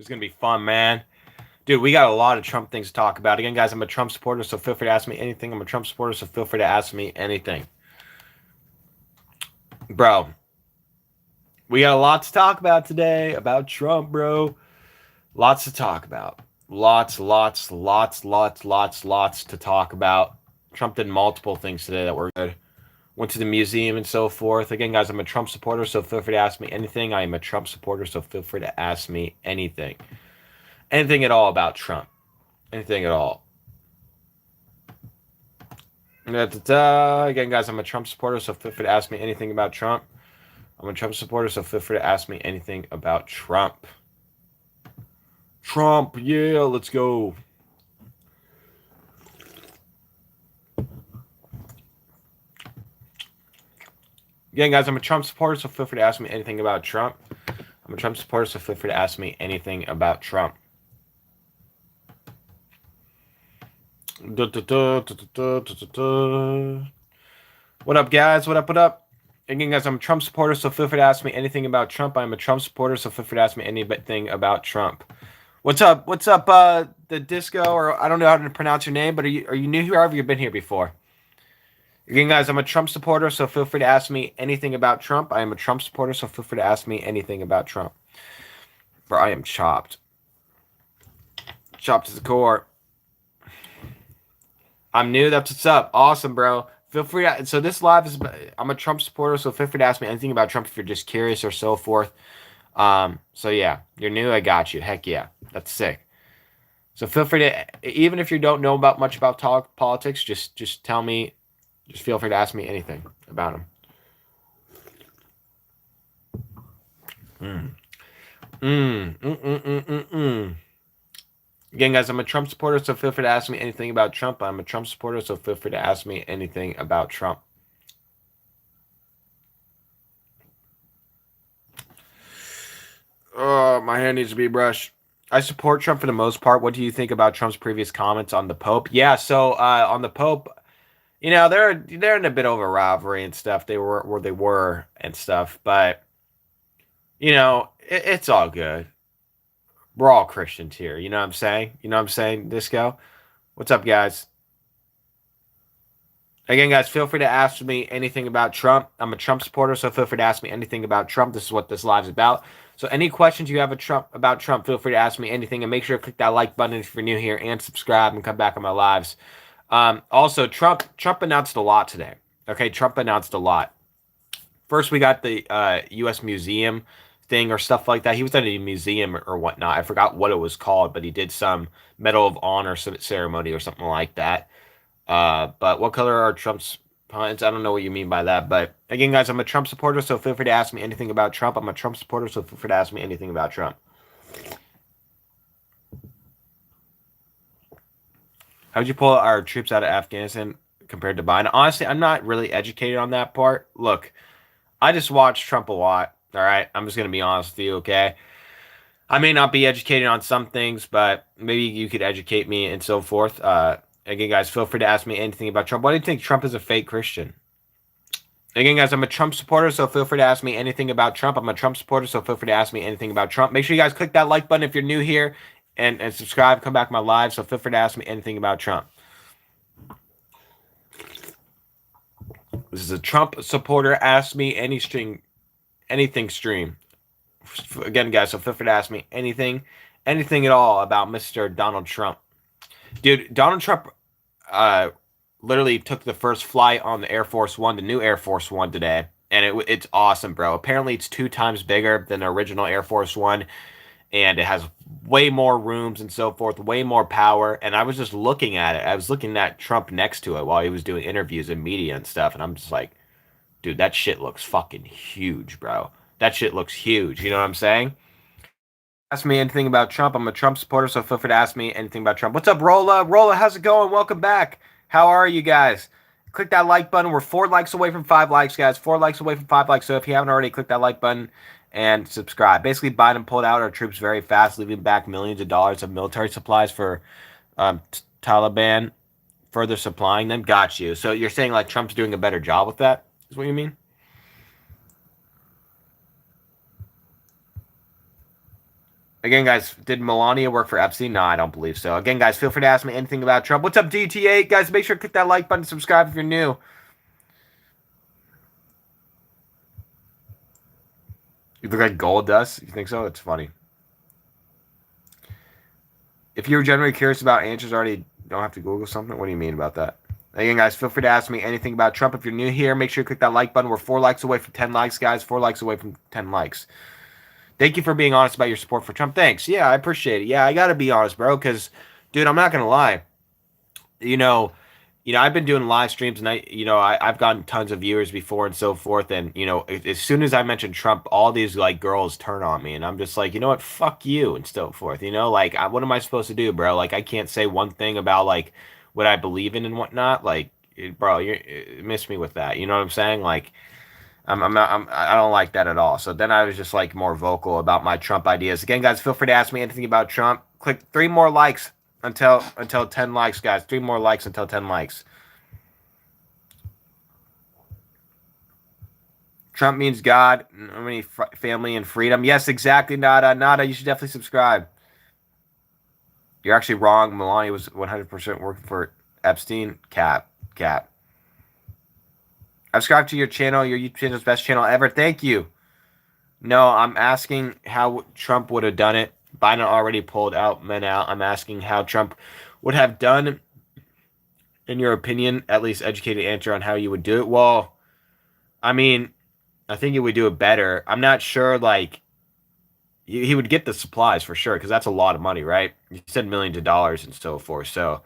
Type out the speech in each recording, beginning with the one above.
It's going to be fun, man. Dude, we got a lot of Trump things to talk about. Again, guys, I'm a Trump supporter, so feel free to ask me anything. I'm a Trump supporter, so feel free to ask me anything. Bro, we got a lot to talk about today about Trump, bro. Lots to talk about. Lots to talk about. Trump did multiple things today that were good. Went to the museum and so forth. Again, guys, I'm a Trump supporter, so feel free to ask me anything. I am a Trump supporter, so feel free to ask me anything. Anything at all about Trump. Anything at all. Again, guys, I'm a Trump supporter, so feel free to ask me anything about Trump. I'm a Trump supporter, so feel free to ask me anything about Trump. Trump, yeah, let's go. Again, guys, I'm a Trump supporter, so feel free to ask me anything about Trump. I'm a Trump supporter, so feel free to ask me anything about Trump. What up, guys? What up? What up? Again, guys, I'm a Trump supporter, so feel free to ask me anything about Trump. I'm a Trump supporter, so feel free to ask me anything about Trump. What's up? What's up, the Disco, or I don't know how to pronounce your name, but are you new here, or have you been here before? Again, guys, I'm a Trump supporter, so feel free to ask me anything about Trump. I am a Trump supporter, so feel free to ask me anything about Trump. Bro, I am chopped. Chopped to the core. I'm new. That's what's up. Awesome, bro. Feel free to, so this live is, I'm a Trump supporter, so feel free to ask me anything about Trump if you're just curious or so forth. So yeah, you're new, I got you. Heck yeah. That's sick. So feel free to, even if you don't know about much about politics, just tell me, just feel free to ask me anything about him. Again, guys, I'm a Trump supporter, so feel free to ask me anything about Trump. I'm a Trump supporter, so feel free to ask me anything about Trump. Oh, my hair needs to be brushed. I support Trump for the most part. What do you think about Trump's previous comments on the Pope? Yeah, so on the Pope, they're in a bit of a rivalry and stuff. They were where they were and stuff, but it's all good. We're all Christians here. You know what I'm saying? You know what I'm saying, Disco? What's up, guys? Again, guys, feel free to ask me anything about Trump. I'm a Trump supporter, so feel free to ask me anything about Trump. This is what this live is about. So any questions you have about Trump, feel free to ask me anything. And make sure to click that like button if you're new here and subscribe and come back on my lives. Also, Trump announced a lot today. Okay, Trump announced a lot. First, we got the U.S. Museum thing or stuff like that. He was at a museum or whatnot. I forgot what it was called, but he did some Medal of Honor ceremony or something like that. But what color are Trump's pants? I don't know what you mean by that. But again, guys, I'm a Trump supporter, so feel free to ask me anything about Trump. I'm a Trump supporter, so feel free to ask me anything about Trump. How would you pull our troops out of Afghanistan compared to Biden? Honestly, I'm not really educated on that part. Look, I just watch Trump a lot. All right, I'm just gonna be honest with you. Okay, I may not be educated on some things, but maybe you could educate me and so forth. Again, guys, feel free to ask me anything about Trump. Why do you think Trump is a fake Christian? Again, guys, I'm a Trump supporter, so feel free to ask me anything about Trump. I'm a Trump supporter, so feel free to ask me anything about Trump. Make sure you guys click that like button if you're new here and subscribe. Come back to my live, so feel free to ask me anything about Trump. This is a Trump supporter. Ask me anything stream. Again, guys, so feel free to ask me anything at all about Mr. Donald Trump. Dude, Donald Trump literally took the first flight on the Air Force One, the new Air Force One today, and it's awesome, bro. Apparently, it's 2 times bigger than the original Air Force One, and it has way more rooms and so forth, way more power. And I was just looking at it. I was looking at Trump next to it while he was doing interviews and media and stuff, and I'm just like, dude, that shit looks fucking huge, bro. That shit looks huge. You know what I'm saying? Ask me anything about Trump. I'm a Trump supporter, so feel free to ask me anything about Trump. What's up, Rolla? Rolla, how's it going? Welcome back. How are you guys? Click that like button. We're 4 likes away from 5 likes, guys. 4 likes away from 5 likes. So if you haven't already, click that like button and subscribe. Basically, Biden pulled out our troops very fast, leaving back millions of dollars of military supplies for Taliban, further supplying them. Got you. So you're saying like Trump's doing a better job with that? Is what you mean? Again, guys, did Melania work for Epstein? No, I don't believe so. Again, guys, feel free to ask me anything about Trump. What's up, DT8? Guys, make sure to click that like button, subscribe if you're new. You look like gold dust? You think so? It's funny. If you're generally curious about answers already, don't have to Google something. What do you mean about that? Again, guys, feel free to ask me anything about Trump. If you're new here, make sure you click that like button. We're 4 likes away from 10 likes, guys. 4 likes away from 10 likes. Thank you for being honest about your support for Trump. Thanks. Yeah, I appreciate it. Yeah, I gotta be honest, bro. Because, dude, I'm not gonna lie. You know, I've been doing live streams, and I've gotten tons of viewers before and so forth. And as soon as I mention Trump, all these like girls turn on me, and I'm just like, you know what, fuck you, and so forth. Like, what am I supposed to do, bro? Like, I can't say one thing about like what I believe in and whatnot. Like, bro, you miss me with that. You know what I'm saying? Like, I don't like that at all. So then I was just like more vocal about my Trump ideas. Again, guys, feel free to ask me anything about Trump. Click 3 more likes until 10 likes, guys. 3 more likes until 10 likes. Trump means God, family, and freedom. Yes, exactly. Nada. You should definitely subscribe. You're actually wrong. Melania was 100% working for Epstein. Cap. I subscribe to your channel. Your YouTube channel's best channel ever. Thank you. No, I'm asking how Trump would have done it. Biden already pulled out men out. I'm asking how Trump would have done, in your opinion, at least educated answer on how you would do it. Well, I mean, I think he would do it better. I'm not sure, like, he would get the supplies for sure, because that's a lot of money, right? You said millions of dollars and so forth. So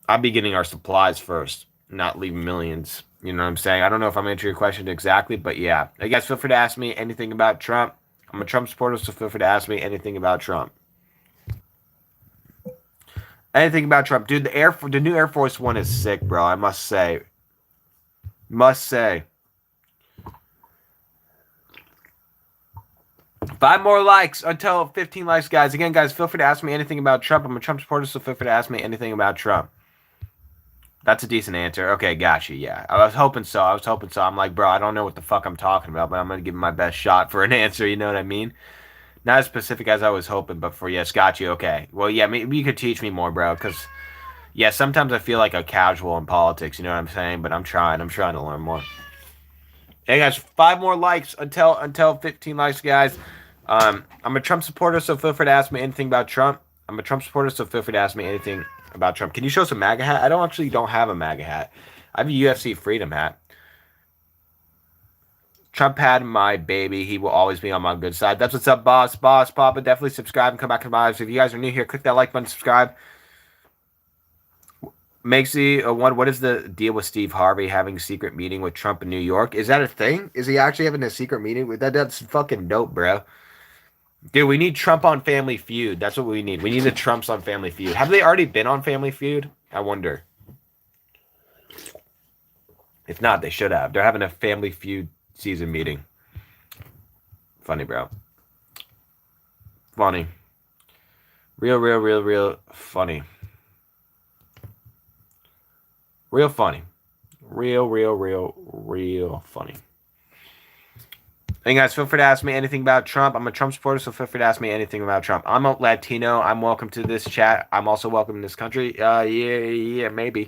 I'd be getting our supplies first, not leaving millions. You know what I'm saying? I don't know if I'm answering your question exactly, but yeah. I guess feel free to ask me anything about Trump. I'm a Trump supporter, so feel free to ask me anything about Trump. Anything about Trump, dude. The new Air Force One is sick, bro. I must say, must say. 5 more likes until 15 likes, guys. Again, guys, feel free to ask me anything about Trump. I'm a Trump supporter, so feel free to ask me anything about Trump. That's a decent answer. Okay, gotcha. Yeah, I was hoping so. I'm like, bro, I don't know what the fuck I'm talking about, but I'm gonna give my best shot for an answer. You know what I mean? Not as specific as I was hoping, but for yes, got you. Okay. Well, yeah, maybe you could teach me more, bro. Because yeah, sometimes I feel like a casual in politics. You know what I'm saying? But I'm trying. I'm trying to learn more. Hey guys, 5 more likes until 15 likes, guys. I'm a Trump supporter, so feel free to ask me anything about Trump. I'm a Trump supporter, so feel free to ask me anything about Trump. Can you show us a MAGA hat? I don't have a MAGA hat. I have a UFC Freedom hat. Trump had my baby. He will always be on my good side. That's what's up, boss, Papa. Definitely subscribe and come back to my lives. If you guys are new here, click that like button, subscribe. Makes the one. What is the deal with Steve Harvey having a secret meeting with Trump in New York? Is that a thing? Is he actually having a secret meeting with that? That's fucking dope, bro. Dude, we need Trump on Family Feud. That's what we need. We need the Trumps on Family Feud. Have they already been on Family Feud? I wonder. If not, they should have. They're having a Family Feud season meeting. Funny, bro. Funny. Real funny. Real funny. Real funny. Hey guys, feel free to ask me anything about Trump. I'm a Trump supporter, so feel free to ask me anything about Trump. I'm a Latino. I'm welcome to this chat. I'm also welcome in this country. Yeah, maybe.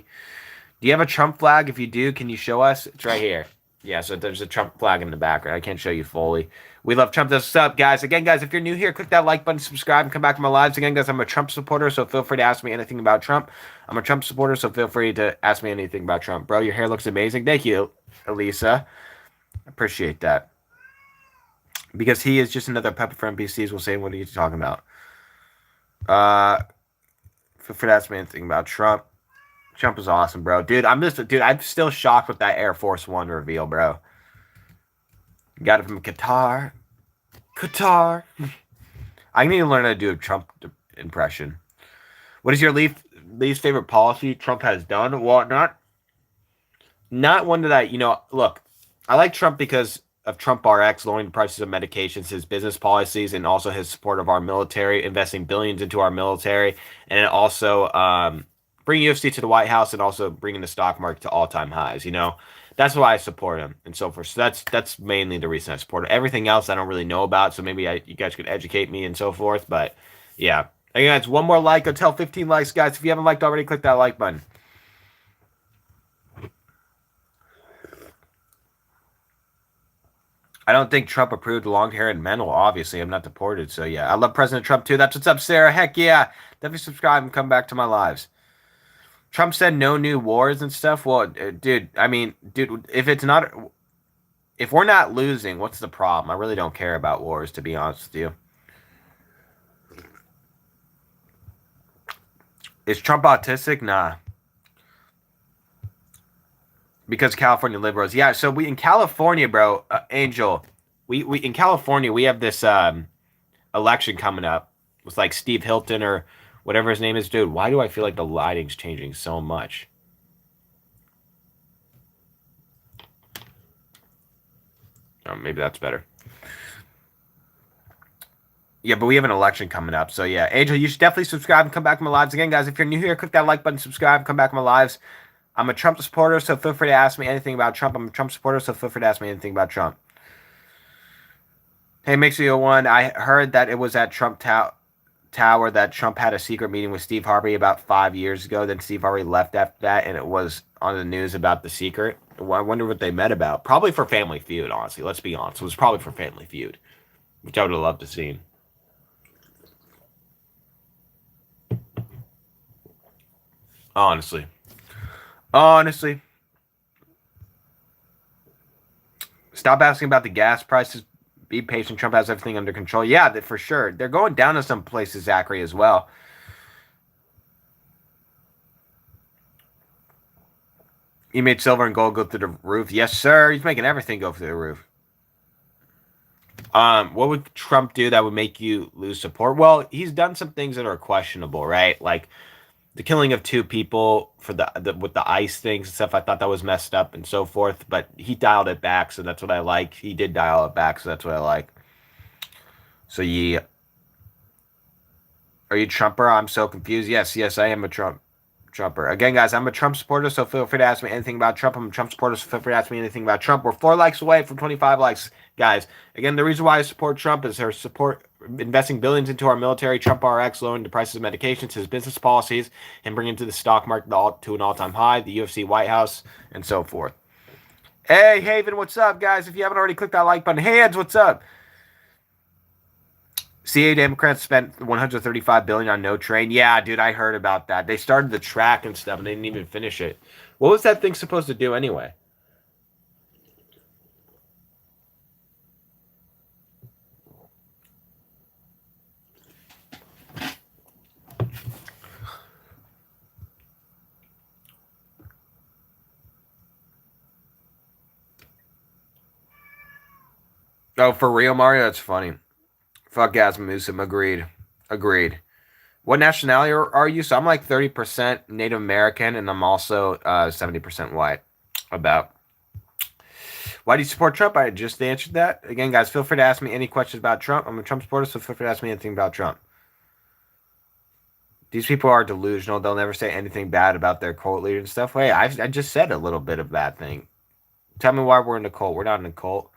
Do you have a Trump flag? If you do, can you show us? It's right here. Yeah, so there's a Trump flag in the background. I can't show you fully. We love Trump. What's up, guys? Again, guys, if you're new here, click that like button, subscribe, and come back to my lives. Again, guys, I'm a Trump supporter, so feel free to ask me anything about Trump. I'm a Trump supporter, so feel free to ask me anything about Trump. Bro, your hair looks amazing. Thank you, Elisa. Appreciate that. Because he is just another puppet for NPCs. We'll say, what are you talking about? Feel free to ask me anything about Trump. Trump is awesome, bro. I'm still shocked with that Air Force One reveal, bro. Got it from Qatar. I need to learn how to do a Trump impression. What is your least favorite policy Trump has done? Well, not one that look, I like Trump because of Trump RX lowering the prices of medications, his business policies, and also his support of our military, investing billions into our military, and also bringing UFC to the White House and also bringing the stock market to all-time highs. That's why I support him and so forth. So that's mainly the reason I support him. Everything else I don't really know about, so maybe you guys could educate me and so forth. But yeah, again, it's one more like until 15 likes, guys. If you haven't liked already, click that like button. I don't think Trump approved long-haired men. Well, obviously, I'm not deported, so yeah. I love President Trump too. That's what's up, Sarah. Heck yeah, definitely subscribe and come back to my lives. Trump said no new wars and stuff. Well, dude, I mean, dude, if we're not losing, what's the problem? I really don't care about wars, to be honest with you. Is Trump autistic? Nah, because California liberals. Yeah, so we in California, bro, Angel, we in California we have this election coming up with like Steve Hilton or whatever his name is, dude. Why do I feel like the lighting's changing so much? Oh, maybe that's better. Yeah, but we have an election coming up. So yeah, Angel, you should definitely subscribe and come back to my lives. Again, guys, if you're new here, click that like button, subscribe, come back to my lives. I'm a Trump supporter, so feel free to ask me anything about Trump. I'm a Trump supporter, so feel free to ask me anything about Trump. Hey, Mixio1, I heard that it was at Tower that Trump had a secret meeting with Steve Harvey about 5 years ago. Then Steve Harvey left after that, and it was on the news about the secret. Well, I wonder what they met about. Probably for Family Feud, honestly. Let's be honest. It was probably for Family Feud, which I would have loved to see. Honestly. Honestly. Stop asking about the gas prices. Be patient. Trump has everything under control. Yeah, for sure. They're going down in some places, Zachary, as well. He made silver and gold go through the roof. Yes, sir. He's making everything go through the roof. What would Trump do that would make you lose support? Well, he's done some things that are questionable, right? Like the killing of two people for the with the ICE things and stuff. I thought that was messed up and so forth, but he dialed it back, so that's what I like. He did dial it back, so that's what I like. So yeah, are you Trumper? I'm so confused. Yes, yes, I am a Trumper. Again, guys, I'm a Trump supporter, so feel free to ask me anything about Trump. I'm a Trump supporter, so feel free to ask me anything about Trump. We're 4 likes away from 25 likes, guys. Again, the reason why I support Trump is her support investing billions into our military, Trump RX, lowering the prices of medications, his business policies, and bringing to the stock market to an all-time high, the UFC, White House, and so forth. Hey, Haven, what's up, guys? If you haven't already clicked that like button, Hands, what's up? CA Democrats spent 135 billion on no train. Yeah, dude, I heard about that. They started the track and stuff, and they didn't even finish it. What was that thing supposed to do anyway? Oh, for real, Mario? That's funny. Fuck Asmussen. Agreed. Agreed. What nationality are you? So I'm like 30% Native American, and I'm also 70% white. About. Why do you support Trump? I just answered that. Again, guys, feel free to ask me any questions about Trump. I'm a Trump supporter, so feel free to ask me anything about Trump. These people are delusional. They'll never say anything bad about their cult leader and stuff. Wait, I just said a little bit of bad thing. Tell me why we're in a cult. We're not in a cult.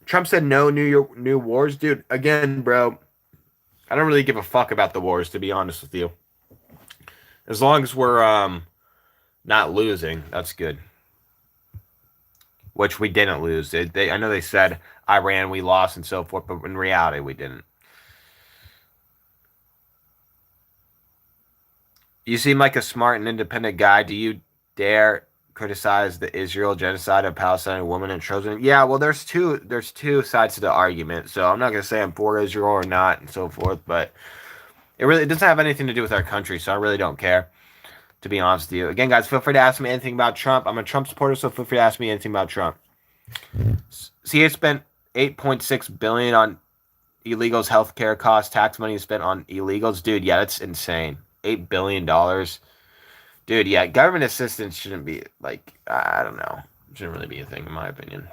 Trump said no new wars, dude. Again, bro, I don't really give a fuck about the wars, to be honest with you. As long as we're not losing, that's good. Which we didn't lose. I know they said Iran we lost and so forth, but in reality we didn't. You seem like a smart and independent guy. Do you dare criticize the Israel genocide of Palestinian women and children? Yeah, well, there's two sides to the argument. So I'm not gonna say I'm for Israel or not and so forth, but it doesn't have anything to do with our country. So I really don't care, to be honest with you. Again, guys, feel free to ask me anything about Trump. I'm a Trump supporter, so feel free to ask me anything about Trump. CA spent 8.6 billion on illegals, healthcare costs, tax money spent on illegals. Dude, yeah, that's insane. $8 billion. Dude, yeah, government assistance shouldn't be like I don't know. It shouldn't really be a thing in my opinion.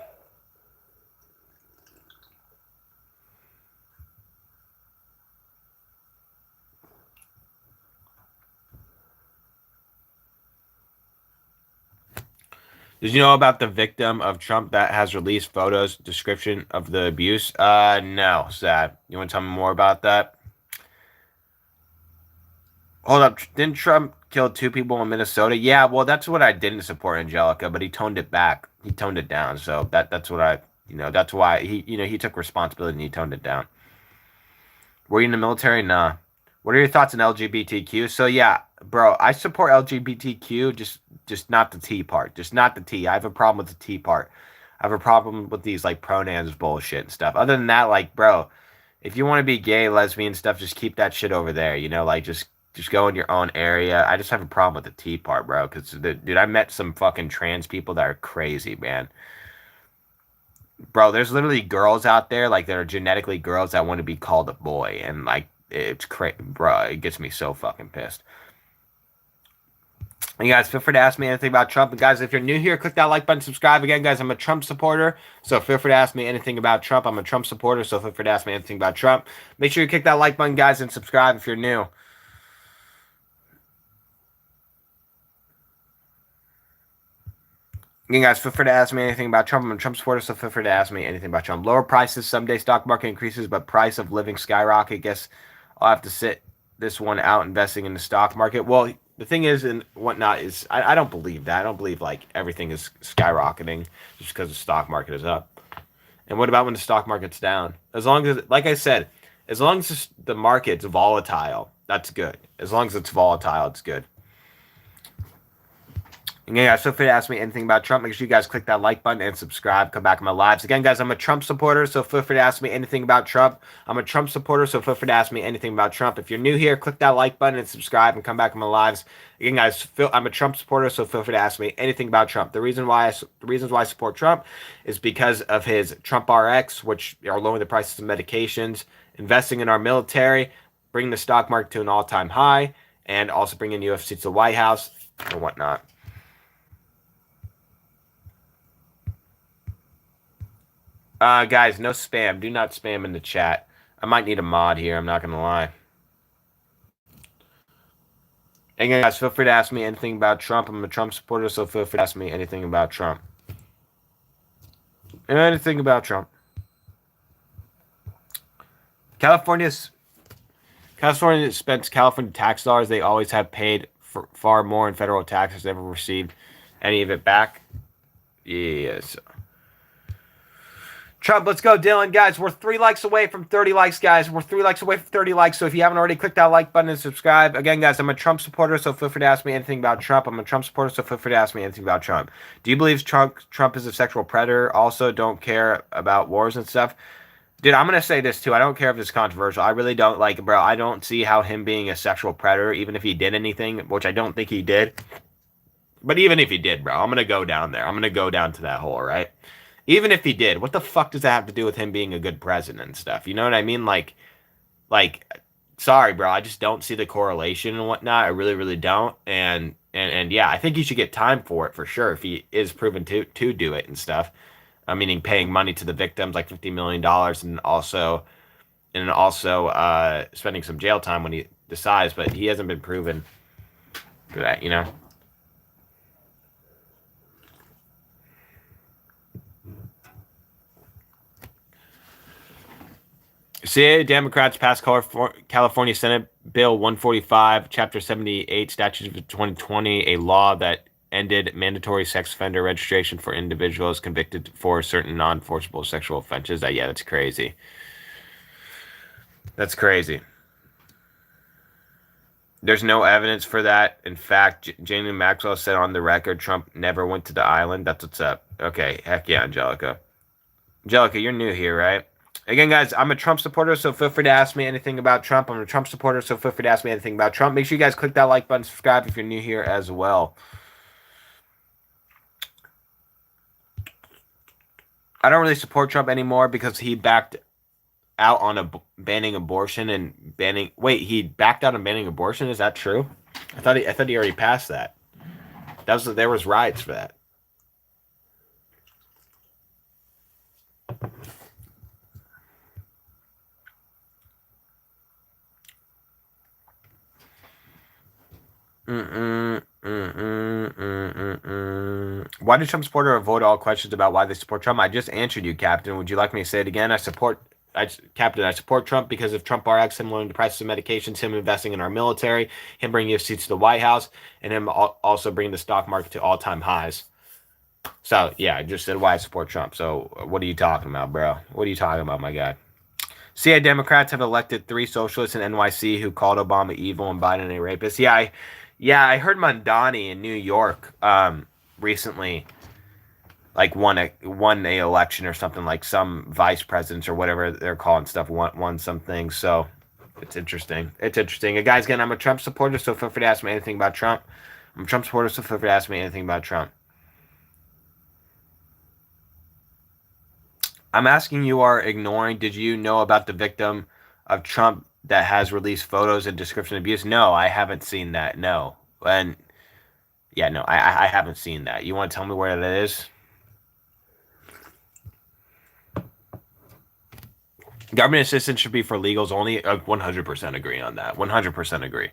Did you know about the victim of Trump that has released photos, description of the abuse? No, sad. You want to tell me more about that? Hold up, didn't Trump kill two people in Minnesota? Yeah, well, that's what I didn't support, Angelica, but he toned it back. He toned it down. So that's what I, that's why he took responsibility and he toned it down. Were you in the military? Nah. What are your thoughts on LGBTQ? So yeah, bro, I support LGBTQ, just not the T part, just not the T. I have a problem with the T part. I have a problem with these like pronouns bullshit and stuff. Other than that, like, bro, if you want to be gay, lesbian stuff, just keep that shit over there. Like just go in your own area. I just have a problem with the T part, bro. Because dude, I met some fucking trans people that are crazy, man. Bro, there's literally girls out there like that are genetically girls that want to be called a boy, and like it's crazy, bro. It gets me so fucking pissed. And you guys, feel free to ask me anything about Trump. And guys, if you're new here, click that like button, subscribe. Again, guys, I'm a Trump supporter, so feel free to ask me anything about Trump. I'm a Trump supporter, so feel free to ask me anything about Trump. Make sure you click that like button, guys, and subscribe if you're new. Again, guys, feel free to ask me anything about Trump. I'm a Trump supporter, so feel free to ask me anything about Trump. Lower prices, someday stock market increases, but price of living skyrocket. Guess I'll have to sit this one out investing in the stock market. Well, the thing is, and whatnot is, I don't believe that. I don't believe like everything is skyrocketing just because the stock market is up. And what about when the stock market's down? As long as, like I said, as long as the market's volatile, that's good. As long as it's volatile, it's good. And yeah, guys, feel free to ask me anything about Trump. Make sure you guys click that like button and subscribe. Come back in my lives. Again, guys, I'm a Trump supporter, so feel free to ask me anything about Trump. I'm a Trump supporter, so feel free to ask me anything about Trump. If you're new here, click that like button and subscribe and come back in my lives. Again, guys, I'm a Trump supporter, so feel free to ask me anything about Trump. The reasons why I support Trump is because of his Trump RX, which are lowering the prices of medications, investing in our military, bringing the stock market to an all-time high, and also bringing UFC to the White House and whatnot. Guys, no spam. Do not spam in the chat. I might need a mod here. I'm not gonna lie. And guys, feel free to ask me anything about Trump. I'm a Trump supporter, so feel free to ask me anything about Trump. Anything about Trump. California's California spends California tax dollars. They always have paid for far more in federal taxes than ever received any of it back. Yes. Trump, let's go, Dylan. Guys, we're 3 likes away from 30 likes, guys. We're 3 likes away from 30 likes. So if you haven't already, click that like button and subscribe. Again, guys, I'm a Trump supporter, so feel free to ask me anything about Trump. I'm a Trump supporter, so feel free to ask me anything about Trump. Do you believe Trump is a sexual predator? Also, don't care about wars and stuff. Dude, I'm gonna say this too. I don't care if it's controversial. I really don't like, bro. I don't see how him being a sexual predator, even if he did anything, which I don't think he did. But even if he did, bro, I'm gonna go down there. I'm gonna go down to that hole, right? Even if he did, what the fuck does that have to do with him being a good president and stuff? You know what I mean? Like, sorry, bro. I just don't see the correlation and whatnot. I really, really don't. And yeah, I think he should get time for it for sure if he is proven to do it and stuff. Meaning paying money to the victims, like $50 million, and also spending some jail time when he decides. But he hasn't been proven for that, you know. CIA Democrats passed California Senate Bill 145, Chapter 78, Statutes of 2020, a law that ended mandatory sex offender registration for individuals convicted for certain non-forcible sexual offenses. Yeah, that's crazy. That's crazy. There's no evidence for that. In fact, Jamie Maxwell said on the record Trump never went to the island. That's what's up. Okay, heck yeah, Angelica. Angelica, you're new here, right? Again, guys, I'm a Trump supporter, so feel free to ask me anything about Trump. I'm a Trump supporter, so feel free to ask me anything about Trump. Make sure you guys click that like button, subscribe if you're new here as well. I don't really support Trump anymore because he backed out on banning abortion and banning. Wait, he backed out on banning abortion? Is that true? I thought he already passed that. There was riots for that. Why did Trump supporter avoid all questions about why they support Trump? I just answered you, Captain. Would you like me to say it again? Captain, I support Trump because of Trump RX, him lowering the prices of medications, him investing in our military, him bringing UFC to the White House, and him also bringing the stock market to all-time highs. So, yeah, I just said why I support Trump. So, what are you talking about, bro? What are you talking about, my guy? CIA Democrats have elected 3 socialists in NYC who called Obama evil and Biden a rapist. I heard Mondani in New York recently like won a election or something, like some vice presidents or whatever they're calling stuff won some things. So it's interesting. It's interesting. Guys, again, I'm a Trump supporter, so feel free to ask me anything about Trump. I'm a Trump supporter, so feel free to ask me anything about Trump. I'm asking, you are ignoring. Did you know about the victim of Trump that has released photos and description of abuse? No, I haven't seen that. No. And yeah, no, I haven't seen that. You want to tell me where that is? Government assistance should be for legals only. 100% agree on that. 100% agree.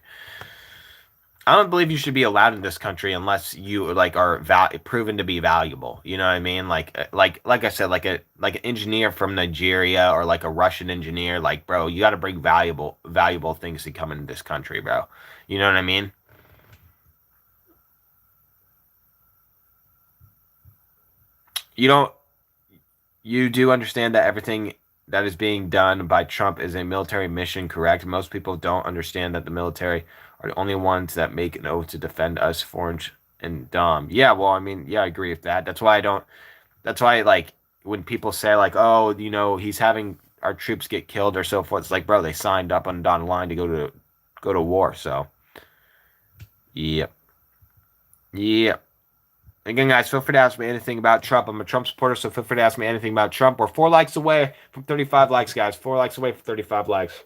I don't believe you should be allowed in this country unless you like are proven to be valuable. You know what I mean? Like I said, like an engineer from Nigeria or like a Russian engineer. Like, bro, you got to bring valuable things to come into this country, bro. You know what I mean? You don't. You do understand that everything that is being done by Trump is a military mission, correct? Most people don't understand that the military are the only ones that make an oath to defend us, foreign and dumb. Yeah, well, I mean, yeah, I agree with that. That's why I don't. That's why, like, when people say, like, oh, he's having our troops get killed or so forth, it's like, bro, they signed up on the dotted line to go to war. So, yep, yep. Again, guys, feel free to ask me anything about Trump. I'm a Trump supporter, so feel free to ask me anything about Trump. We're 4 likes away from 35 likes, guys. 4 likes away from 35 likes.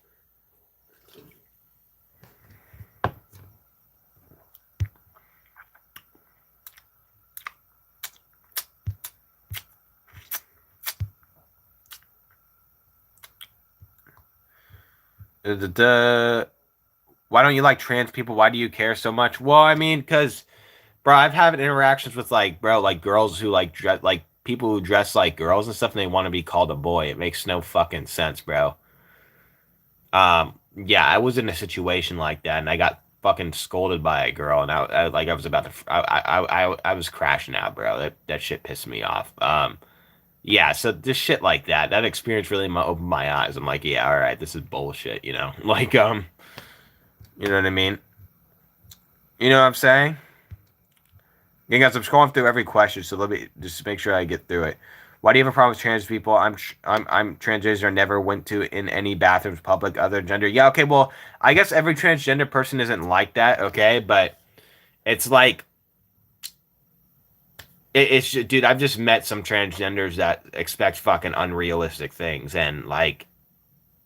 Why don't you like trans people? Why do you care so much? Well, I mean, because, bro, I've had interactions with, like, bro, like girls who like dress like people who dress like girls and stuff, and they want to be called a boy. It makes no fucking sense, bro. Yeah, I was in a situation like that, and I got fucking scolded by a girl, and I was about to, I was crashing out, bro. That shit pissed me off. Yeah, so this shit like that experience really opened my eyes. I'm like, yeah, all right, this is bullshit, you know, like, you know what I mean? You know what I'm saying? Yeah, guys, I'm scrolling through every question, so let me just make sure I get through it. Why do you have a problem with trans people? I'm transgender. Never went to in any bathrooms public other gender. Yeah, okay. Well, I guess every transgender person isn't like that. Okay, but it's like it's dude. I've just met some transgenders that expect fucking unrealistic things, and like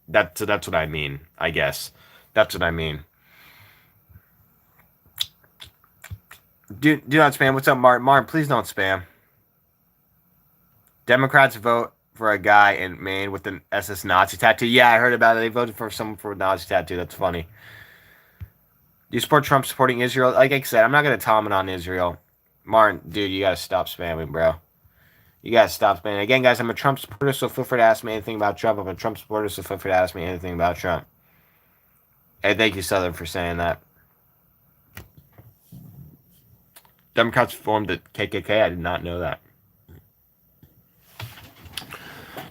that's what I mean. I guess that's what I mean. Do not spam. What's up, Martin? Martin, please don't spam. Democrats vote for a guy in Maine with an SS Nazi tattoo. Yeah, I heard about it. They voted for someone for a Nazi tattoo. That's funny. Do you support Trump supporting Israel? Like I said, I'm not gonna comment on Israel. Martin, dude, you gotta stop spamming, bro. You gotta stop spamming. Again, guys, I'm a Trump supporter, so feel free to ask me anything about Trump. I'm a Trump supporter, so feel free to ask me anything about Trump. Hey, thank you, Southern, for saying that. Democrats formed the KKK. I did not know that.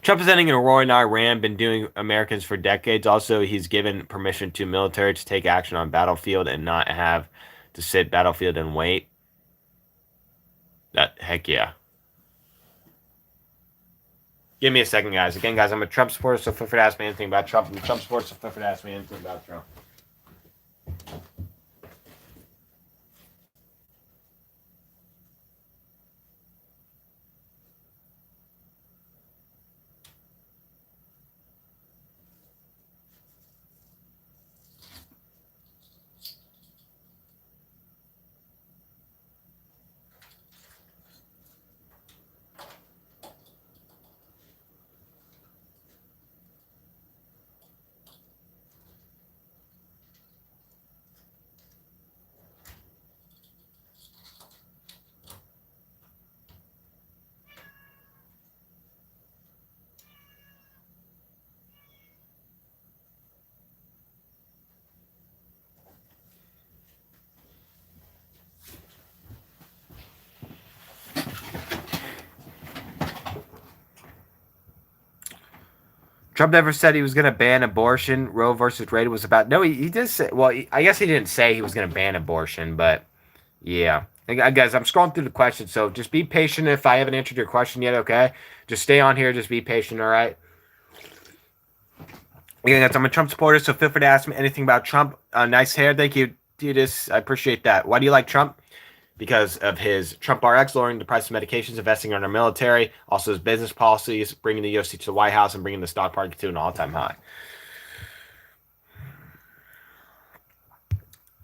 Trump is ending in a war in Iran, been doing Americans for decades. Also, he's given permission to military to take action on battlefield and not have to sit battlefield and wait. That heck yeah. Give me a second, guys. Again, guys, I'm a Trump supporter, so feel free to ask me anything about Trump. I'm a Trump supporter, so feel free to ask me anything about Trump. Trump never said he was going to ban abortion. Roe versus Wade was about. No, he did say. Well, I guess he didn't say he was going to ban abortion, but yeah. Guys, I'm scrolling through the questions, so just be patient if I haven't answered your question yet, okay? Just stay on here. Just be patient, all right? Again, guys, I'm a Trump supporter, so feel free to ask me anything about Trump. Nice hair. Thank you, Titus. I appreciate that. Why do you like Trump? Because of his Trump RX, lowering the price of medications, investing in our military, also his business policies, bringing the UFC to the White House, and bringing the stock market to an all-time high.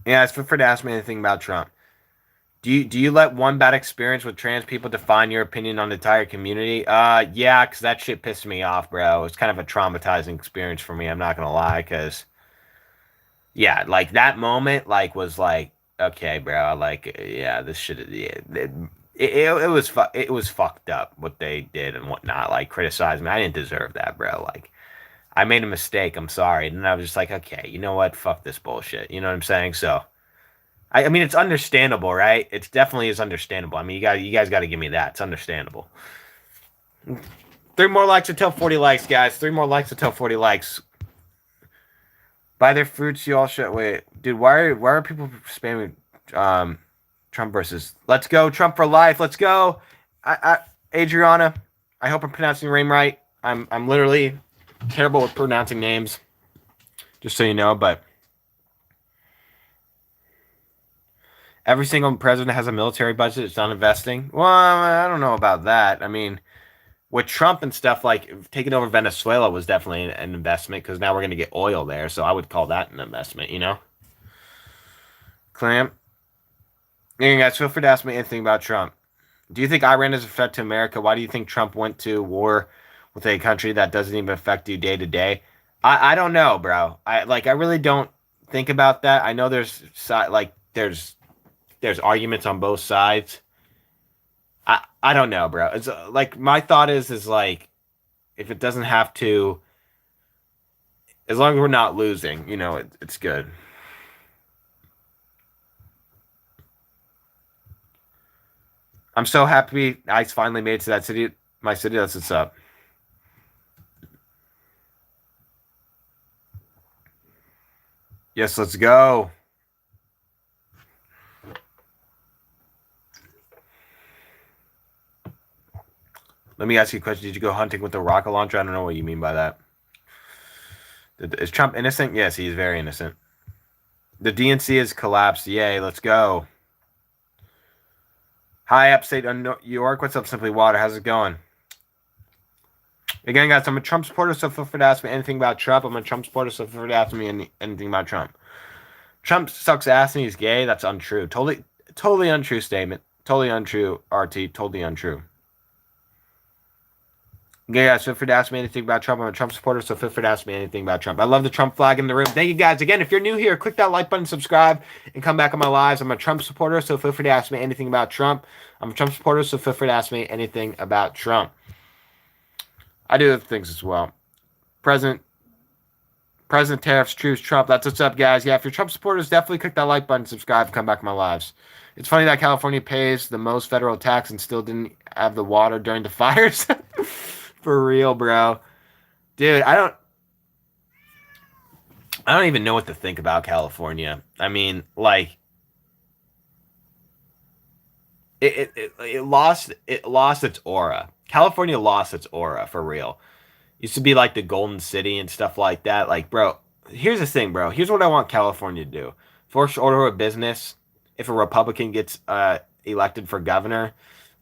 Yeah, feel free to ask me anything about Trump. Do you let one bad experience with trans people define your opinion on the entire community? Yeah, because that shit pissed me off, bro. It's kind of a traumatizing experience for me. I'm not gonna lie, because yeah, like that moment, like was like, okay, bro, like yeah, this shit, yeah, it was fucked up what they did and whatnot. Like criticize me, I didn't deserve that, bro. Like I made a mistake. I'm sorry, and then I was just like, okay, you know what? Fuck this bullshit. You know what I'm saying? So. I mean, it's understandable, right? It definitely is understandable. I mean, you guys got to give me that. It's understandable. 3 more likes until 40 likes, guys. 3 more likes until 40 likes. Buy their fruits. You all should wait, dude. Why are people spamming Trump versus? Let's go Trump for life. Let's go. Adriana. I hope I'm pronouncing your name right. I'm literally terrible with pronouncing names. Just so you know, but. Every single president has a military budget. It's not investing. Well, I don't know about that. I mean, with Trump and stuff, like taking over Venezuela was definitely an investment because now we're going to get oil there. So I would call that an investment, you know? Clamp. Yeah, guys, feel free to ask me anything about Trump. Do you think Iran is a threat to America? Why do you think Trump went to war with a country that doesn't even affect you day to day? I don't know, bro. I really don't think about that. I know there's arguments on both sides. I don't know, bro. It's like my thought is like if it doesn't have to, as long as we're not losing, you know, it's good. I'm so happy I finally made it to that city, my city. That's what's up. Yes, let's go. Let me ask you a question. Did you go hunting with a rocket launcher? I don't know what you mean by that. Is Trump innocent? Yes, he's very innocent. The DNC has collapsed. Yay, let's go. Hi, upstate New York. What's up, Simply Water? How's it going? Again, guys, I'm a Trump supporter, so feel free to ask me anything about Trump. I'm a Trump supporter, so feel free to ask me anything about Trump. Trump sucks ass and he's gay. That's untrue. Totally untrue statement. Totally untrue, RT. Totally untrue. Okay, guys, feel free to ask me anything about Trump. I'm a Trump supporter, so feel free to ask me anything about Trump. I love the Trump flag in the room. Thank you, guys. Again, if you're new here, click that like button, subscribe, and come back on my lives. I'm a Trump supporter, so feel free to ask me anything about Trump. I'm a Trump supporter, so feel free to ask me anything about Trump. I do other things as well. President tariffs, truce, Trump. That's what's up, guys. Yeah, if you're Trump supporters, definitely click that like button, subscribe, come back on my lives. It's funny that California pays the most federal tax and still didn't have the water during the fires. For real, bro. Dude, I don't even know what to think about California. I mean, like it lost its aura. California lost its aura for real. Used to be like the Golden City and stuff like that. Like, bro, here's the thing, bro. Here's what I want California to do. First order of business, if a Republican gets elected for governor,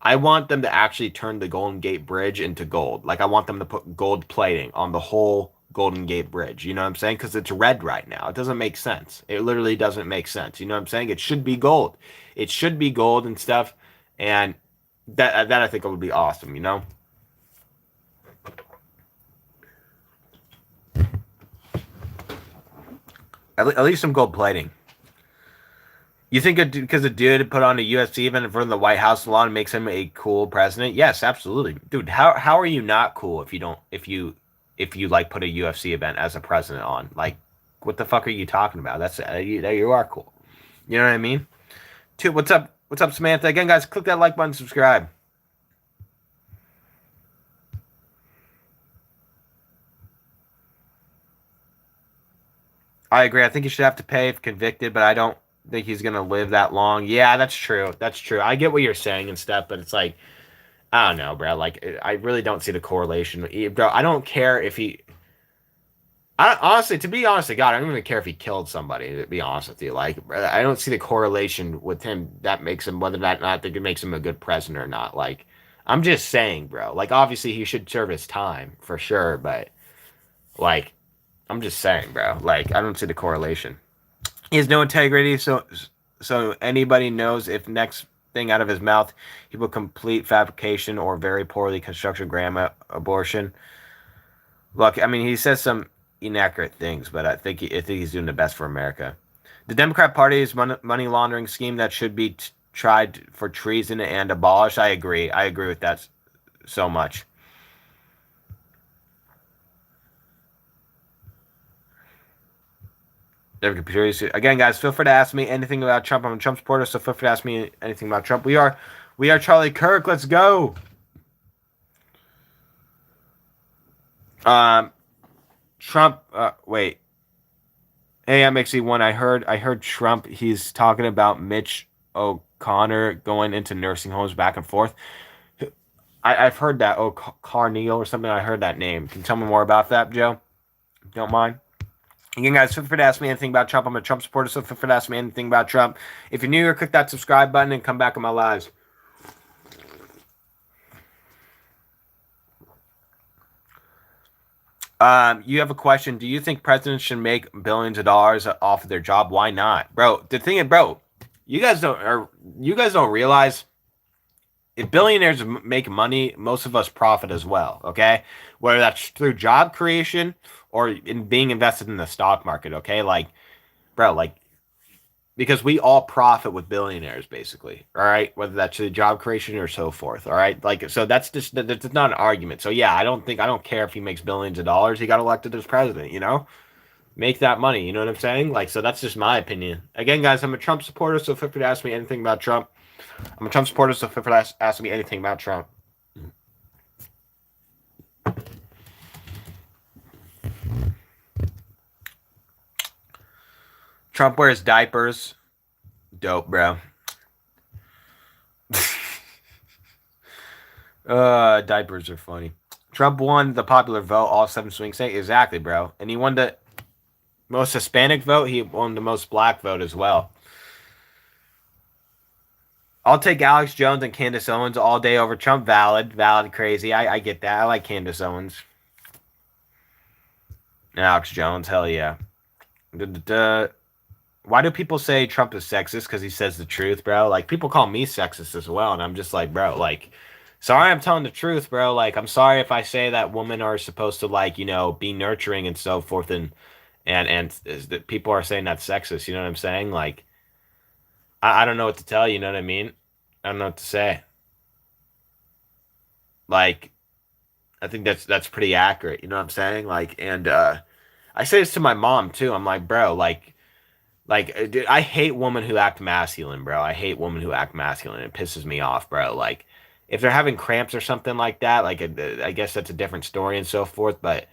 I want them to actually turn the Golden Gate Bridge into gold. Like, I want them to put gold plating on the whole Golden Gate Bridge. You know what I'm saying? Because it's red right now. It doesn't make sense. It literally doesn't make sense. You know what I'm saying? It should be gold. It should be gold and stuff. And that I think would be awesome, you know? At least some gold plating. You think because a dude put on a UFC event in front of the White House lawn makes him a cool president? Yes, absolutely, dude. How are you not cool if you like put a UFC event as a president on? Like, what the fuck are you talking about? That's you are cool. You know what I mean? Dude, what's up? What's up, Samantha? Again, guys, click that like button, subscribe. I agree. I think he should have to pay if convicted, but I don't think he's gonna live that long. Yeah, that's true. That's true. I get what you're saying and stuff, but it's like I don't know, bro. Like I really don't see the correlation, bro. I don't care if he. I honestly, to be honest to God, I don't even care if he killed somebody. To be honest with you, like I don't see the correlation with him that makes him whether that not think it makes him a good president or not. Like I'm just saying, bro. Like obviously he should serve his time for sure, but like I'm just saying, bro. Like I don't see the correlation. He has no integrity, so anybody knows if next thing out of his mouth he will complete fabrication or very poorly constructed grammar abortion. Look, I mean, he says some inaccurate things, but I think he's doing the best for America. The Democrat Party's money laundering scheme that should be tried for treason and abolished. I agree. I agree with that so much. Again, guys, feel free to ask me anything about Trump. I'm a Trump supporter, so feel free to ask me anything about Trump. We are Charlie Kirk. Let's go. Um, Trump. Wait. Hey, MXE1. I heard Trump. He's talking about Mitch O'Connor going into nursing homes back and forth. I've heard that. Oh, Carneal or something. I heard that name. Can you tell me more about that, Joe? Don't mind. Again, guys, feel free to ask me anything about Trump. I'm a Trump supporter, so feel free to ask me anything about Trump. If you're new here, click that subscribe button and come back in my lives. You have a question. Do you think presidents should make billions of dollars off of their job? Why not, bro? The thing is, bro, you guys don't realize if billionaires make money, most of us profit as well. Okay, whether that's through job creation or in being invested in the stock market. Okay, like, bro, like because we all profit with billionaires basically, all right, whether that's the job creation or so forth, all right, like so that's not an argument. So yeah, I don't care if he makes billions of dollars. He got elected as president, make that money, you know what I'm saying? Like, so that's just my opinion. Again, guys, I'm a Trump supporter, so feel free to ask me anything about Trump. I'm a Trump supporter, so feel free to ask me anything about Trump. Trump wears diapers. Dope, bro. Diapers are funny. Trump won the popular vote, all 7 swing states. Exactly, bro. And he won the most Hispanic vote. He won the most black vote as well. I'll take Alex Jones and Candace Owens all day over Trump. Valid, crazy. I get that. I like Candace Owens. Alex Jones, hell yeah. Why do people say Trump is sexist? Because he says the truth, bro. Like people call me sexist as well, and I'm just like, bro, like, sorry, I'm telling the truth, bro. Like, I'm sorry if I say that women are supposed to like, be nurturing and so forth, and is that people are saying that's sexist. You know what I'm saying? Like, I don't know what to tell you. You know what I mean? I don't know what to say. Like, I think that's pretty accurate. You know what I'm saying? Like, and I say this to my mom too. I'm like, bro, like, dude, I hate women who act masculine, bro. I hate women who act masculine. It pisses me off, bro. Like, if they're having cramps or something like that, like, I guess that's a different story and so forth. But,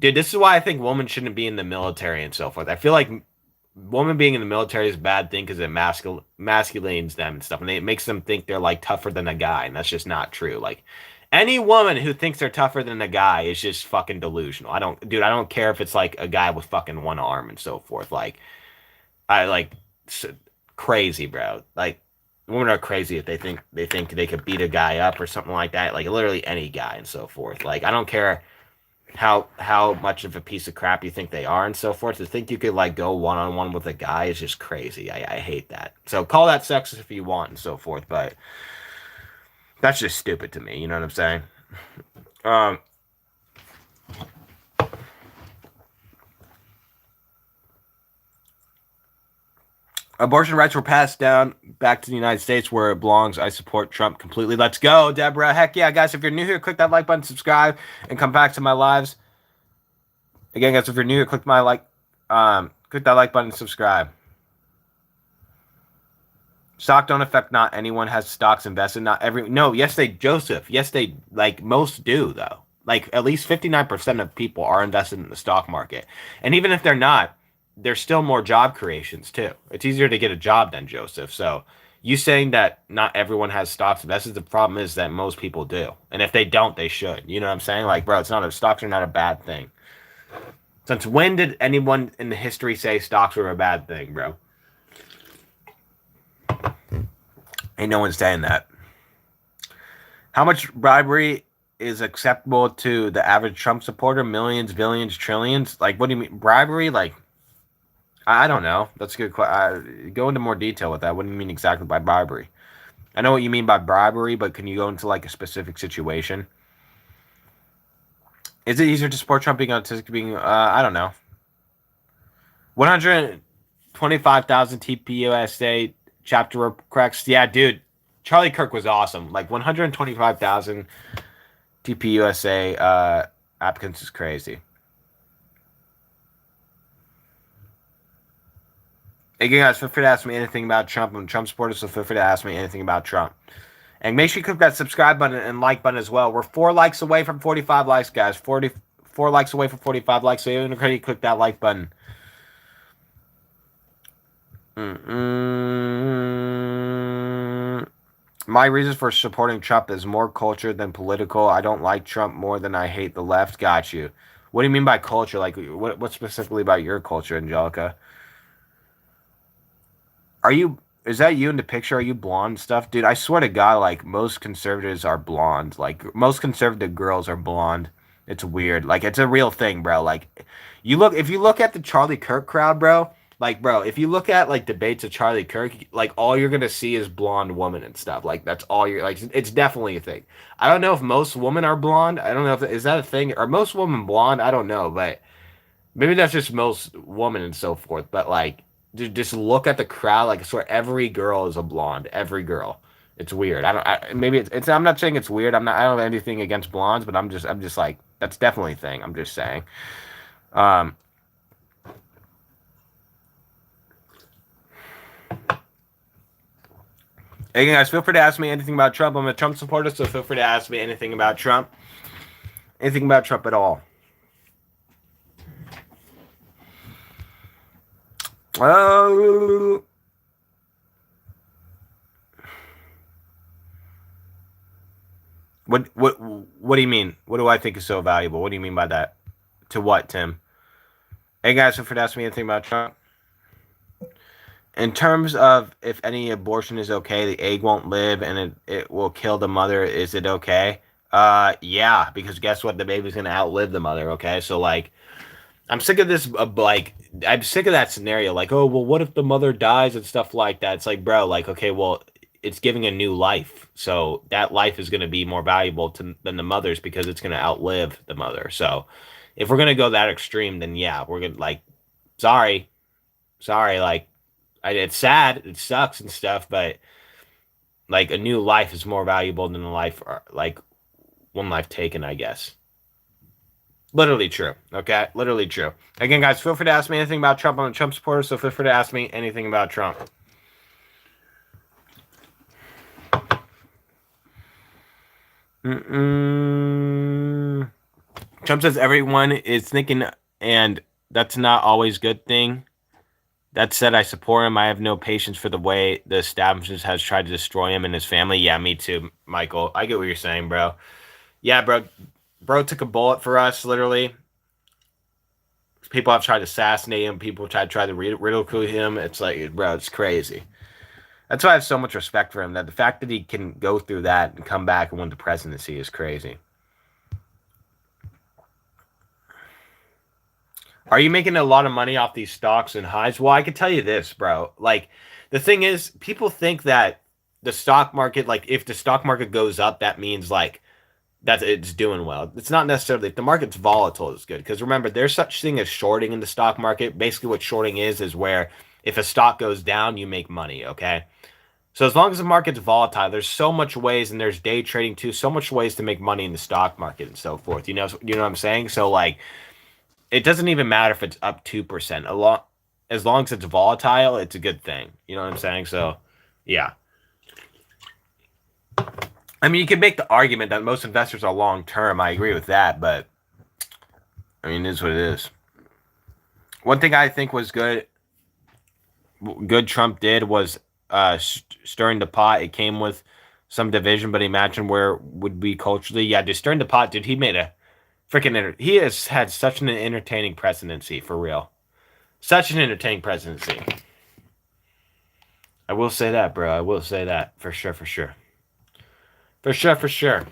dude, this is why I think women shouldn't be in the military and so forth. I feel like women being in the military is a bad thing because it masculates them and stuff, and it makes them think they're like tougher than a guy, and that's just not true. Like, any woman who thinks they're tougher than a guy is just fucking delusional. I don't care if it's like a guy with fucking one arm and so forth. Like. I like crazy, bro. Like women are crazy if they think they could beat a guy up or something like that. Like literally any guy and so forth. Like I don't care how much of a piece of crap you think they are and so forth. To think you could like go one on one with a guy is just crazy. I hate that. So call that sexist if you want and so forth, but that's just stupid to me. You know what I'm saying? Um, Abortion rights were passed down back to the United States where it belongs. I support Trump completely. Let's go, Deborah. Heck yeah, guys. If you're new here, click that like button, subscribe, and come back to my lives. Again, guys, if you're new here, click that like button, subscribe. Stock don't affect not anyone has stocks invested. Not every no, yes they Joseph. Yes they like most do though. Like at least 59% of people are invested in the stock market. And even if they're not, there's still more job creations too. It's easier to get a job than Joseph. So you saying that not everyone has stocks invested, the problem is that most people do. And if they don't, they should. You know what I'm saying? Like, bro, stocks are not a bad thing. Since when did anyone in the history say stocks were a bad thing, bro? Ain't no one saying that. How much bribery is acceptable to the average Trump supporter? Millions, billions, trillions? Like, what do you mean? Bribery? Like, I don't know. That's a good question. Go into more detail with that. What do you mean exactly by bribery? I know what you mean by bribery, but can you go into like a specific situation? Is it easier to support Trump being autistic? I don't know. 125,000 TPUSA chapter corrects. Yeah, dude. Charlie Kirk was awesome. Like 125,000 TPUSA applicants is crazy. Again, guys, feel free to ask me anything about Trump. I'm a Trump supporter, so feel free to ask me anything about Trump. And make sure you click that subscribe button and like button as well. We're 4 likes away from 45 likes, guys. 44 likes away from 45 likes. So you click that like button. My reasons for supporting Trump is more culture than political. I don't like Trump more than I hate the left. Got you. What do you mean by culture? Like, what specifically about your culture, Angelica? Is that you in the picture? Are you blonde stuff? Dude, I swear to God, like, most conservatives are blonde. Like, most conservative girls are blonde. It's weird. Like, it's a real thing, bro. Like, if you look at the Charlie Kirk crowd, bro, like, bro, if you look at, like, debates of Charlie Kirk, like, all you're gonna see is blonde women and stuff. Like, that's all you're, like, it's definitely a thing. I don't know if most women are blonde. I don't know is that a thing? Are most women blonde? I don't know, but maybe that's just most women and so forth. But, like, just look at the crowd. Like, I swear every girl is a blonde. Every girl. It's weird. Maybe it's. I'm not saying it's weird. I don't have anything against blondes, but I'm just like that's definitely a thing. I'm just saying. Um. Again, guys, feel free to ask me anything about Trump. I'm a Trump supporter, so feel free to ask me anything about Trump. Anything about Trump at all. Oh. What do you mean? What do I think is so valuable? What do you mean by that? To what, Tim? Hey guys, feel free to ask me anything about Trump. In terms of if any abortion is okay, the egg won't live and it will kill the mother. Is it okay? Yeah, because guess what? The baby's gonna outlive the mother. Okay, so like, I'm sick of this. I'm sick of that scenario. Like, oh well, what if the mother dies and stuff like that? It's like, bro, like, okay, well, it's giving a new life, so that life is gonna be more valuable than the mother's because it's gonna outlive the mother. So, if we're gonna go that extreme, then yeah, we're gonna like, sorry, like it's sad, it sucks and stuff, but like a new life is more valuable than a life like one life taken, I guess. Literally true. Okay, literally true. Again, guys, feel free to ask me anything about Trump. I'm a Trump supporter, so feel free to ask me anything about Trump. Trump says everyone is thinking, and that's not always a good thing. That said, I support him. I have no patience for the way the establishment has tried to destroy him and his family. Yeah, me too, Michael. I get what you're saying, bro. Yeah, bro. Bro took a bullet for us, literally. People have tried to assassinate him. People try to ridicule him. It's like, bro, it's crazy. That's why I have so much respect for him. That the fact that he can go through that and come back and win the presidency is crazy. Are you making a lot of money off these stocks and highs? Well, I can tell you this, bro. Like, the thing is, people think that the stock market, like, if the stock market goes up, that means, like, that it's doing well. It's not necessarily, if the market's volatile, it's good. Because remember, there's such thing as shorting in the stock market. Basically, what shorting is where if a stock goes down, you make money, okay? So as long as the market's volatile, there's so much ways, and there's day trading too, so much ways to make money in the stock market and so forth. You know what I'm saying? So, like, it doesn't even matter if it's up 2%. As long as it's volatile, it's a good thing. You know what I'm saying? So, yeah. I mean, you can make the argument that most investors are long term. I agree with that, but I mean, it is what it is. One thing I think was good Trump did was stirring the pot. It came with some division, but imagine where it would be culturally. Yeah, just stirring the pot, dude. He made a he has had such an entertaining presidency for real. Such an entertaining presidency. I will say that, bro. I will say that for sure, for sure, for sure, for sure.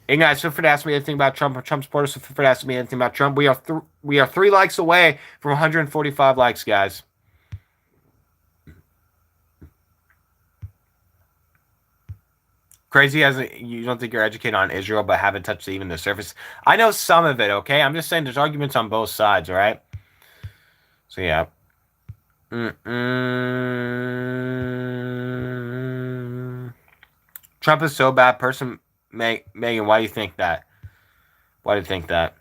And guys, feel free to ask me anything about Trump or Trump supporters. So feel free to ask me anything about Trump. We are 3 likes away from 145 likes, guys. Crazy as you don't think you're educated on Israel, but haven't touched even the surface. I know some of it. Okay, I'm just saying there's arguments on both sides. All right. So yeah. Trump is so bad. Person, Megan, why do you think that? Why do you think that?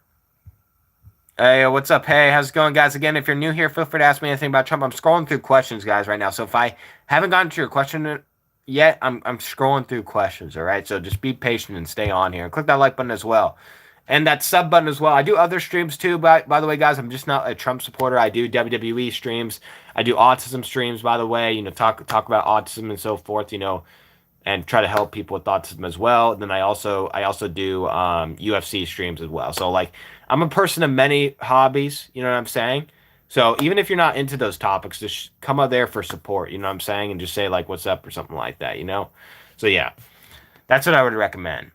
Hey, what's up? Hey, how's it going, guys? Again, if you're new here, feel free to ask me anything about Trump. I'm scrolling through questions, guys, right now. So if I haven't gotten to your question yet, I'm scrolling through questions. All right, so just be patient and stay on here and click that like button as well, and that sub button as well. I do other streams too. By the way, guys, I'm just not a Trump supporter. I do WWE streams. I do autism streams. By the way, talk about autism and so forth. And try to help people with autism as well. Then I also do UFC streams as well. So like I'm a person of many hobbies, you know what I'm saying? So even if you're not into those topics, just come out there for support, you know what I'm saying? And just say like what's up or something like that, you know? So yeah. That's what I would recommend.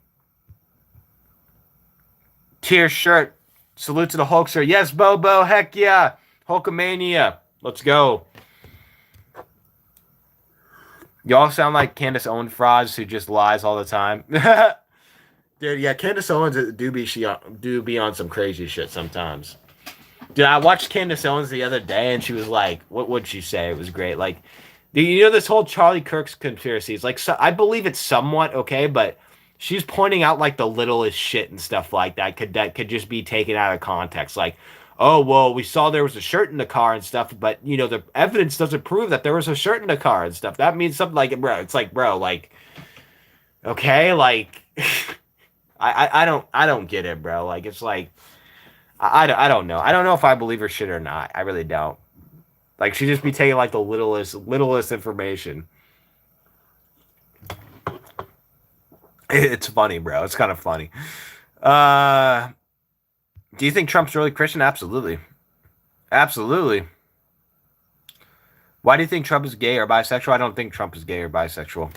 Tier shirt. Salute to the Hulkster. Yes, Bobo, heck yeah. Hulkamania. Let's go. Y'all sound like Candace Owens frauds who just lies all the time. Dude, yeah, Candace Owens do be on some crazy shit sometimes. Dude, I watched Candace Owens the other day and she was like, what would she say? It was great. Like, this whole Charlie Kirk's conspiracy is like, so, I believe it's somewhat okay, but she's pointing out like the littlest shit and stuff like that could just be taken out of context. Like, oh well, we saw there was a shirt in the car and stuff, but the evidence doesn't prove that there was a shirt in the car and stuff. That means something like, bro. It's like, bro, like, okay, like, I don't get it, bro. Like, it's like, I don't know. I don't know if I believe her shit or not. I really don't. Like, she just be taking like the littlest information. It's funny, bro. It's kind of funny. Do you think Trump's really Christian? Absolutely. Absolutely. Why do you think Trump is gay or bisexual? I don't think Trump is gay or bisexual.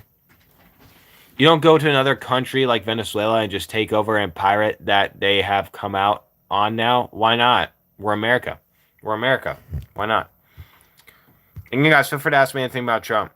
You don't go to another country like Venezuela and just take over and pirate that they have come out on now. Why not? We're America. We're America. Why not? And you guys, feel free to ask me anything about Trump.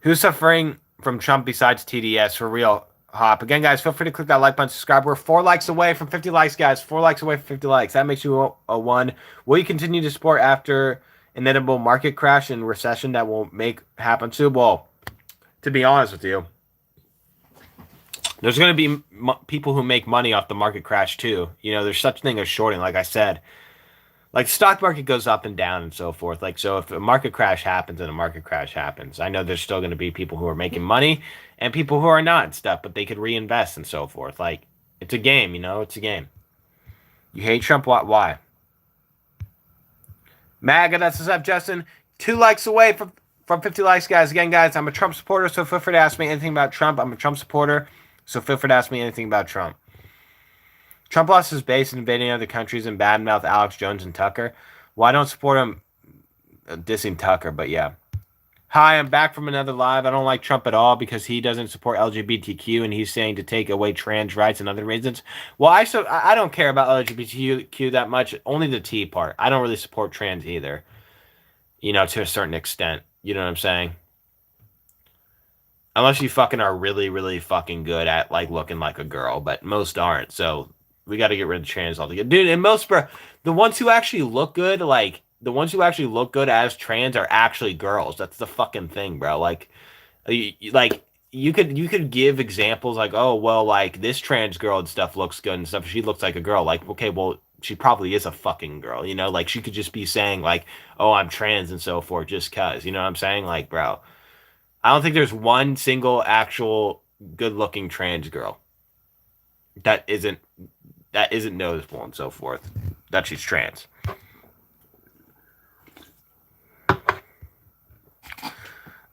Who's suffering from Trump besides TDS? For real, Hop. Again, guys, feel free to click that like button, subscribe. We're 4 likes away from 50 likes, guys. 4 likes away from 50 likes. That makes you a 1. Will you continue to support after inevitable market crash and recession that will make happen too? Well, to be honest with you, there's going to be people who make money off the market crash too. There's such thing as shorting, like I said. Like the stock market goes up and down and so forth. Like, so if a market crash happens and a market crash happens, I know there's still going to be people who are making money and people who are not and stuff, but they could reinvest and so forth. Like, it's a game, it's a game. You hate Trump? Why? MAGA, that's what's up, Justin. 2 likes away from 50 likes, guys. Again, guys, I'm a Trump supporter, so feel free to ask me anything about Trump. I'm a Trump supporter, so feel free to ask me anything about Trump. Trump lost his base in invading other countries and badmouth Alex Jones and Tucker. Well, I don't support him dissing Tucker, but yeah. Hi, I'm back from another live. I don't like Trump at all because he doesn't support LGBTQ and he's saying to take away trans rights and other reasons. Well, I don't care about LGBTQ that much. Only the T part. I don't really support trans either. To a certain extent. You know what I'm saying? Unless you fucking are really, really fucking good at like looking like a girl, but most aren't. So we got to get rid of trans altogether, dude. And most, bro, the ones who actually look good, like the ones who actually look good as trans, are actually girls. That's the fucking thing, bro. Like you could give examples like, oh well, like this trans girl and stuff looks good and stuff. She looks like a girl. Like, okay, well, she probably is a fucking girl. Like she could just be saying like, oh, I'm trans and so forth, just cause. You know what I'm saying? Like, bro, I don't think there's one single actual good-looking trans girl. that isn't noticeable and so forth that she's trans.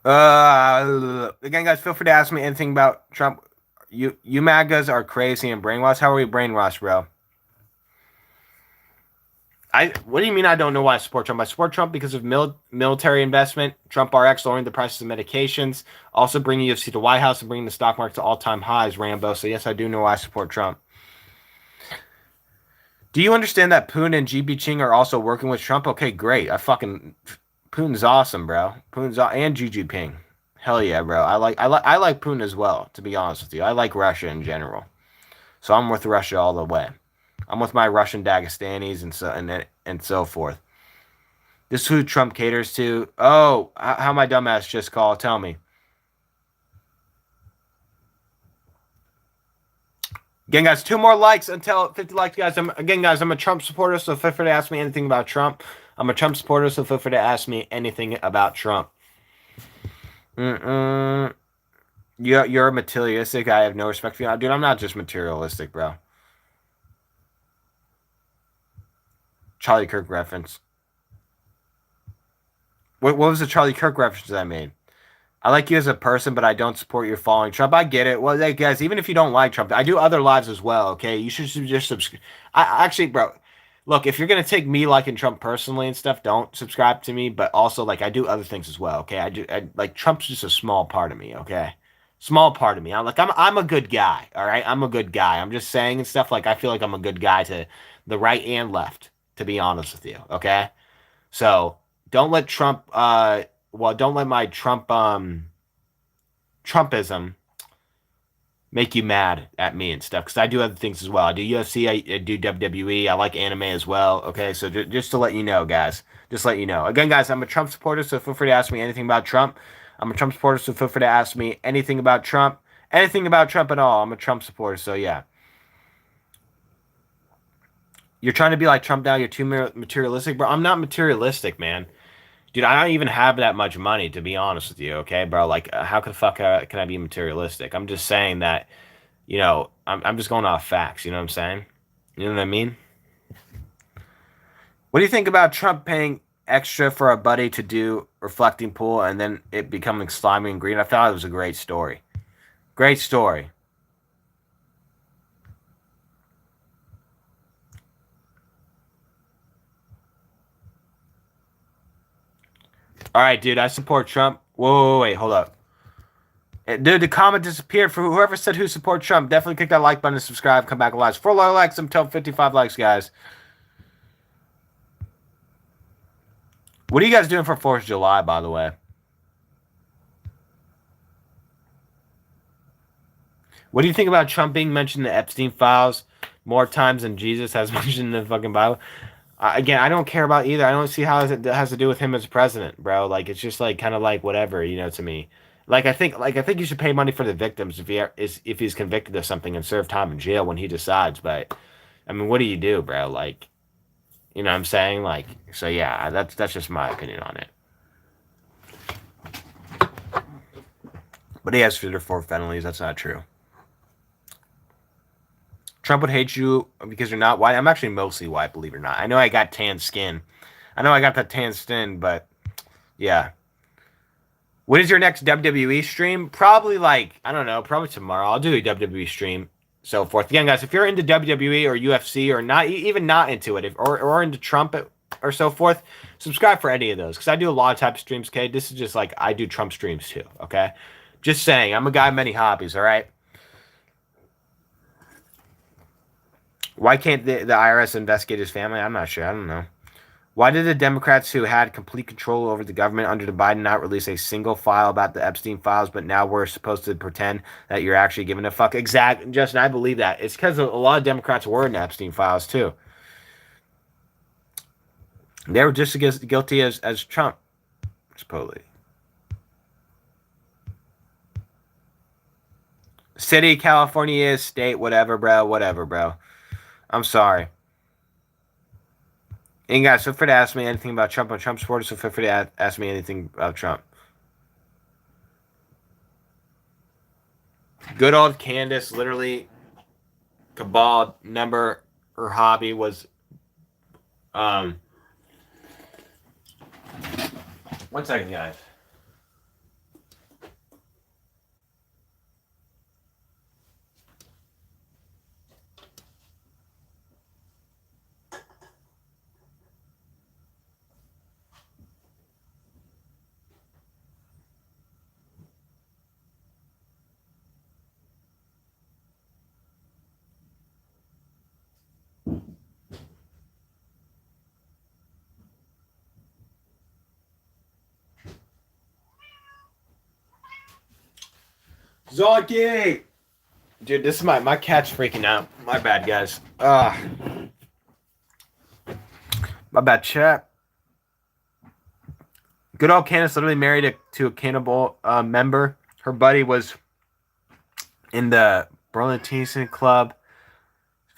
Again, guys, feel free to ask me anything about Trump. You MAGAs are crazy and brainwashed. How are we brainwashed, bro? What do you mean I don't know why I support Trump? I support Trump because of military investment, Trump RX lowering the prices of medications, also bringing UFC to the White House and bringing the stock market to all-time highs, Rambo. So yes, I do know why I support Trump. Do you understand that Putin and GB Ching are also working with Trump? Okay, great. Putin's awesome, bro. And Xi Jinping. Hell yeah, bro. I like Putin as well, to be honest with you. I like Russia in general. So I'm with Russia all the way. I'm with my Russian Dagestanis and so forth. This is who Trump caters to. Oh, how my dumbass just called. Tell me. Again, guys, 2 more likes until 50 likes, guys. I'm a Trump supporter, so feel free to ask me anything about Trump. I'm a Trump supporter, so feel free to ask me anything about Trump. You're materialistic. I have no respect for you. Dude, I'm not just materialistic, bro. Charlie Kirk reference. What was the Charlie Kirk reference I made? I like you as a person, but I don't support your following Trump. I get it. Well, like, guys, even if you don't like Trump, I do other lives as well. Okay, you should just subscribe. I actually, bro, look, if you're gonna take me liking Trump personally and stuff, don't subscribe to me. But also, like, I do other things as well. Okay, like Trump's just a small part of me. Okay, small part of me. I'm a good guy. All right, I'm a good guy. I'm just saying and stuff. Like, I feel like I'm a good guy to the right and left. To be honest with you. Okay, so don't let Trump. Don't let my Trumpism make you mad at me and stuff because I do other things as well. I do UFC, I do WWE, I like anime as well. Okay, so just to let you know, guys, just let you know. Again, guys, I'm a Trump supporter, so feel free to ask me anything about Trump. I'm a Trump supporter, so feel free to ask me anything about Trump at all. I'm a Trump supporter, so yeah. You're trying to be like Trump now. You're too materialistic, bro. I'm not materialistic, man. Dude, I don't even have that much money, to be honest with you, okay, bro? Like, how the fuck can I be materialistic? I'm just saying that, I'm just going off facts, you know what I'm saying? You know what I mean? What do you think about Trump paying extra for a buddy to do reflecting pool and then it becoming slimy and green? I thought it was a great story. Great story. All right, dude, I support Trump. Whoa, wait, hold up. Dude, the comment disappeared. For whoever said who support Trump, definitely click that like button and subscribe. Come back alive. 4 likes until 55 likes, guys. What are you guys doing for 4th of July, by the way? What do you think about Trump being mentioned in the Epstein files more times than Jesus has mentioned in the fucking Bible? Again, I don't care about either. I don't see how it has to do with him as president, bro. Like, it's just like kind of like whatever, to me. Like I think you should pay money for the victims if he's convicted of something and serve time in jail when he decides. But I mean, what do you do, bro? Like, you know what I'm saying? Like, so yeah, that's just my opinion on it. But he has 4 felonies. That's not true. Trump would hate you because you're not white. I'm actually mostly white, believe it or not. I know I got tan skin. I know I got that tan skin, but yeah. When is your next WWE stream? Probably like, I don't know, probably tomorrow. I'll do a WWE stream, so forth. Again, guys, if you're into WWE or UFC or not, even not into it, or into Trump or so forth, subscribe for any of those because I do a lot of type of streams. Okay, this is just like I do Trump streams too. Okay, just saying, I'm a guy of many hobbies. All right. Why can't the IRS investigate his family? I'm not sure. I don't know. Why did the Democrats who had complete control over the government under the Biden not release a single file about the Epstein files, but now we're supposed to pretend that you're actually giving a fuck? Exact, Justin, I believe that. It's because a lot of Democrats were in the Epstein files, too. They were just as guilty as Trump, supposedly. City, California is, state, whatever, bro. Whatever, bro. I'm sorry. And guys, feel free to ask me anything about Trump. I'm Trump supporter, so feel free to ask me anything about Trump. Good old Candace, literally. cabal member, her hobby was um. One second, guys. Zonky! Dude, this is my cat's freaking out. My bad, guys. My bad, chat. Good old Candace literally married to a cannibal member. Her buddy was in the Burlington Club.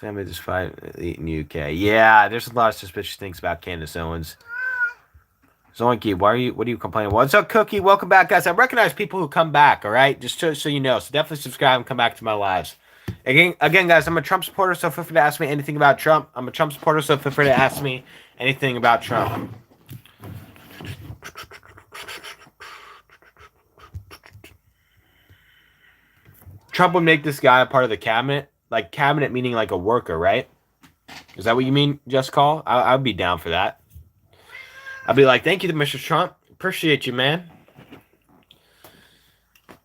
Family just fight in UK. Yeah, there's a lot of suspicious things about Candace Owens. Zoinky, what are you complaining? What's up, Cookie? Welcome back, guys. I recognize people who come back, all right? Just so you know. So definitely subscribe and come back to my lives. Again, guys, I'm a Trump supporter, so feel free to ask me anything about Trump. I'm a Trump supporter, so feel free to ask me anything about Trump. Trump would make this guy a part of the cabinet. Like, cabinet meaning like a worker, right? Is that what you mean, Just Call? I'd be down for that. I'd be like, thank you, Mr. Trump. Appreciate you, man.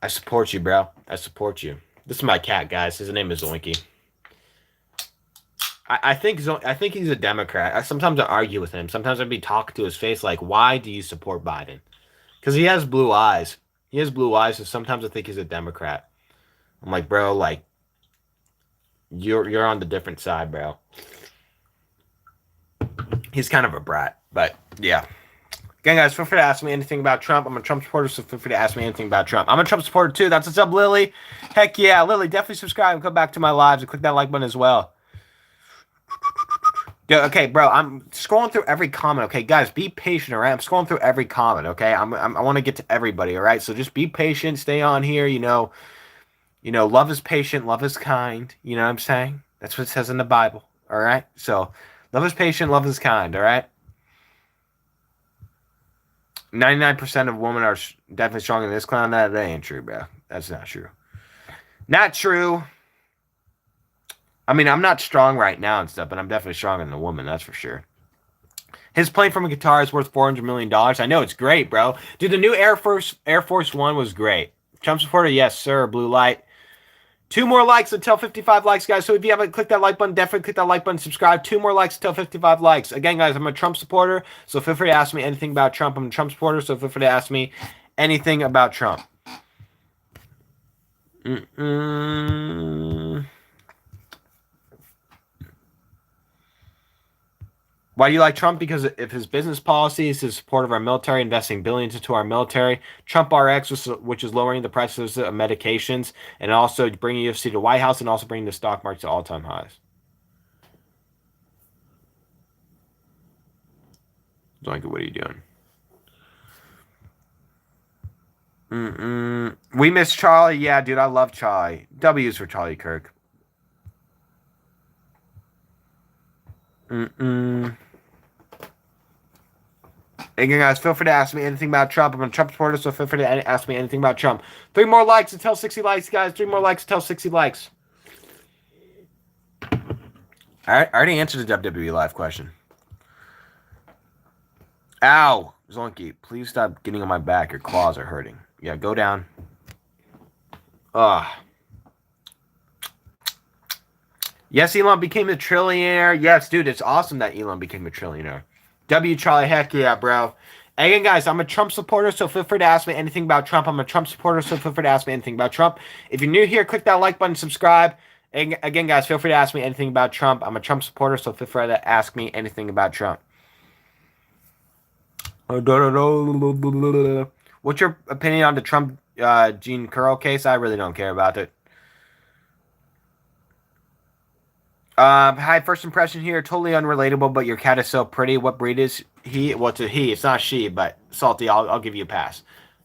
I support you, bro. I support you. This is my cat, guys. His name is Zoinky. I think he's a Democrat. Sometimes I argue with him. Sometimes I'd be talking to his face like, why do you support Biden? Because he has blue eyes. He has blue eyes, so sometimes I think he's a Democrat. I'm like, bro, like, you're on the different side, bro. He's kind of a brat, but yeah. Again, guys, feel free to ask me anything about Trump. I'm a Trump supporter, so feel free to ask me anything about Trump. I'm a Trump supporter, too. That's what's up, Lily. Heck yeah, Lily, definitely subscribe and come back to my lives and click that like button as well. Yeah, okay, bro, I'm scrolling through every comment, okay? Guys, be patient, all right? I'm scrolling through every comment, okay? I want to get to everybody, all right? So just be patient, stay on here, you know, love is patient, love is kind, you know what I'm saying? That's what it says in the Bible, all right? So love is patient, love is kind, all right? 99% of women are definitely stronger than this clown. That ain't true, bro. That's not true. Not true. I mean, I'm not strong right now and stuff, but I'm definitely stronger than a woman, that's for sure. His plane from a guitar is worth $400 million. I know, it's great, bro. Dude, the new Air Force One was great. Trump supporter, yes, sir. Blue light. 2 more likes until 55 likes, guys. So if you haven't clicked that like button, definitely click that like button, subscribe. 2 more likes until 55 likes. Again, guys, I'm a Trump supporter, so feel free to ask me anything about Trump. I'm a Trump supporter, so feel free to ask me anything about Trump. Why do you like Trump? Because of his business policies, his support of our military, investing billions into our military. Trump RX, which is lowering the prices of medications, and also bringing UFC to the White House, and also bringing the stock market to all-time highs. Like, what are you doing? We miss Charlie. Yeah, dude, I love Charlie. W's for Charlie Kirk. Again, guys, feel free to ask me anything about Trump. I'm a Trump supporter, so feel free to ask me anything about Trump. 3 more likes until 60 likes, guys. 3 more likes until 60 likes. I already answered the WWE live question. Ow! Zonky, please stop getting on my back. Your claws are hurting. Yeah, go down. Ugh. Yes, Elon became a trillionaire. Yes, dude, it's awesome that Elon became a trillionaire. W. Charlie, heck yeah, bro. Again, guys, I'm a Trump supporter, so feel free to ask me anything about Trump. I'm a Trump supporter, so feel free to ask me anything about Trump. If you're new here, click that like button, subscribe. And again, guys, feel free to ask me anything about Trump. I'm a Trump supporter, so feel free to ask me anything about Trump. What's your opinion on the Trump Gene Curl case? I really don't care about it. Hi, first impression here. Totally unrelatable, but your cat is so pretty. What breed is he? Well, it's a he. It's not she, but Salty, I'll give you a pass.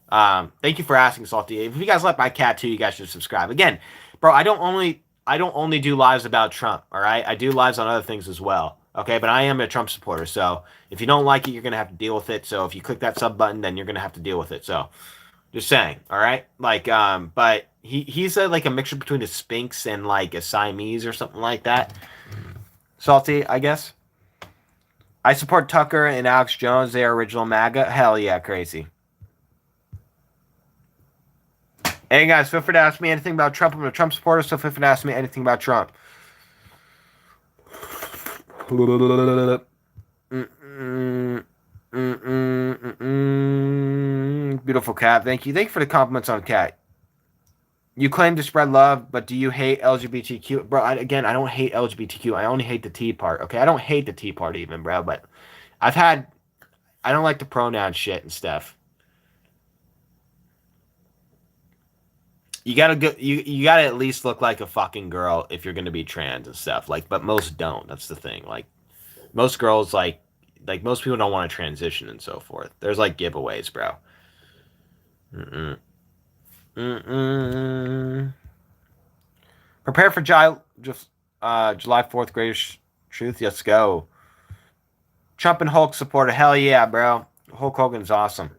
Thank you for asking, Salty. If you guys like my cat too, you guys should subscribe. Again, bro, I I don't only do lives about Trump, all right? I do lives on other things as well. Okay, but I am a Trump supporter, so if you don't like it, you're gonna have to deal with it. So if you click that sub button, then you're gonna have to deal with it. So just saying, all right? Like, but he's like a mixture between a Sphinx and like a Siamese or something like that. Salty, I guess. I support Tucker and Alex Jones. They are original MAGA. Hell yeah, crazy. Hey guys, feel free to ask me anything about Trump. I'm a Trump supporter, so feel free to ask me anything about Trump. Beautiful cat. Thank you. Thank you for the compliments on cat. You claim to spread love, but do you hate LGBTQ? Bro, I don't hate LGBTQ. I only hate the T part. Okay, I don't hate the T part even, bro. But I've had, I don't like the pronoun shit and stuff. You gotta go. You gotta at least look like a fucking girl if you're gonna be trans and stuff. Like, but most don't. That's the thing. Like, most girls like most people don't want to transition and so forth. There's like giveaways, bro. Mm-mm. Mm-mm. Prepare for July 4th, greatest truth. Let's go. Trump and Hulk supporter. Hell yeah, bro. Hulk Hogan's awesome.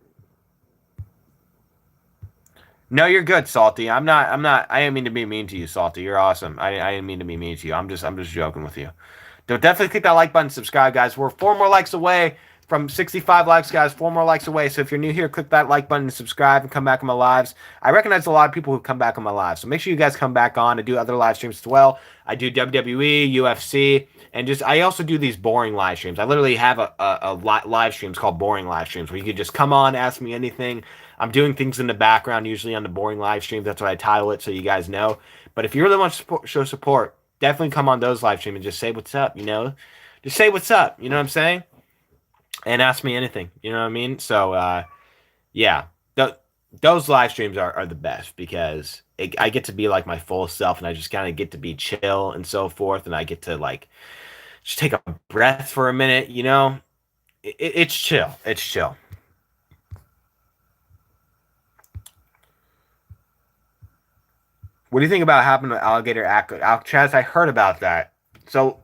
No, you're good, Salty. I'm not. I didn't mean to be mean to you, Salty. You're awesome. I didn't mean to be mean to you. I'm just joking with you. Definitely click that like button, subscribe, guys. We're 4 more likes away from 65 likes, guys. 4 more likes away. So if you're new here, click that like button and subscribe and come back on my lives. I recognize a lot of people who come back on my lives. So make sure you guys come back on. I do other live streams as well. I do WWE, UFC, and I also do these boring live streams. I literally have a live streams called boring live streams where you can just come on, ask me anything. I'm doing things in the background, usually on the boring live streams. That's what I title it, so you guys know. But if you really want to show support, definitely come on those live streams and just say what's up, Just say what's up, you know what I'm saying? And ask me anything, you know what I mean? So, yeah, those live streams are the best because I get to be like my full self and I just kind of get to be chill and so forth. And I get to like just take a breath for a minute. It's chill. It's chill. What do you think about happening with alligator Alcatraz? I heard about that. So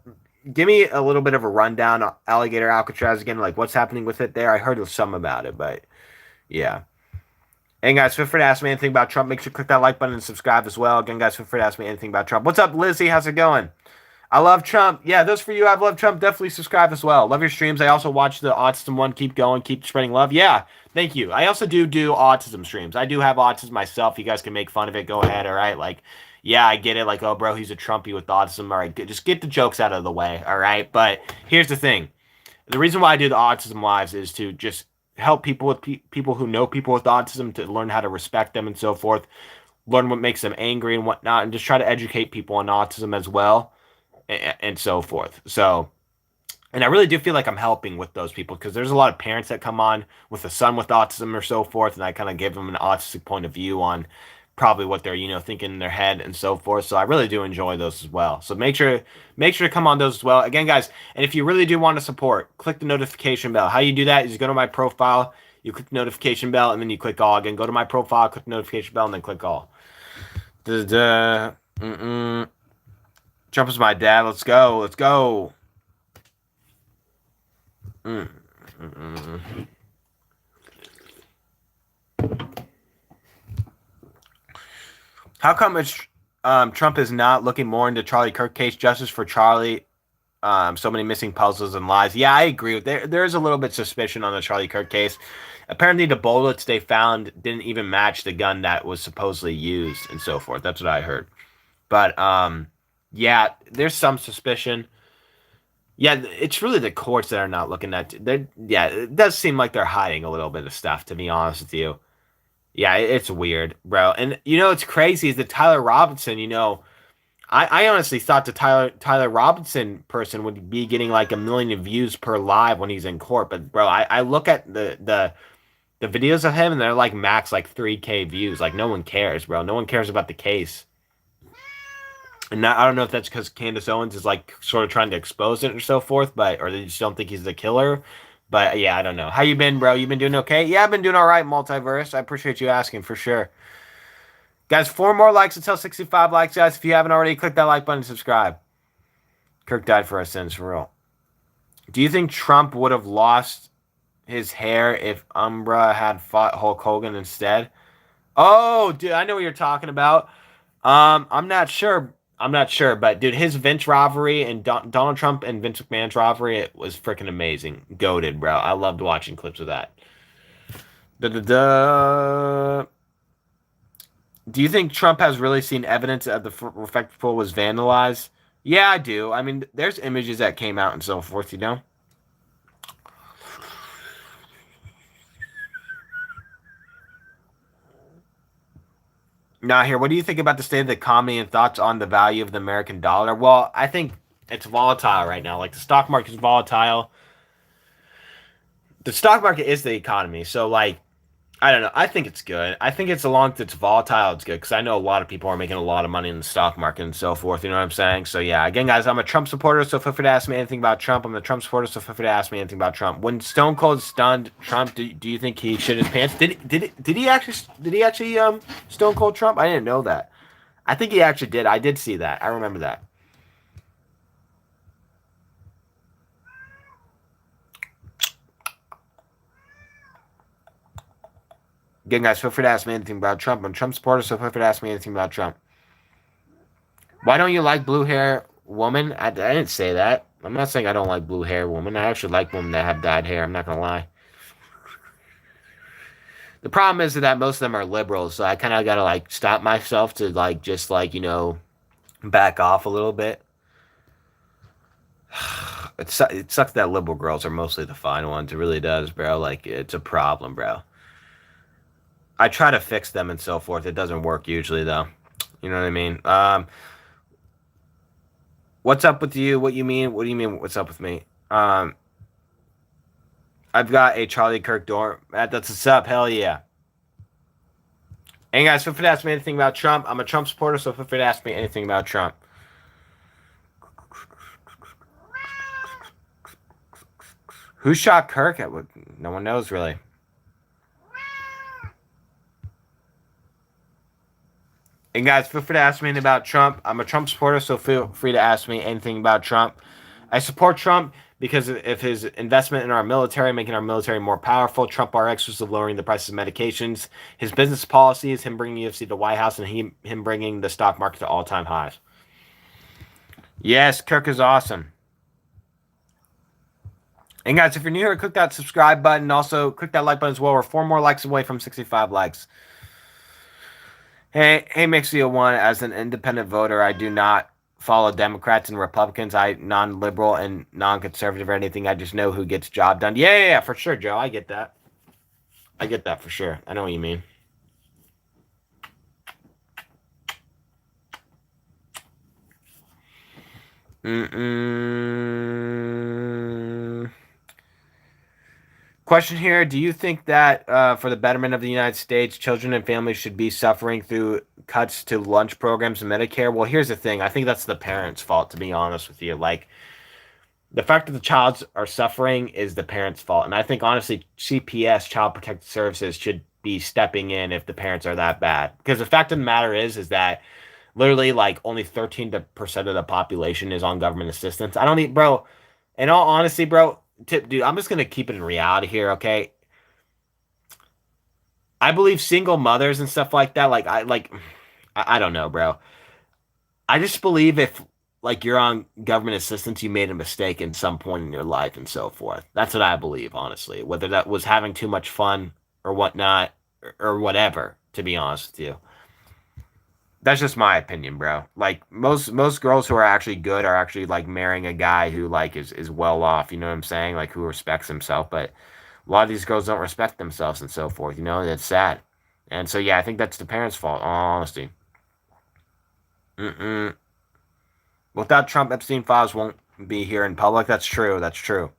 give me a little bit of a rundown on alligator Alcatraz again, like what's happening with it there. I heard some about it, but yeah. And guys, feel free to ask me anything about Trump. Make sure to click that like button and subscribe as well. Again, guys, feel free to ask me anything about Trump. What's up, Lizzie? How's it going? I love Trump. Yeah, those for you. I've loved Trump. Definitely subscribe as well. Love your streams. I also watch the autism one. Keep going. Keep spreading love. Yeah, thank you. I also do autism streams. I do have autism myself. You guys can make fun of it. Go ahead. All right. Like, yeah, I get it. Like, oh, bro, he's a Trumpy with autism. All right. Just get the jokes out of the way. All right. But here's the thing. The reason why I do the autism lives is to just help people with people who know people with autism to learn how to respect them and so forth, learn what makes them angry and whatnot, and just try to educate people on autism as well and so forth. So, and I really do feel like I'm helping with those people because there's a lot of parents that come on with a son with autism or so forth, and I kind of give them an autistic point of view on probably what they're thinking in their head and so forth. So I really do enjoy those as well. So make sure to come on those as well. Again, guys, and if you really do want to support, click the notification bell. How you do that is you go to my profile, you click the notification bell, and then you click all. Again, go to my profile, click the notification bell, and then click all. Trump is my dad. Let's go. Let's go. How come Trump is not looking more into Charlie Kirk case? Justice for Charlie. So many missing puzzles and lies. Yeah, I agree with there is a little bit suspicion on the Charlie Kirk case. Apparently, the bullets they found didn't even match the gun that was supposedly used and so forth. That's what I heard. But yeah, there's some suspicion. Yeah, it's really the courts that are not looking at. Yeah, it does seem like they're hiding a little bit of stuff, to be honest with you. Yeah, it's weird, bro. And it's crazy is that Tyler Robinson, I honestly thought the Tyler Robinson person would be getting like 1 million views per live when he's in court. But bro, I look at the videos of him and they're like max like 3K views. Like no one cares, bro. No one cares about the case. And I don't know if that's because Candace Owens is like sort of trying to expose it or so forth, or they just don't think he's the killer. But yeah, I don't know. How you been, bro? You been doing okay? Yeah, I've been doing all right, Multiverse. I appreciate you asking for sure. Guys, 4 more likes until 65 likes, guys. If you haven't already, click that like button and subscribe. Kirk died for our sins, for real. Do you think Trump would have lost his hair if Umbra had fought Hulk Hogan instead? Oh, dude, I know what you're talking about. I'm not sure. I'm not sure, but dude, his Vince rivalry and Donald Trump and Vince McMahon's rivalry, it was freaking amazing. Goated, bro. I loved watching clips of that. Da da da. Do you think Trump has really seen evidence that the refectory pool was vandalized? Yeah, I do. I mean, there's images that came out and so forth, you know? Now, here, what do you think about the state of the economy and thoughts on the value of the American dollar? Well, I think it's volatile right now. Like, the stock market is volatile. The stock market is the economy. So, like, I don't know. I think it's good. I think it's as long as it's volatile, it's good because I know a lot of people are making a lot of money in the stock market and so forth. You know what I'm saying? So yeah. Again, guys, I'm a Trump supporter, so feel free to ask me anything about Trump. I'm a Trump supporter, so feel free to ask me anything about Trump. When Stone Cold stunned Trump, do you think he shit his pants? Did he actually Stone Cold Trump? I didn't know that. I think he actually did. I did see that. I remember that. Again, guys, feel free to ask me anything about Trump. I'm a Trump supporter, so feel free to ask me anything about Trump. Why don't you like blue hair woman? I didn't say that. I'm not saying I don't like blue hair women. I actually like women that have dyed hair. I'm not gonna lie. The problem is that most of them are liberals, so I kind of gotta like stop myself to like just like back off a little bit. It sucks that liberal girls are mostly the fine ones. It really does, bro. Like it's a problem, bro. I try to fix them and so forth. It doesn't work usually, though. You know what I mean? What's up with you? What you mean? What do you mean? What's up with me? I've got a Charlie Kirk dorm. That's what's up. Hell yeah. And guys, feel free to ask me anything about Trump. I'm a Trump supporter, so feel free to ask me anything about Trump. Who shot Kirk? No one knows really. And guys, feel free to ask me anything about Trump. I'm a Trump supporter, so feel free to ask me anything about Trump. I support Trump because of his investment in our military, making our military more powerful. Trump RX was lowering the prices of medications. His business policies, him bringing UFC to the White House, and him bringing the stock market to all-time highs. Yes, Kirk is awesome. And guys, if you're new here, click that subscribe button. Also, click that like button as well. We're 4 more likes away from 65 likes. Hey, Mixia One, as an independent voter, I do not follow Democrats and Republicans. I non-liberal and non-conservative or anything. I just know who gets job done. Yeah, for sure, Joe. I get that. I get that for sure. I know what you mean. Question here. Do you think that for the betterment of the United States, children and families should be suffering through cuts to lunch programs and Medicare? Well, here's the thing. I think that's the parents' fault, to be honest with you. Like, the fact that the childs are suffering is the parents' fault. And I think, honestly, CPS, Child Protective Services, should be stepping in if the parents are that bad. Because the fact of the matter is that literally, like, only 13% of the population is on government assistance. I don't need, bro, in all honesty, bro, dude, I'm just gonna keep it in reality here, okay? I believe single mothers and stuff like that. I don't know, bro. I just believe if like you're on government assistance, you made a mistake in some point in your life and so forth. That's what I believe, honestly. Whether that was having too much fun or whatnot or whatever. To be honest with you, that's just my opinion, bro. Like most girls who are actually good are actually like marrying a guy who like is well off. You know what I'm saying? Like who respects himself, but a lot of these girls don't respect themselves and so forth. You know, and it's sad. And so, yeah, I think that's the parents' fault, in all honesty. Mm-mm. Without Trump, Epstein files won't be here in public. That's true. That's true.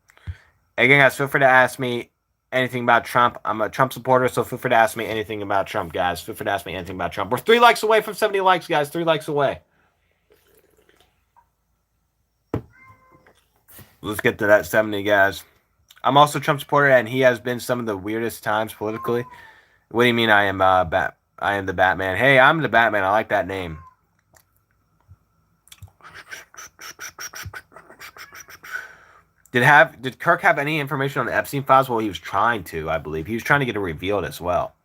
Again, guys, feel free to ask me anything about Trump. I'm a Trump supporter, so feel free to ask me anything about Trump, guys. Feel free to ask me anything about Trump. We're 3 likes away from 70 likes, guys. 3 likes away. Let's get to that 70, guys. I'm also a Trump supporter, and he has been some of the weirdest times politically. What do you mean I am I am the Batman. Hey, I'm the Batman. I like that name. Did Kirk have any information on the Epstein files? Well, he was trying to, I believe. He was trying to get it revealed as well.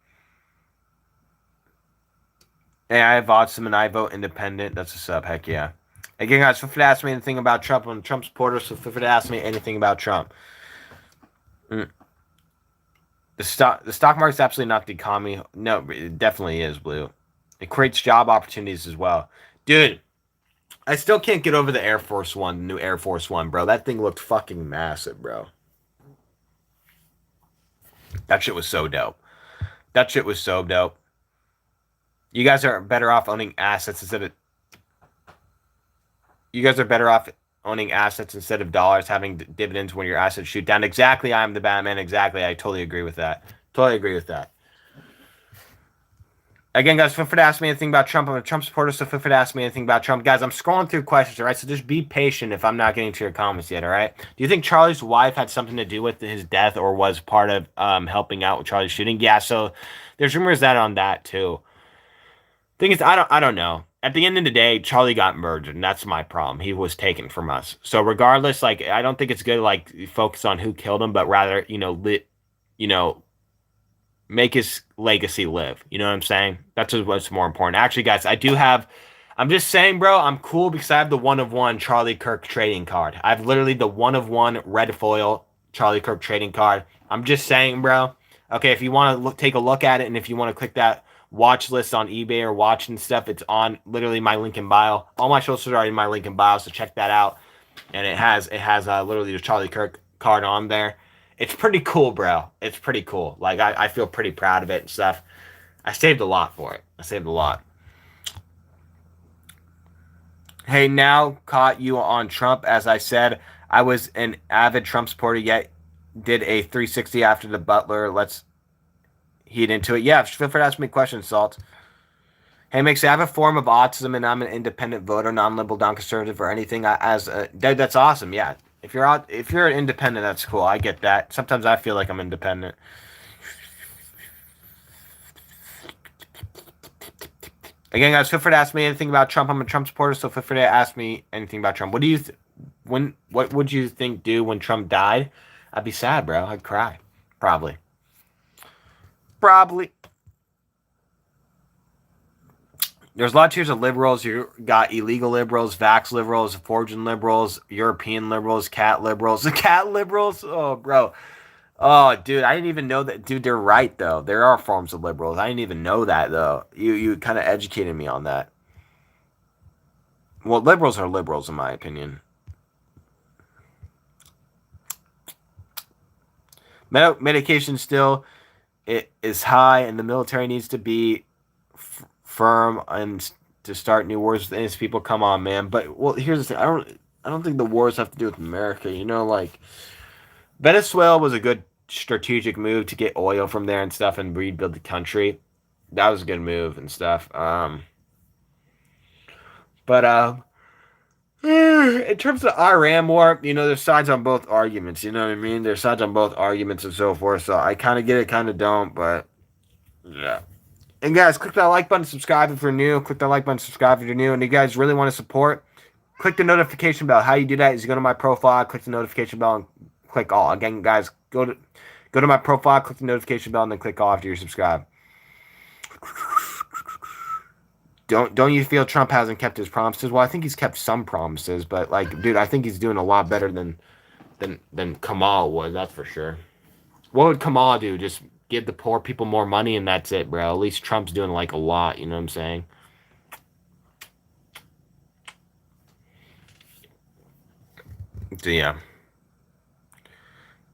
Hey, I have Autism and I vote independent. That's a sub. Heck yeah. Again, guys, feel free to ask me anything about Trump. I'm a Trump supporter, so feel free to ask me anything about Trump. The stock market's absolutely not the economy. No, it definitely is, Blue. It creates job opportunities as well. Dude, I still can't get over the Air Force One, the new Air Force One, bro. That thing looked fucking massive, bro. That shit was so dope. That shit was so dope. You guys are better off owning assets instead of. You guys are better off owning assets instead of dollars, having dividends when your assets shoot down. Exactly, I'm the Batman. Exactly, I totally agree with that. Totally agree with that. Again, guys, feel free to ask me anything about Trump. I'm a Trump supporter, so feel free to ask me anything about Trump. Guys, I'm scrolling through questions, all right? So just be patient if I'm not getting to your comments yet, all right? Do you think Charlie's wife had something to do with his death or was part of helping out with Charlie's shooting? Yeah, so there's rumors that on that too. Thing is, I don't know. At the end of the day, Charlie got murdered, and that's my problem. He was taken from us. So regardless, like I don't think it's good to like focus on who killed him, but rather, you know, make his legacy live. You know what I'm saying? That's what's more important. Actually, guys, I do have. I'm just saying, bro. I'm cool because I have the 1 of 1 Charlie Kirk trading card. I have literally the 1 of 1 red foil Charlie Kirk trading card. I'm just saying, bro. Okay, if you want to take a look at it, and if you want to click that watch list on eBay or watching stuff, it's on literally my link in bio. All my socials are in my link in bio, so check that out. And it has literally the Charlie Kirk card on there. It's pretty cool, bro. It's pretty cool. Like I feel pretty proud of it and stuff. I saved a lot for it. I saved a lot. Hey, now caught you on Trump. As I said, I was an avid Trump supporter, yet did a 360 after the Butler. Let's heat into it. Yeah, feel free to ask me questions, Salt. Hey, Mix, I have a form of autism and I'm an independent voter, non-liberal, non-conservative, or anything. That's awesome. Yeah, if you're an independent, that's cool. I get that. Sometimes I feel like I'm independent. Again, guys, feel free to ask me anything about Trump. I'm a Trump supporter, so feel free to ask me anything about Trump. What do you what would you think do when Trump died? I'd be sad, bro. I'd cry. Probably. Probably. There's a lot of tiers of liberals. You got illegal liberals, vax liberals, forging liberals, European liberals, cat liberals. The cat liberals? Oh, bro. Oh, dude, I didn't even know that. Dude, they're right, though. There are forms of liberals. I didn't even know that, though. You kind of educated me on that. Well, liberals are liberals, in my opinion. Medication still it is high, and the military needs to be firm and to start new wars with innocent people. Come on, man. But well, here's the thing. I don't think the wars have to do with America. You know, like Venezuela was a good strategic move to get oil from there and stuff and rebuild the country. That was a good move and stuff. But in terms of Iran war, there's sides on both arguments. You know what I mean? There's sides on both arguments and so forth. So I kind of get it, kind of don't. But yeah. And guys, click that like button, subscribe if you're new. Click that like button, subscribe if you're new. And you guys really want to support, click the notification bell. How you do that is you go to my profile, click the notification bell, and click all. Again, guys, go to my profile, click the notification bell, and then click all after you subscribe. Don't you feel Trump hasn't kept his promises? Well, I think he's kept some promises, but like, dude, I think he's doing a lot better than Kamal would. That's for sure. What would Kamal do? Just give the poor people more money and that's it, bro. At least Trump's doing like a lot. You know what I'm saying? So yeah.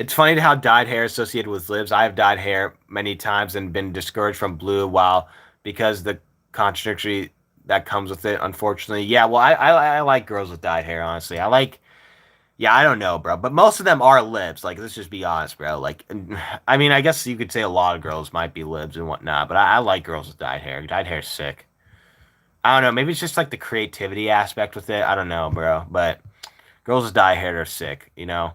It's funny how dyed hair associated with libs. I have dyed hair many times and been discouraged from blue while because the contradictory that comes with it, unfortunately. Yeah, well, I like girls with dyed hair, honestly. Yeah, I don't know, bro. But most of them are libs. Like, let's just be honest, bro. Like, I mean, I guess you could say a lot of girls might be libs and whatnot, but I like girls with dyed hair. Dyed hair's sick. I don't know. Maybe it's just like the creativity aspect with it. I don't know, bro. But girls with dyed hair are sick, you know?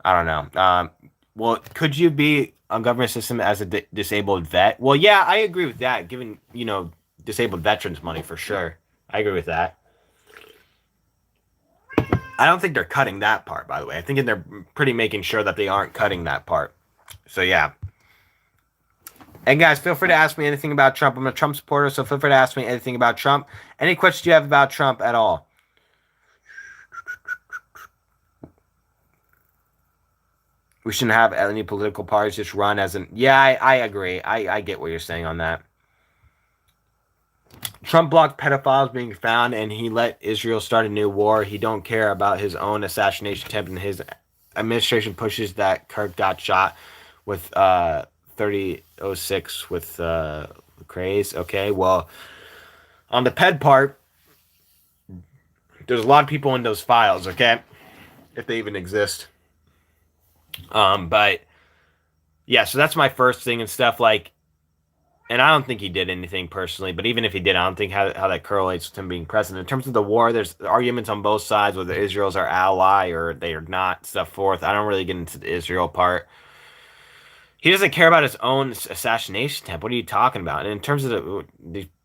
I don't know. Well, could you be on government system as a disabled vet. Well, yeah, I agree with that. Giving disabled veterans money for sure. I agree with that. I don't think they're cutting that part, by the way. I think they're pretty making sure that they aren't cutting that part. So yeah. And guys, feel free to ask me anything about Trump. I'm a Trump supporter, so feel free to ask me anything about Trump. Any questions you have about Trump at all? We shouldn't have any political parties just run as an. Yeah, I agree. I get what you're saying on that. Trump blocked pedophiles being found, and he let Israel start a new war. He don't care about his own assassination attempt, and his administration pushes that Kirk got shot with 3006 with craze. Okay, well, on the ped part, there's a lot of people in those files. Okay, if they even exist. But yeah, so that's my first thing and stuff like. And I don't think he did anything personally, but even if he did, I don't think how that correlates with him being president. In terms of the war, there's arguments on both sides whether Israel's our ally or they are not, stuff forth. I don't really get into the Israel part. He doesn't care about his own assassination attempt. What are you talking about? And in terms of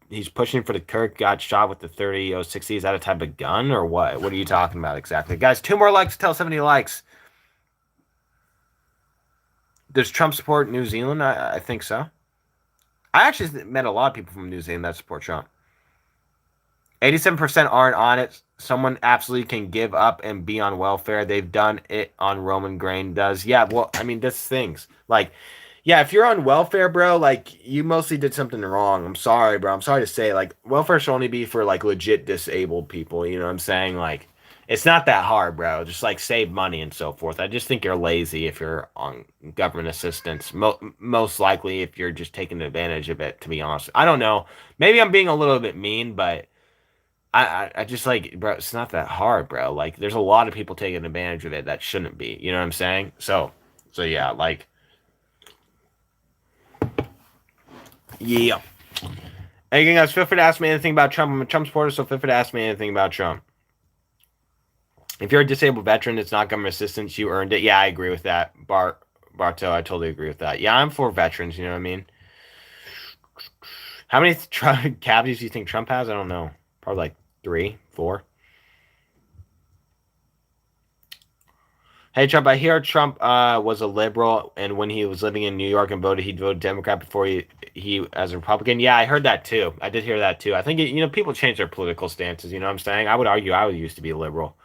he's pushing for the Kirk got shot with the 30-060. Is that a type of gun or what? What are you talking about exactly? Guys, 2 more likes, tell 70 likes. Does Trump support New Zealand? I think so. I actually met a lot of people from New Zealand that support Trump. 87% aren't on it. Someone absolutely can give up and be on welfare. They've done it on Roman Grain does. Yeah, well, I mean, that's things. Like, yeah, if you're on welfare, bro, like, you mostly did something wrong. I'm sorry, bro. I'm sorry to say. Like, welfare should only be for, like, legit disabled people. You know what I'm saying? Like, it's not that hard, bro. Just, like, save money and so forth. I just think you're lazy if you're on government assistance. Most likely if you're just taking advantage of it, to be honest. I don't know. Maybe I'm being a little bit mean, but I just like, bro, it's not that hard, bro. Like, there's a lot of people taking advantage of it that shouldn't be. You know what I'm saying? So yeah, like, yeah. Anything else? Feel free to ask me anything about Trump. I'm a Trump supporter, so feel free to ask me anything about Trump. If you're a disabled veteran, it's not government assistance. You earned it. Yeah, I agree with that. Barto, I totally agree with that. Yeah, I'm for veterans. You know what I mean? How many cavities do you think Trump has? I don't know. Probably like 3, 4. Hey Trump, I hear Trump was a liberal, and when he was living in New York and voted, he voted Democrat before he as a Republican. Yeah, I heard that too. I did hear that too. I think people change their political stances. You know what I'm saying? I would argue I used to be a liberal.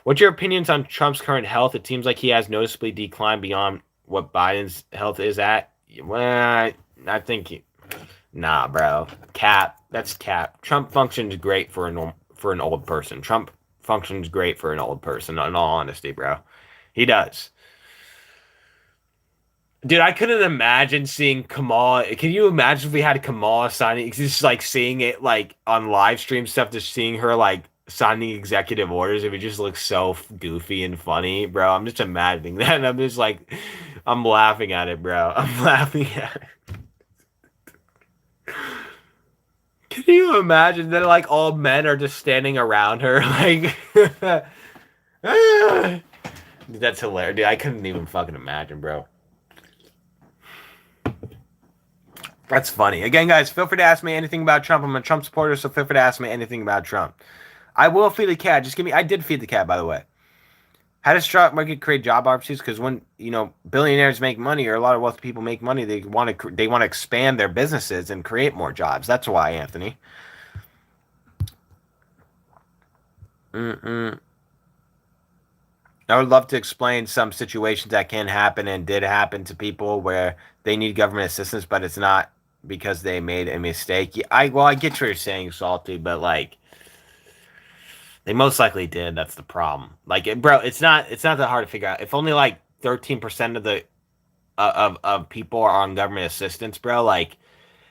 What's your opinions on Trump's current health? It seems like he has noticeably declined beyond what Biden's health is at. Well, I think nah, bro. Cap. That's cap. Trump functions great for an old person. Trump functions great for an old person, in all honesty, bro. He does. Dude, I couldn't imagine seeing Kamala. Can you imagine if we had Kamala signing, just like seeing it like on live stream stuff, just seeing her like signing executive orders? It would just look so goofy and funny, bro. I'm just imagining that. And I'm just like, I'm laughing at it, bro. I'm laughing at it. Can you imagine that like all men are just standing around her like Dude, that's hilarious. Dude, I couldn't even fucking imagine, bro. That's funny. Again, guys, feel free to ask me anything about Trump. I'm a Trump supporter, so feel free to ask me anything about Trump. I will feed the cat. Just give me. I did feed the cat, by the way. How does stock market create job opportunities? Because when billionaires make money, or a lot of wealthy people make money, they want to expand their businesses and create more jobs. That's why, Anthony. I would love to explain some situations that can happen and did happen to people where they need government assistance, but it's not because they made a mistake. I get what you're saying, Salty, but like they most likely did. That's the problem. Like, bro, it's not that hard to figure out. If only like 13% of the of people are on government assistance, bro, like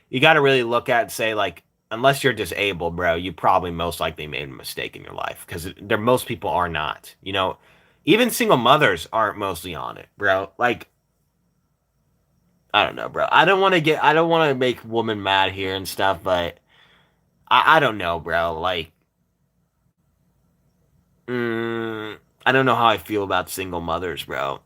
you got to really look at and say like, unless you're disabled, bro, you probably most likely made a mistake in your life because most people are not. Even single mothers aren't mostly on it, bro. Like, I don't know, bro. I don't want to make women mad here and stuff, but I don't know, bro. Like, I don't know how I feel about single mothers, bro.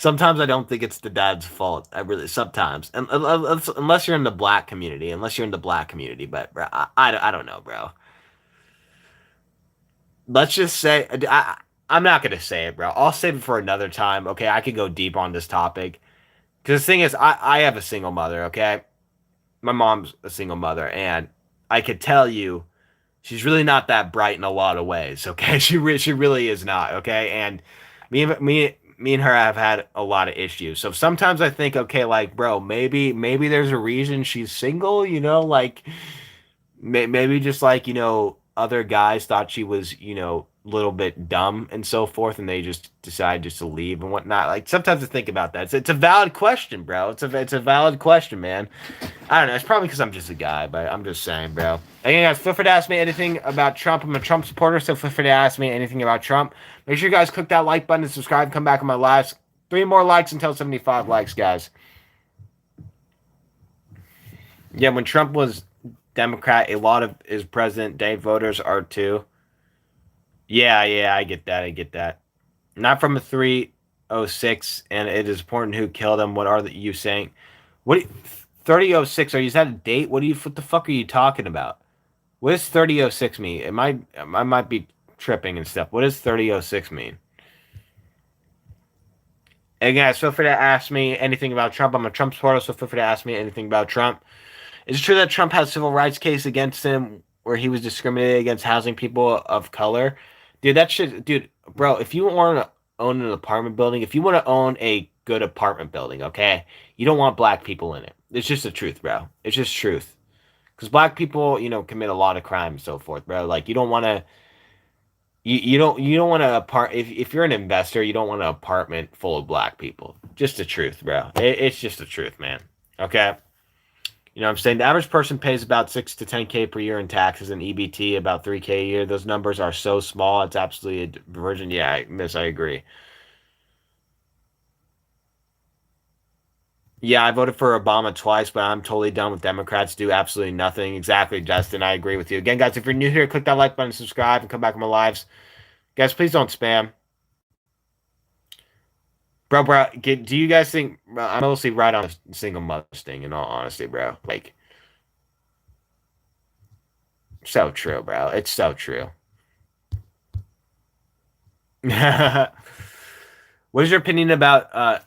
Sometimes I don't think it's the dad's fault. I really sometimes, unless you're in the black community, But bro, I don't know, bro. Let's just say I'm not gonna say it, bro. I'll save it for another time. Okay, I could go deep on this topic because the thing is, I have a single mother. Okay, my mom's a single mother, and I could tell you she's really not that bright in a lot of ways. Okay, she really is not. Okay, and me and her have had a lot of issues. So sometimes I think, okay, like bro, maybe there's a reason she's single. Like maybe just like other guys thought she was a little bit dumb and so forth, and they just decided just to leave and whatnot. Like sometimes I think about that. It's a valid question, bro. It's a valid question, man. I don't know. It's probably because I'm just a guy, but I'm just saying, bro. Again, guys, feel free to ask me anything about Trump. I'm a Trump supporter, so feel free to ask me anything about Trump. Make sure you guys click that like button and subscribe. Come back on my lives. 3 more likes until 75 likes, guys. Yeah, when Trump was Democrat, a lot of his president day voters are too. Yeah, I get that. I get that. Not from a 306, and it is important who killed him. What are you saying? What 3006? Are you is that a date? What the fuck are you talking about? What does 3006 mean? I might be tripping and stuff. What does 3006 mean? And guys, feel free to ask me anything about Trump. I'm a Trump supporter, so feel free to ask me anything about Trump. Is it true that Trump has a civil rights case against him where he was discriminated against housing people of color? Dude, that shit, dude, bro, if you want to own an apartment building, if you want to own a good apartment building, okay, you don't want black people in it. It's just the truth, bro. It's just truth. Because black people, commit a lot of crime and so forth, bro. Like, you don't want to. You don't want to if you're an investor, you don't want an apartment full of black people. Just the truth, bro. It's just the truth, man. Okay. What I'm saying? The average person pays about 6 to 10K per year in taxes and EBT, about 3K a year. Those numbers are so small, it's absolutely a diversion. Yeah, I agree. Yeah, I voted for Obama twice, but I'm totally done with Democrats do absolutely nothing. Exactly, Justin. I agree with you. Again, guys, if you're new here, click that like button, subscribe, and come back on my lives. Guys, please don't spam. Bro, do you guys think I'm mostly right on a single mother thing, in all honesty, bro? Like, so true, bro. It's so true. What is your opinion about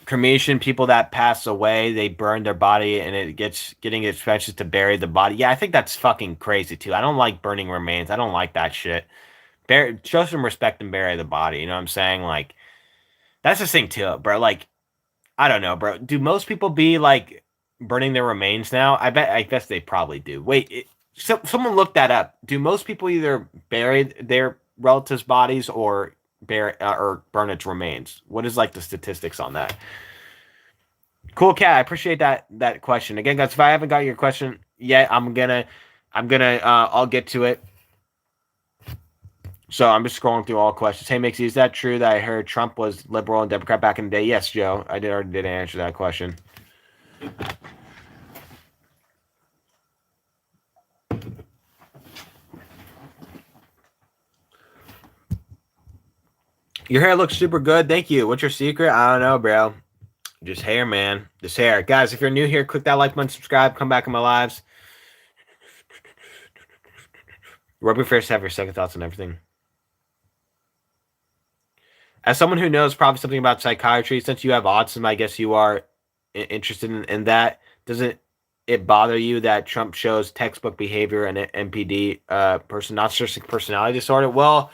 cremation? People that pass away, they burn their body, and it gets getting expensive to bury the body. Yeah, I think that's fucking crazy too. I don't like burning remains. I don't like that shit. Show some respect and bury the body. You know what I'm saying? Like, that's the thing too, bro. Like, I don't know, bro. Do most people be like burning their remains now? I guess they probably do. Wait, someone look that up. Do most people either bury their relatives' bodies or or burn its remains? What is like the statistics on that? Cool, cat. I appreciate that question. Again, guys, if I haven't got your question yet, I'll get to it. So I'm just scrolling through all questions. Hey, Mixie, is that true that I heard Trump was liberal and Democrat back in the day? Yes, Joe. Already did answer that question. Your hair looks super good. Thank you. What's your secret? I don't know, bro. Just hair, man. Just hair. Guys, if you're new here, click that like button, subscribe, come back in my lives. Rugby first, have your second thoughts on everything. As someone who knows probably something about psychiatry, since you have autism, I guess you are interested in that. Doesn't it bother you that Trump shows textbook behavior and NPD person, narcissistic personality disorder? Well,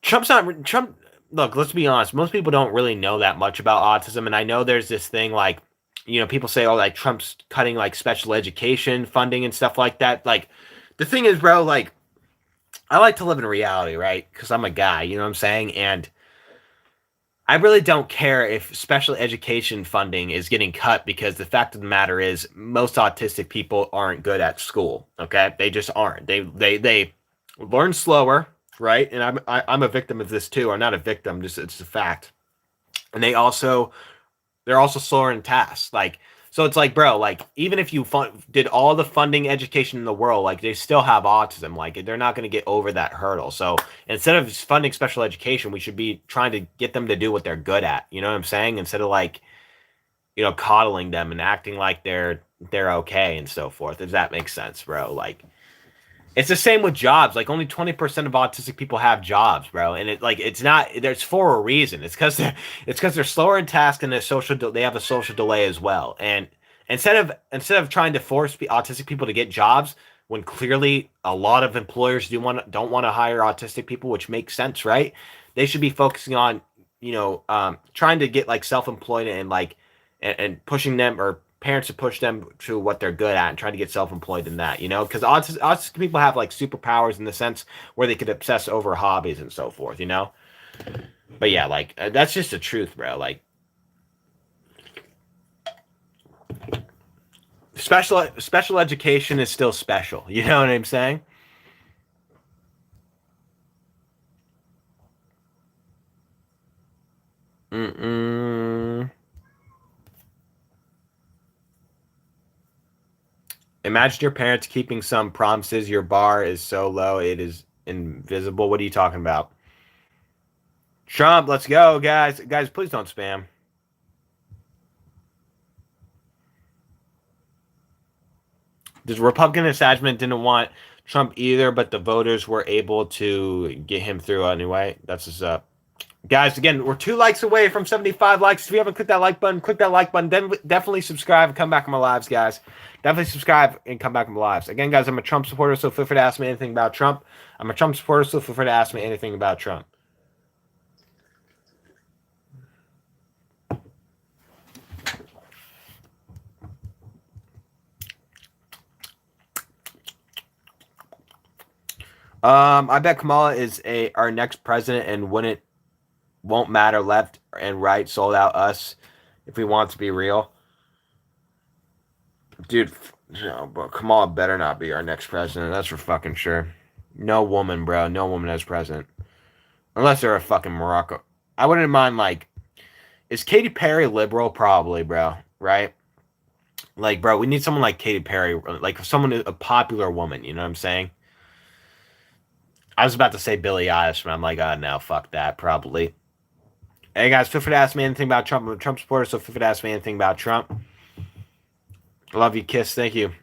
Trump. Look, let's be honest. Most people don't really know that much about autism, and I know there's this thing like, people say, oh, like Trump's cutting like special education funding and stuff like that. Like, the thing is, bro, like, I like to live in reality, right? Because I'm a guy, you know what I'm saying? And I really don't care if special education funding is getting cut because the fact of the matter is most autistic people aren't good at school. Okay, they just aren't. They learn slower, right? And I'm a victim of this too. I'm not a victim, just it's a fact. And they're also slower in tasks. Like So it's like, bro, like even if you did all the funding education in the world, like they still have autism. Like they're not going to get over that hurdle. So instead of funding special education, we should be trying to get them to do what they're good at. You know what I'm saying? Instead of like, coddling them and acting like they're okay and so forth. If that makes sense, bro. Like it's the same with jobs. Like only 20% of autistic people have jobs, bro. And it's not. There's for a reason. It's because they're slower in task and they have a social delay as well. And instead of trying to force autistic people to get jobs when clearly a lot of employers don't want to hire autistic people, which makes sense, right? They should be focusing on trying to get like self-employed and like and pushing them or parents to push them to what they're good at and try to get self-employed in that, because autistic people have like superpowers in the sense where they could obsess over hobbies and so forth. But yeah, like that's just the truth, bro. Like special education is still special. You know what I'm saying? Mm-mm. Imagine your parents keeping some promises. Your bar is so low it is invisible. What are you talking about? Trump, let's go, guys. Guys, please don't spam. The Republican establishment didn't want Trump either, but the voters were able to get him through anyway. That's what's up. Guys, again, we're 2 likes away from 75 likes. If you haven't clicked that like button, click that like button. Then definitely subscribe and come back on my lives, guys. Definitely subscribe and come back on my lives. Again, guys, I'm a Trump supporter, so feel free to ask me anything about Trump. I'm a Trump supporter, so feel free to ask me anything about Trump. I bet Kamala is our next president and won't matter left and right, sold out us if we want to be real. Dude, but Kamala better not be our next president. That's for fucking sure. No woman, bro. No woman as president. Unless they're a fucking Morocco. I wouldn't mind, like, is Katy Perry liberal? Probably, bro. Right? Like, bro, we need someone like Katy Perry. Like, someone, a popular woman. You know what I'm saying? I was about to say Billie Eilish, but I'm like, oh, no, fuck that. Probably. Hey, guys, feel free to ask me anything about Trump. I'm a Trump supporter, so feel free to ask me anything about Trump. I love you, Kiss. Thank you.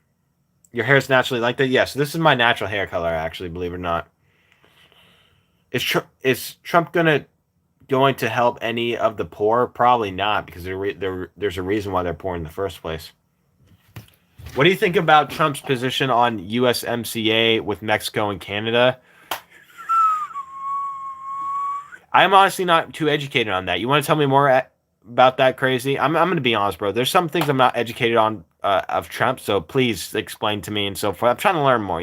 Your hair is naturally like that? Yes, this is my natural hair color, actually, believe it or not. Is Trump going to help any of the poor? Probably not, because there's a reason why they're poor in the first place. What do you think about Trump's position on USMCA with Mexico and Canada? I'm honestly not too educated on that. You want to tell me more about that, crazy? I'm going to be honest, bro. There's some things I'm not educated on of Trump, so please explain to me and so forth. I'm trying to learn more,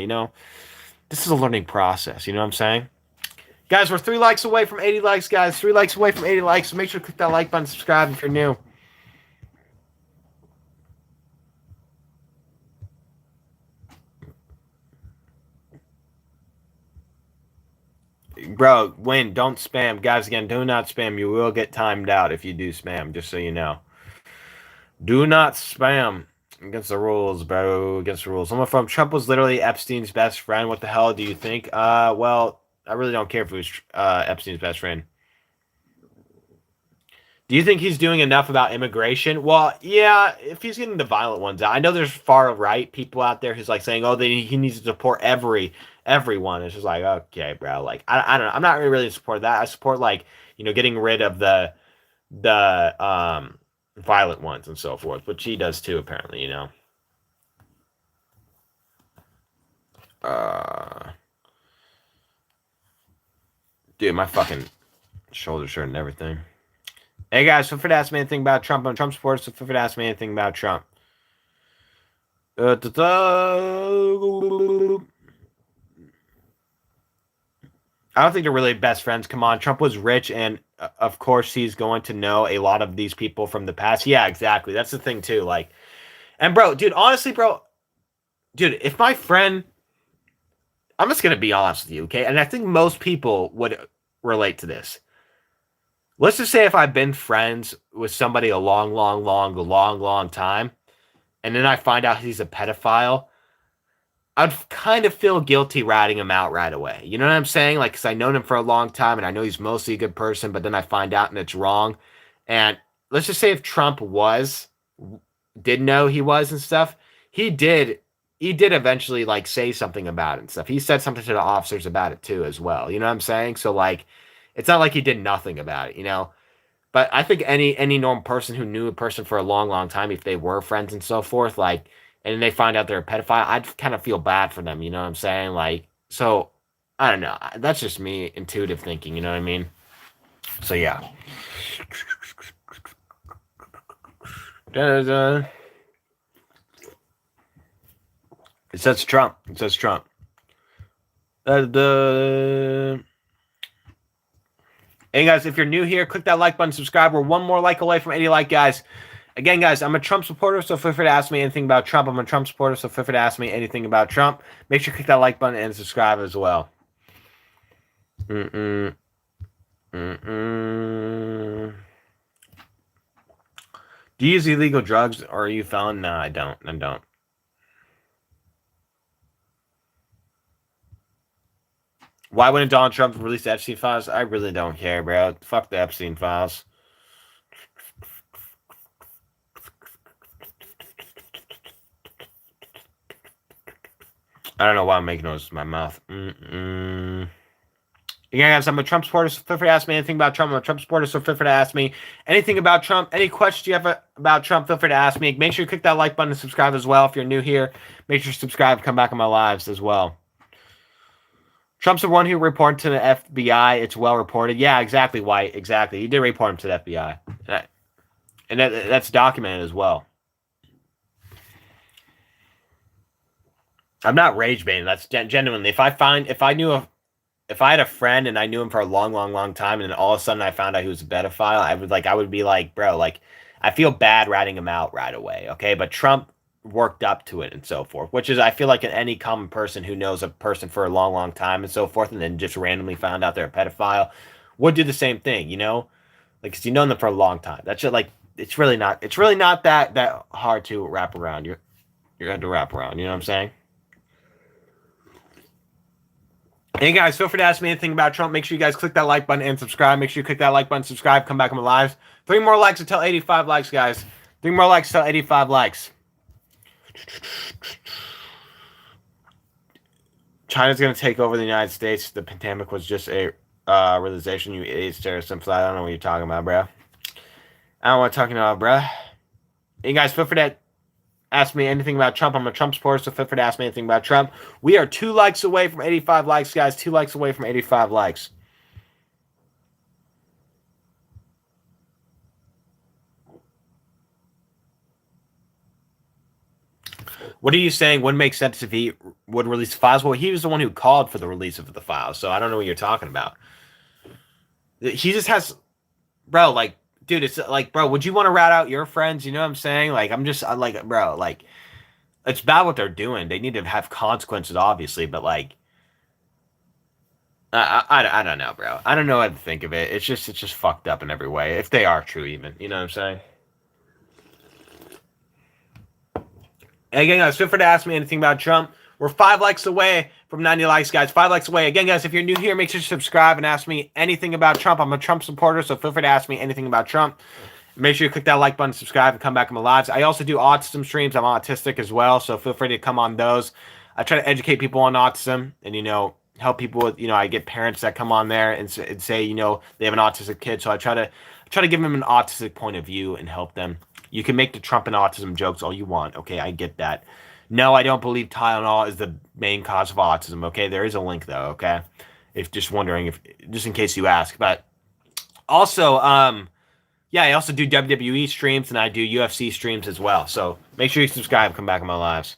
This is a learning process, you know what I'm saying? Guys, we're 3 likes away from 80 likes, guys. 3 likes away from 80 likes. So make sure to click that like button, subscribe if you're new. Bro, Win, don't spam. Guys, again, do not spam. You will get timed out if you do spam, just so you know. Do not spam. Against the rules, bro. Against the rules. Someone from Trump was literally Epstein's best friend. What the hell do you think? Well, I really don't care if it was Epstein's best friend. Do you think he's doing enough about immigration? Well, yeah, if he's getting the violent ones out. I know there's far right people out there who's like saying, "Oh, he needs to support everyone." It's just like, okay, bro. Like, I don't know. I'm not really in support of that. I support like getting rid of the violent ones and so forth, which he does too, apparently. Dude, my fucking shoulders hurt and everything. Hey guys, feel free to ask me anything about Trump. I'm a Trump supporter, so feel free to ask me anything about Trump. I don't think they're really best friends. Come on, Trump was rich, and of course he's going to know a lot of these people from the past. Yeah, exactly. That's the thing too. Like, and bro, dude, honestly, bro, dude, if my friend, I'm just gonna be honest with you, okay? And I think most people would relate to this. Let's just say if I've been friends with somebody a long, long, long, long, long time, and then I find out he's a pedophile, I'd kind of feel guilty ratting him out right away. You know what I'm saying? Like, because I known him for a long time and I know he's mostly a good person, but then I find out and it's wrong. And let's just say if Trump did know he was and stuff, he did eventually like say something about it and stuff. He said something to the officers about it too as well. You know what I'm saying? So like, it's not like he did nothing about it, you know? But I think any normal person who knew a person for a long, long time, if they were friends and so forth, like, and they find out they're a pedophile, I'd kind of feel bad for them. You know what I'm saying? Like, so I don't know. That's just me intuitive thinking. You know what I mean? So yeah. It says Trump. It says Trump. Hey guys, if you're new here, click that like button, subscribe. We're one more like away from 80 like, guys. Again, guys, I'm a Trump supporter, so feel free to ask me anything about Trump. I'm a Trump supporter, so feel free to ask me anything about Trump. Make sure you click that like button and subscribe as well. Do you use illegal drugs or are you a felon? No, I don't. Why wouldn't Donald Trump release the Epstein files? I really don't care, bro. Fuck the Epstein files. I don't know why I'm making noise with my mouth. Again, guys, I'm a Trump supporter, so feel free to ask me anything about Trump. I'm a Trump supporter, so feel free to ask me anything about Trump. Any questions you have about Trump, feel free to ask me. Make sure you click that like button and subscribe as well. If you're new here, make sure you subscribe, come back on my lives as well. Trump's the one who reported to the FBI. It's well reported. Yeah, exactly, White. Exactly. He did report him to the FBI. And that's documented as well. I'm not rage baiting. That's genuinely. If I had a friend and I knew him for a long, long, long time, and then all of a sudden I found out he was a pedophile, I would be like, bro, like, I feel bad ratting him out right away. Okay. But Trump worked up to it and so forth, which is, I feel like any common person who knows a person for a long, long time and so forth, and then just randomly found out they're a pedophile would do the same thing, you know, like, cause you know them for a long time. That's just like, it's really not that hard to wrap around. You're going to wrap around, you know what I'm saying? Hey guys, feel free to ask me anything about Trump. Make sure you guys click that like button and subscribe. Make sure you click that like button, subscribe, come back on my lives. 3 more likes until 85 likes, guys. 3 more likes until 85 likes. China's going to take over the United States. The pandemic was just a realization. You idiots, terrorists, and I don't know what you're talking about, bro. I don't know what I'm talking about, bro. Hey guys, feel free to ask me anything about Trump. I'm a Trump supporter, so feel free to ask me anything about Trump. We are 2 likes away from 85 likes, guys. 2 likes away from 85 likes. What are you saying? Wouldn't make sense if he would release files? Well, he was the one who called for the release of the files, so I don't know what you're talking about. He just has, bro, like, dude, it's like, bro, would you want to rat out your friends? You know what I'm saying? Like, I'm like, bro, like, it's bad what they're doing. They need to have consequences, obviously, but like, I don't know, bro. I don't know how to think of it. It's just fucked up in every way. If they are true, even, you know what I'm saying? And again, guys, feel free to ask me anything about Trump. We're 5 likes away from 90 likes, guys. 5 likes away. Again, guys, if you're new here, make sure to subscribe and ask me anything about Trump. I'm a Trump supporter, so feel free to ask me anything about Trump. Make sure you click that like button, subscribe, and come back in my lives. I also do autism streams. I'm autistic as well, so feel free to come on those. I try to educate people on autism and, you know, help people with, you know, I get parents that come on there and say, you know, they have an autistic kid, so I try to give them an autistic point of view and help them. You can make the Trump and autism jokes all you want. Okay, I get that. No, I don't believe Tylenol is the main cause of autism. Okay, there is a link though. Okay, if just wondering, if just in case you ask. But also, yeah, I also do WWE streams and I do UFC streams as well. So make sure you subscribe. Come back in my lives.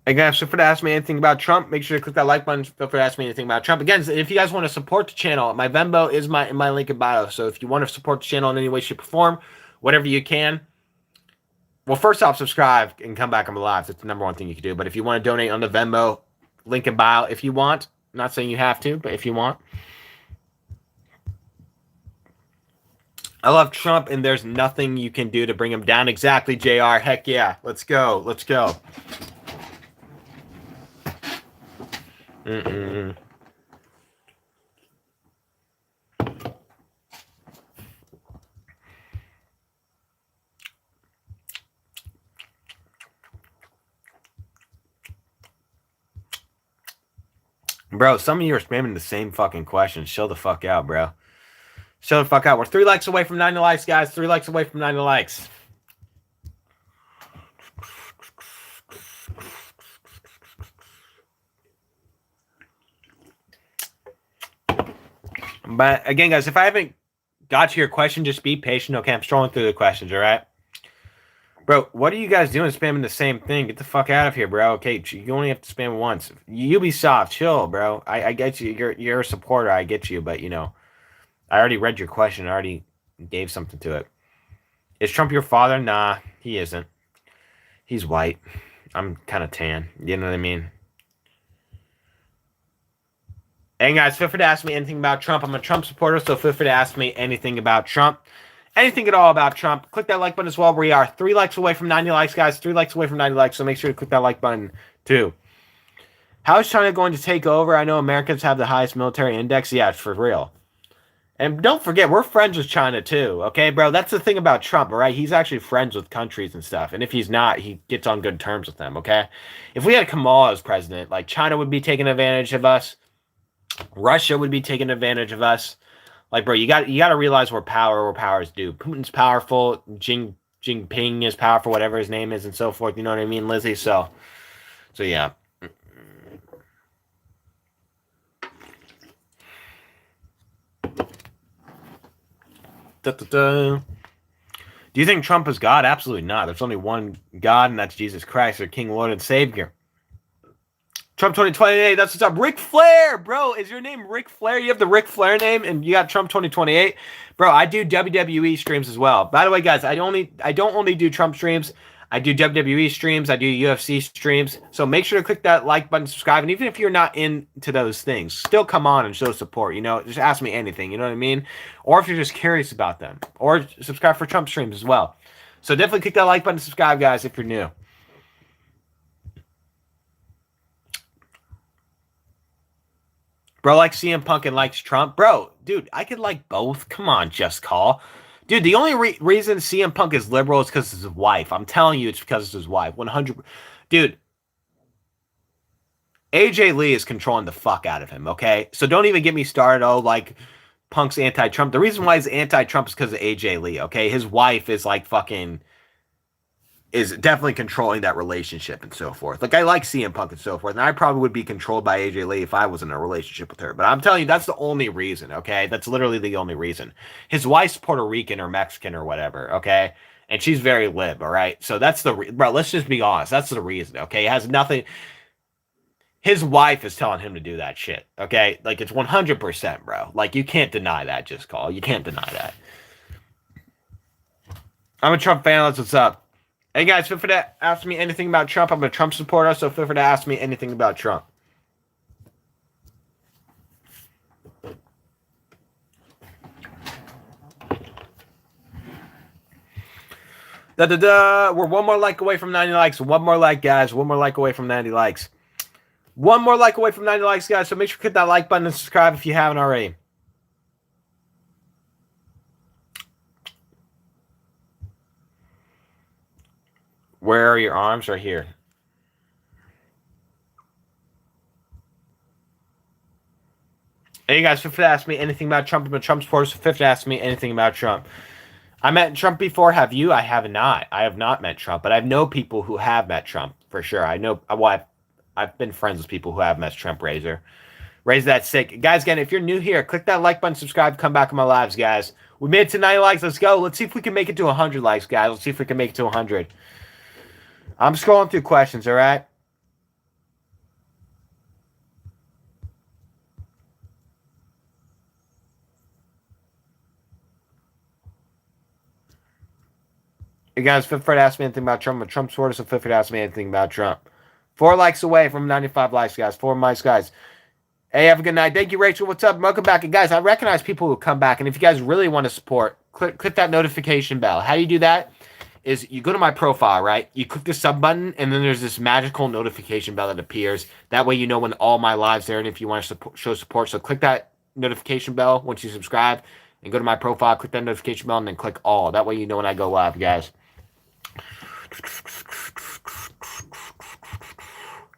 Again, feel free to ask me anything about Trump. Make sure to click that like button. Feel free to ask me anything about Trump. Again, if you guys want to support the channel, my Venmo is in my link in bio. So if you want to support the channel in any way, shape, or form, whatever you can, Well, first off, subscribe and come back on the lives. It's the number one thing you can do. But if you want to donate on the Venmo, link in bio if you want. I'm not saying you have to, but if you want. I love Trump, and there's nothing you can do to bring him down. Exactly, JR. Heck yeah. Let's go. Let's go. Mm-mm. Bro, some of you are spamming the same fucking questions. Chill the fuck out, bro. Chill the fuck out. We're 3 likes away from 90 likes, guys. 3 likes away from 90 likes. But again, guys, if I haven't got to your question, just be patient. Okay, I'm strolling through the questions, all right? Bro, what are you guys doing spamming the same thing? Get the fuck out of here, bro. Okay, you only have to spam once. Ubisoft, chill, bro. I get you. You're a supporter. I get you, but, you know, I already read your question. I already gave something to it. Is Trump your father? Nah, he isn't. He's white. I'm kind of tan. You know what I mean? And guys, feel free to ask me anything about Trump. I'm a Trump supporter, so feel free to ask me anything about Trump. Anything at all about Trump. Click that like button as well. We are 3 likes away from 90 likes, guys. 3 likes away from 90 likes, so make sure to click that like button too. How is China going to take over? I know Americans have the highest military index. Yeah, it's for real. And don't forget, we're friends with China too, okay, bro? That's the thing about Trump, all right? He's actually friends with countries and stuff. And if he's not, he gets on good terms with them, okay? If we had Kamala as president, like, China would be taking advantage of us. Russia would be taking advantage of us. Like, bro, you got to realize where power is due. Putin's powerful. Jinping is powerful, whatever his name is, and so forth. You know what I mean, Lizzie? So yeah. Da-da-da. Do you think Trump is God? Absolutely not. There's only one God, and that's Jesus Christ, our King, Lord, and Savior. Trump 2028, that's what's up. Ric Flair, bro. Is your name Ric Flair? You have the Ric Flair name, and you got Trump 2028, bro. I do WWE streams as well. By the way, guys, I don't only do Trump streams. I do WWE streams. I do UFC streams. So make sure to click that like button, subscribe, and even if you're not into those things, still come on and show support. You know, just ask me anything. You know what I mean? Or if you're just curious about them, or subscribe for Trump streams as well. So definitely click that like button, subscribe, guys, if you're new. Bro likes CM Punk and likes Trump. Bro, dude, I could like both. Come on, Just Call. Dude, the only reason CM Punk is liberal is because of his wife. I'm telling you, it's because of his wife. 100. Dude, AJ Lee is controlling the fuck out of him, okay? So don't even get me started. Oh, like, Punk's anti-Trump. The reason why he's anti-Trump is because of AJ Lee, okay? His wife is like fucking... is definitely controlling that relationship and so forth. Like, I like CM Punk and so forth, and I probably would be controlled by AJ Lee if I was in a relationship with her. But I'm telling you, that's the only reason, okay? That's literally the only reason. His wife's Puerto Rican or Mexican or whatever, okay? And she's very lib, all right? So that's the... bro, let's just be honest. That's the reason, okay? It has nothing... His wife is telling him to do that shit, okay? Like, it's 100%, bro. Like, you can't deny that, Just Call. You can't deny that. I'm a Trump fan. That's what's up. Hey guys, feel free to ask me anything about Trump. I'm a Trump supporter, so feel free to ask me anything about Trump. We're 1 more like away from 90 likes. 1 more like, guys. 1 more like away from 90 likes. 1 more like away from 90 likes, guys. So make sure to hit that like button and subscribe if you haven't already. Where are your arms? Right here. Hey guys, feel free to ask me anything about Trump. I'm a Trump supporter, so feel free to ask me anything about Trump. I met Trump before. Have you? I have not. I have not met Trump, but I know people who have met Trump for sure. I know. Well, I've been friends with people who have met Trump. Raise that sick, guys. Again, if you're new here, click that like button, subscribe, come back in my lives, guys. We made it to 90 likes. Let's go. Let's see if we can make it to 100 likes, guys. Let's see if we can make it to 100. I'm scrolling through questions. All right. You guys, feel free to ask me anything about Trump. I'm a Trump supporter, so feel free to ask me anything about Trump. 4 likes away from 95 likes, guys. 4 likes, guys. Hey, have a good night. Thank you, Rachel. What's up? Welcome back. And guys, I recognize people who come back. And if you guys really want to support, click that notification bell. How you do that is you go to my profile, right? You click the sub button, and then there's this magical notification bell that appears. That way you know when all my lives are, and if you want to show support. So click that notification bell once you subscribe, and go to my profile, click that notification bell, and then click all. That way you know when I go live, guys.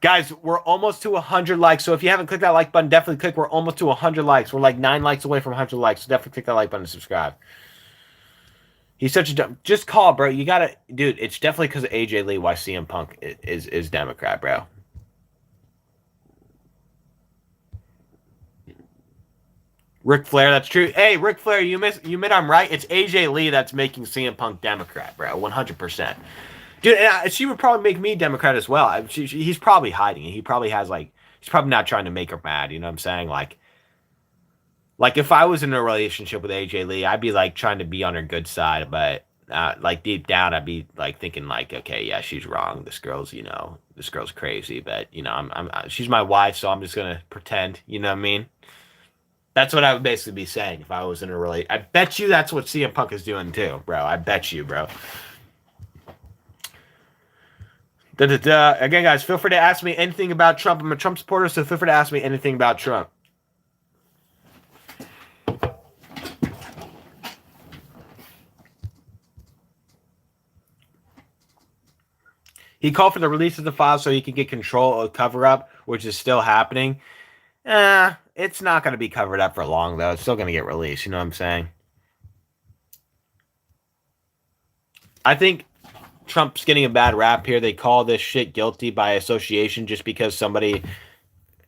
Guys, we're almost to 100 likes. So if you haven't clicked that like button, definitely click. We're almost to 100 likes. We're like 9 likes away from 100 likes. So definitely click that like button and subscribe. He's such a dumb. Just call, bro. You gotta, dude. It's definitely because of AJ Lee why CM Punk is Democrat, bro. Ric Flair, that's true. Hey, Ric Flair, you admit I'm right. It's AJ Lee that's making CM Punk Democrat, bro. 100%. Dude, and she would probably make me Democrat as well. He's probably hiding it. He probably has like he's probably not trying to make her mad. You know what I'm saying? Like if I was in a relationship with AJ Lee, I'd be like trying to be on her good side, but like deep down, I'd be like thinking like, okay, yeah, she's wrong. This girl's crazy, but she's my wife, so I'm just gonna pretend. You know what I mean? That's what I would basically be saying if I was in a relationship. I bet you that's what CM Punk is doing too, bro. I bet you, bro. Again, guys, feel free to ask me anything about Trump. I'm a Trump supporter, so feel free to ask me anything about Trump. He called for the release of the file so he could get control of cover up, which is still happening. It's not going to be covered up for long, though. It's still going to get released. You know what I'm saying? I think Trump's getting a bad rap here. They call this shit guilty by association just because somebody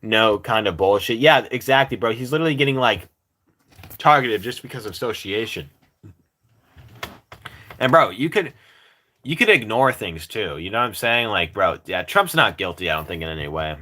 kind of bullshit. Yeah, exactly, bro. He's literally getting like targeted just because of association. And bro, you could ignore things too. You know what I'm saying? Like, bro, yeah, Trump's not guilty, I don't think, in any way.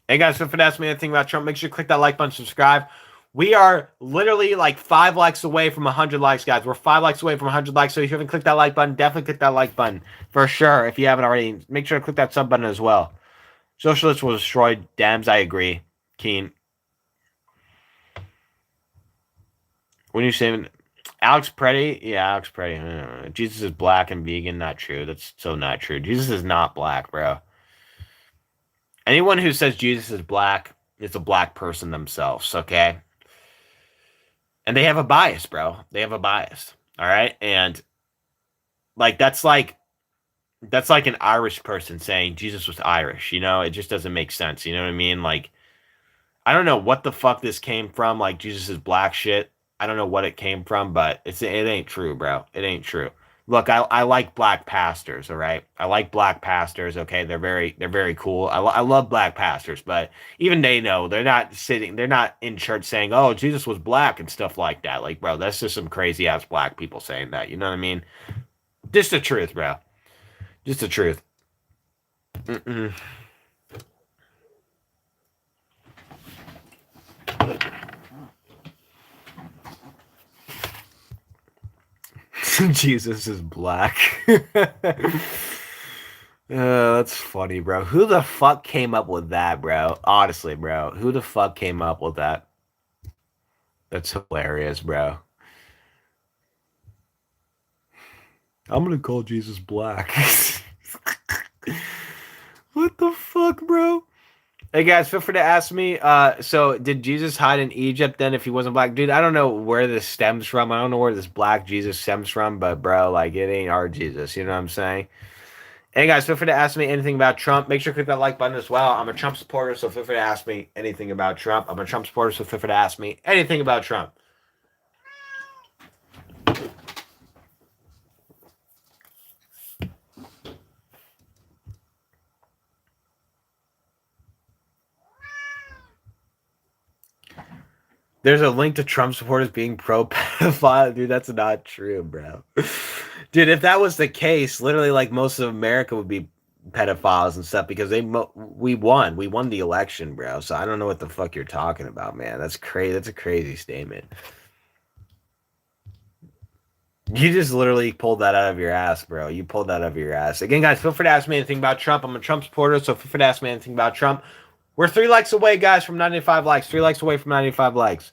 Hey guys, if you ask me anything about Trump, make sure to click that like button, subscribe. We are literally like 5 likes away from 100 likes, guys. We're 5 likes away from 100 likes. So if you haven't clicked that like button, definitely click that like button for sure. If you haven't already, make sure to click that sub button as well. Socialists will destroy Dems. I agree, Keen. When you say Alex Preddy, yeah, Alex Preddy. Jesus is black and vegan. Not true. That's so not true. Jesus is not black, bro. Anyone who says Jesus is black is a black person themselves, okay? And they have a bias, bro. They have a bias. All right? And that's like an Irish person saying Jesus was Irish, it just doesn't make sense, you know what I mean? Like I don't know what the fuck this came from, like Jesus is black shit. I don't know what it came from, but it ain't true, bro. It ain't true. Look, I like black pastors, all right? I like black pastors, okay? They're very cool. I love black pastors, but even they know they're not in church saying, "Oh, Jesus was black" and stuff like that. Like, bro, that's just some crazy ass black people saying that. You know what I mean? Just the truth, bro. Just the truth. Jesus is black. That's funny, bro. Who the fuck came up with that, bro? Honestly, bro. Who the fuck came up with that? That's hilarious, bro. I'm gonna call Jesus black. What the fuck, bro? Hey guys, feel free to ask me. So did Jesus hide in Egypt then if he wasn't black? Dude, I don't know where this stems from. I don't know where this black Jesus stems from, but bro, like it ain't our Jesus. You know what I'm saying? Hey guys, feel free to ask me anything about Trump. Make sure to click that like button as well. I'm a Trump supporter, so feel free to ask me anything about Trump. I'm a Trump supporter, so feel free to ask me anything about Trump. There's a link to Trump supporters being pro-pedophile. Dude, that's not true, bro. Dude, if that was the case, literally, like, most of America would be pedophiles and stuff because we won. We won the election, bro. So I don't know what the fuck you're talking about, man. That's crazy. That's a crazy statement. You just literally pulled that out of your ass, bro. You pulled that out of your ass. Again, guys, feel free to ask me anything about Trump. I'm a Trump supporter, so feel free to ask me anything about Trump. We're 3 likes away, guys, from 95 likes. 3 likes away from 95 likes.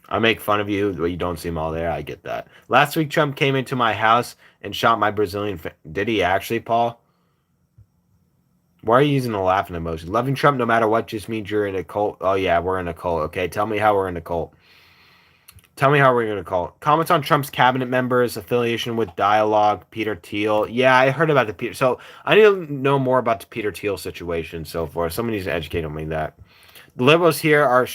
I make fun of you, but you don't seem all there. I get that. Last week, Trump came into my house and shot my Brazilian. Did he actually, Paul? Why are you using the laughing emoji? Loving Trump no matter what just means you're in a cult. Oh, yeah, we're in a cult. Okay, tell me how we're in a cult. Tell me how we're in a cult. Comments on Trump's cabinet members, affiliation with Dialogue, Peter Thiel. Yeah, I heard about the Peter. So I need to know more about the Peter Thiel situation and so forth. Someone needs to educate me on that. The liberals here are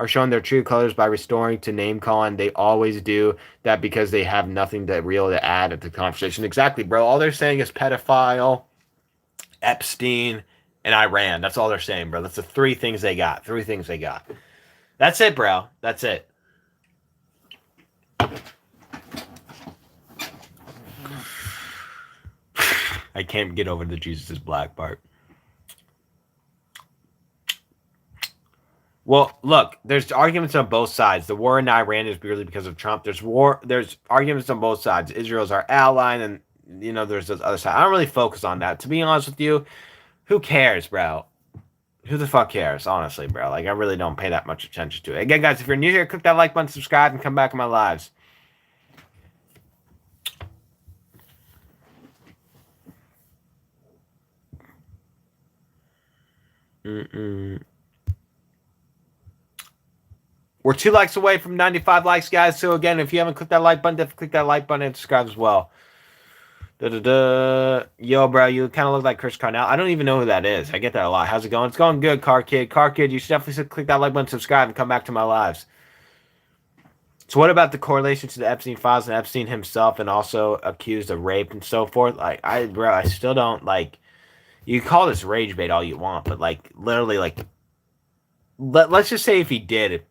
showing their true colors by restoring to name calling. They always do that because they have nothing to real to add to the conversation. Exactly, bro. All they're saying is pedophile, Epstein, and Iran. That's all they're saying, bro. That's the 3 things they got. 3 things they got. That's it, bro. That's it. I can't get over the Jesus is black part. Well, look, there's arguments on both sides. The war in Iran is purely because of Trump. There's arguments on both sides. Israel's our ally, and there's this other side. I don't really focus on that. To be honest with you, who cares, bro? Who the fuck cares, honestly, bro? Like, I really don't pay that much attention to it. Again, guys, if you're new here, click that like button, subscribe, and come back in my lives. We're 2 likes away from 95 likes, guys. So again, if you haven't clicked that like button, definitely click that like button and subscribe as well. Yo, bro, you kind of look like Chris Cornell. I don't even know who that is. I get that a lot. How's it going? It's going good, Car Kid. Car Kid, you should definitely click that like button, subscribe, and come back to my lives. So what about the correlation to the Epstein files and Epstein himself and also accused of rape and so forth? Like, I still don't, like, you call this rage bait all you want, but, like, literally, like, let's just say if he did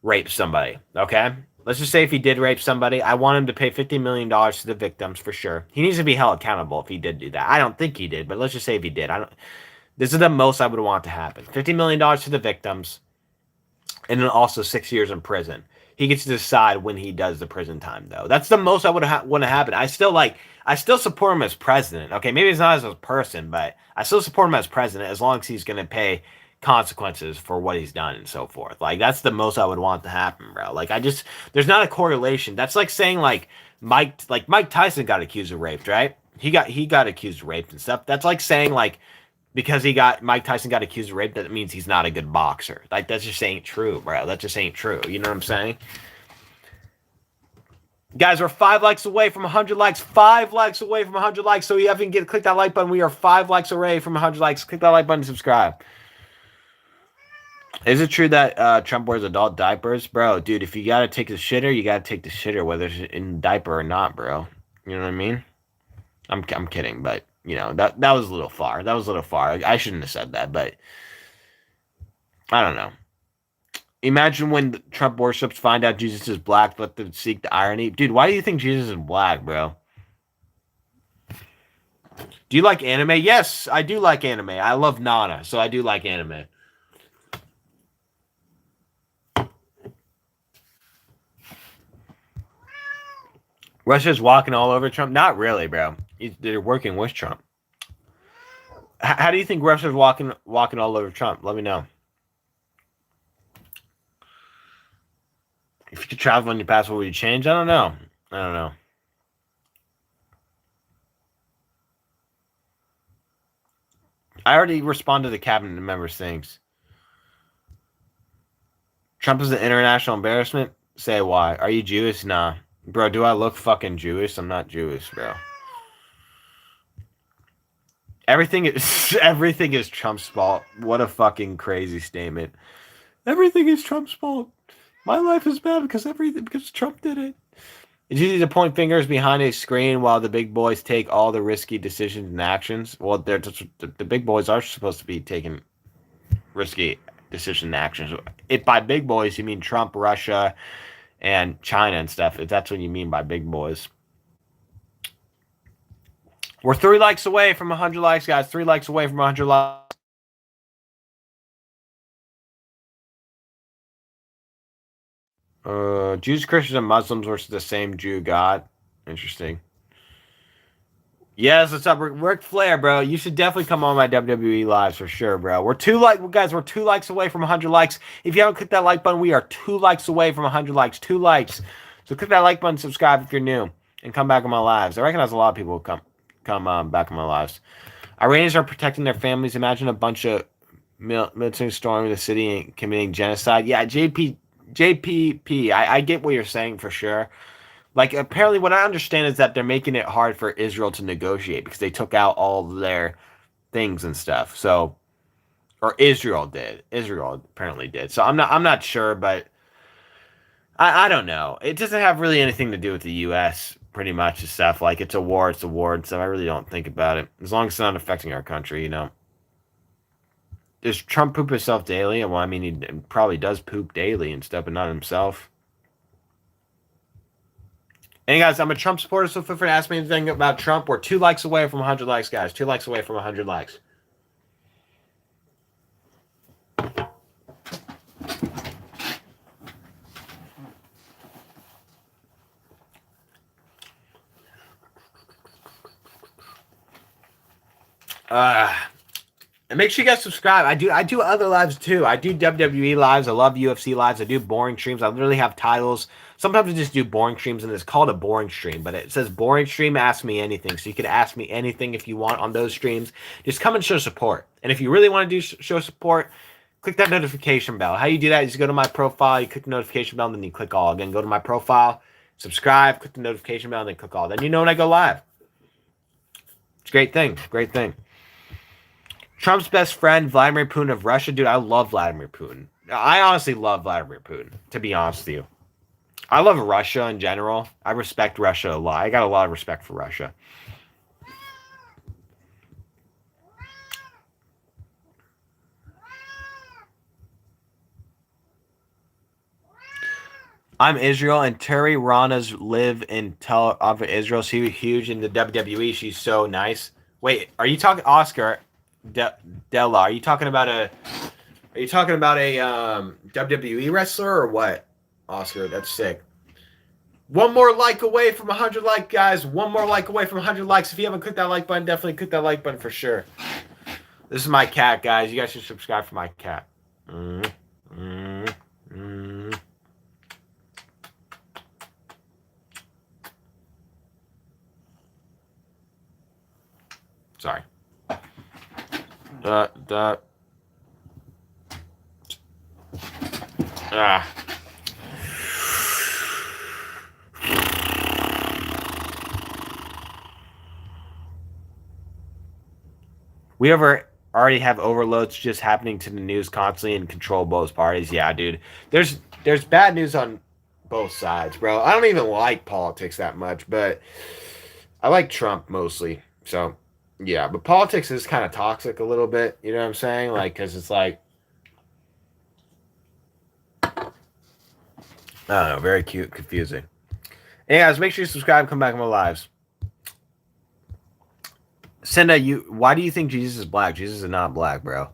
rape somebody, okay? Let's just say if he did rape somebody, I want him to pay $50 million to the victims for sure. He needs to be held accountable if he did do that. I don't think he did, but let's just say if he did. This is the most I would want to happen. $50 million to the victims, and then also 6 years in prison. He gets to decide when he does the prison time, though. That's the most I would want to happen. I still support him as president. Okay, maybe he's not as a person, but I still support him as president as long as he's going to pay consequences for what he's done and so forth. Like, that's the most I would want to happen, bro. Like, there's not a correlation. That's like saying Mike Tyson got accused of rape, right? He got accused of rape and stuff. That's like saying because Mike Tyson got accused of rape, that means he's not a good boxer. Like, that's just ain't true, bro. That just ain't true. You know what I'm saying? Guys, we're 5 likes away from 100 likes. 5 likes away from 100 likes. So you haven't click that like button. We are 5 likes away from 100 likes. Click that like button and subscribe. Is it true that Trump wears adult diapers? Bro, dude, if you gotta take the shitter, you gotta take the shitter, whether it's in diaper or not, bro. You know what I mean? I'm kidding, but, that was a little far. That was a little far. I shouldn't have said that, but I don't know. Imagine when Trump worships find out Jesus is black, let them seek the irony. Dude, why do you think Jesus is black, bro? Do you like anime? Yes, I do like anime. I love Nana, so I do like anime. Russia's walking all over Trump? Not really, bro. They're working with Trump. How do you think Russia's walking all over Trump? Let me know. If you could travel on your passport, would you change? I don't know. I already responded to cabinet members' things. Trump is an international embarrassment? Say why. Are you Jewish? Nah. Bro, do I look fucking Jewish? I'm not Jewish, bro. Everything is Trump's fault. What a fucking crazy statement. Everything is Trump's fault. My life is bad because Trump did it. It's easy to point fingers behind a screen while the big boys take all the risky decisions and actions. Well, the big boys are supposed to be taking risky decision and actions. If by big boys you mean Trump, Russia, and China and stuff, if that's what you mean by big boys. We're 3 likes away from 100 likes, guys. 3 likes away from 100 likes. Jews, Christians, and Muslims versus the same Jew God. Interesting. Yes, what's up, Ric Flair, bro? You should definitely come on my WWE lives for sure, bro. We're 2 likes away from 100 likes. If you haven't clicked that like button, we are 2 likes away from 100 likes. 2 likes. So click that like button, subscribe if you're new, and come back on my lives. I recognize a lot of people will come back on my lives. Iranians are protecting their families. Imagine a bunch of military storming the city and committing genocide. Yeah, JPP. I get what you're saying for sure. Like, apparently what I understand is that they're making it hard for Israel to negotiate because they took out all of their things and stuff. So, or Israel did. Israel apparently did. So I'm not sure, but I don't know. It doesn't have really anything to do with the US pretty much and stuff. Like, it's a war and stuff. I really don't think about it. As long as it's not affecting our country, you know. Does Trump poop himself daily? Well, I mean, he probably does poop daily and stuff, but not himself. And guys, I'm a Trump supporter, so feel free to ask me anything about Trump. We're 2 likes away from 100 likes, guys. 2 likes away from 100 likes. And make sure you guys subscribe. I do other lives too. I do WWE lives. I love UFC lives. I do boring streams. I literally have titles. Sometimes I just do boring streams, and it's called a boring stream. But it says boring stream, ask me anything. So you can ask me anything if you want on those streams. Just come and show support. And if you really want to do show support, click that notification bell. How you do that is you go to my profile, you click the notification bell, and then you click all. Again, go to my profile, subscribe, click the notification bell, and then click all. Then you know when I go live. It's a great thing. Great thing. Trump's best friend, Vladimir Putin of Russia. Dude, I love Vladimir Putin. I honestly love Vladimir Putin, to be honest with you. I love Russia in general. I respect Russia a lot. I got a lot of respect for Russia. I'm Israel, and Terry Rana's live in Tel Aviv, Israel. She's huge in the WWE. She's so nice. Wait, are you talking Oscar Della? Are you talking about a WWE wrestler or what? Oscar, that's sick. 1 more like away from 100 likes, guys. 1 more like away from 100 likes. If you haven't clicked that like button, definitely click that like button for sure. This is my cat, guys. You guys should subscribe for my cat. Sorry. We already have overloads just happening to the news constantly and control both parties. Yeah, dude. There's bad news on both sides, bro. I don't even like politics that much, but I like Trump mostly. So, yeah, but politics is kind of toxic a little bit, you know what I'm saying? Like, because it's like, I don't know, very cute, confusing. Hey guys, make sure you subscribe, come back on my lives. Senda, why do you think Jesus is black? Jesus is not black, bro.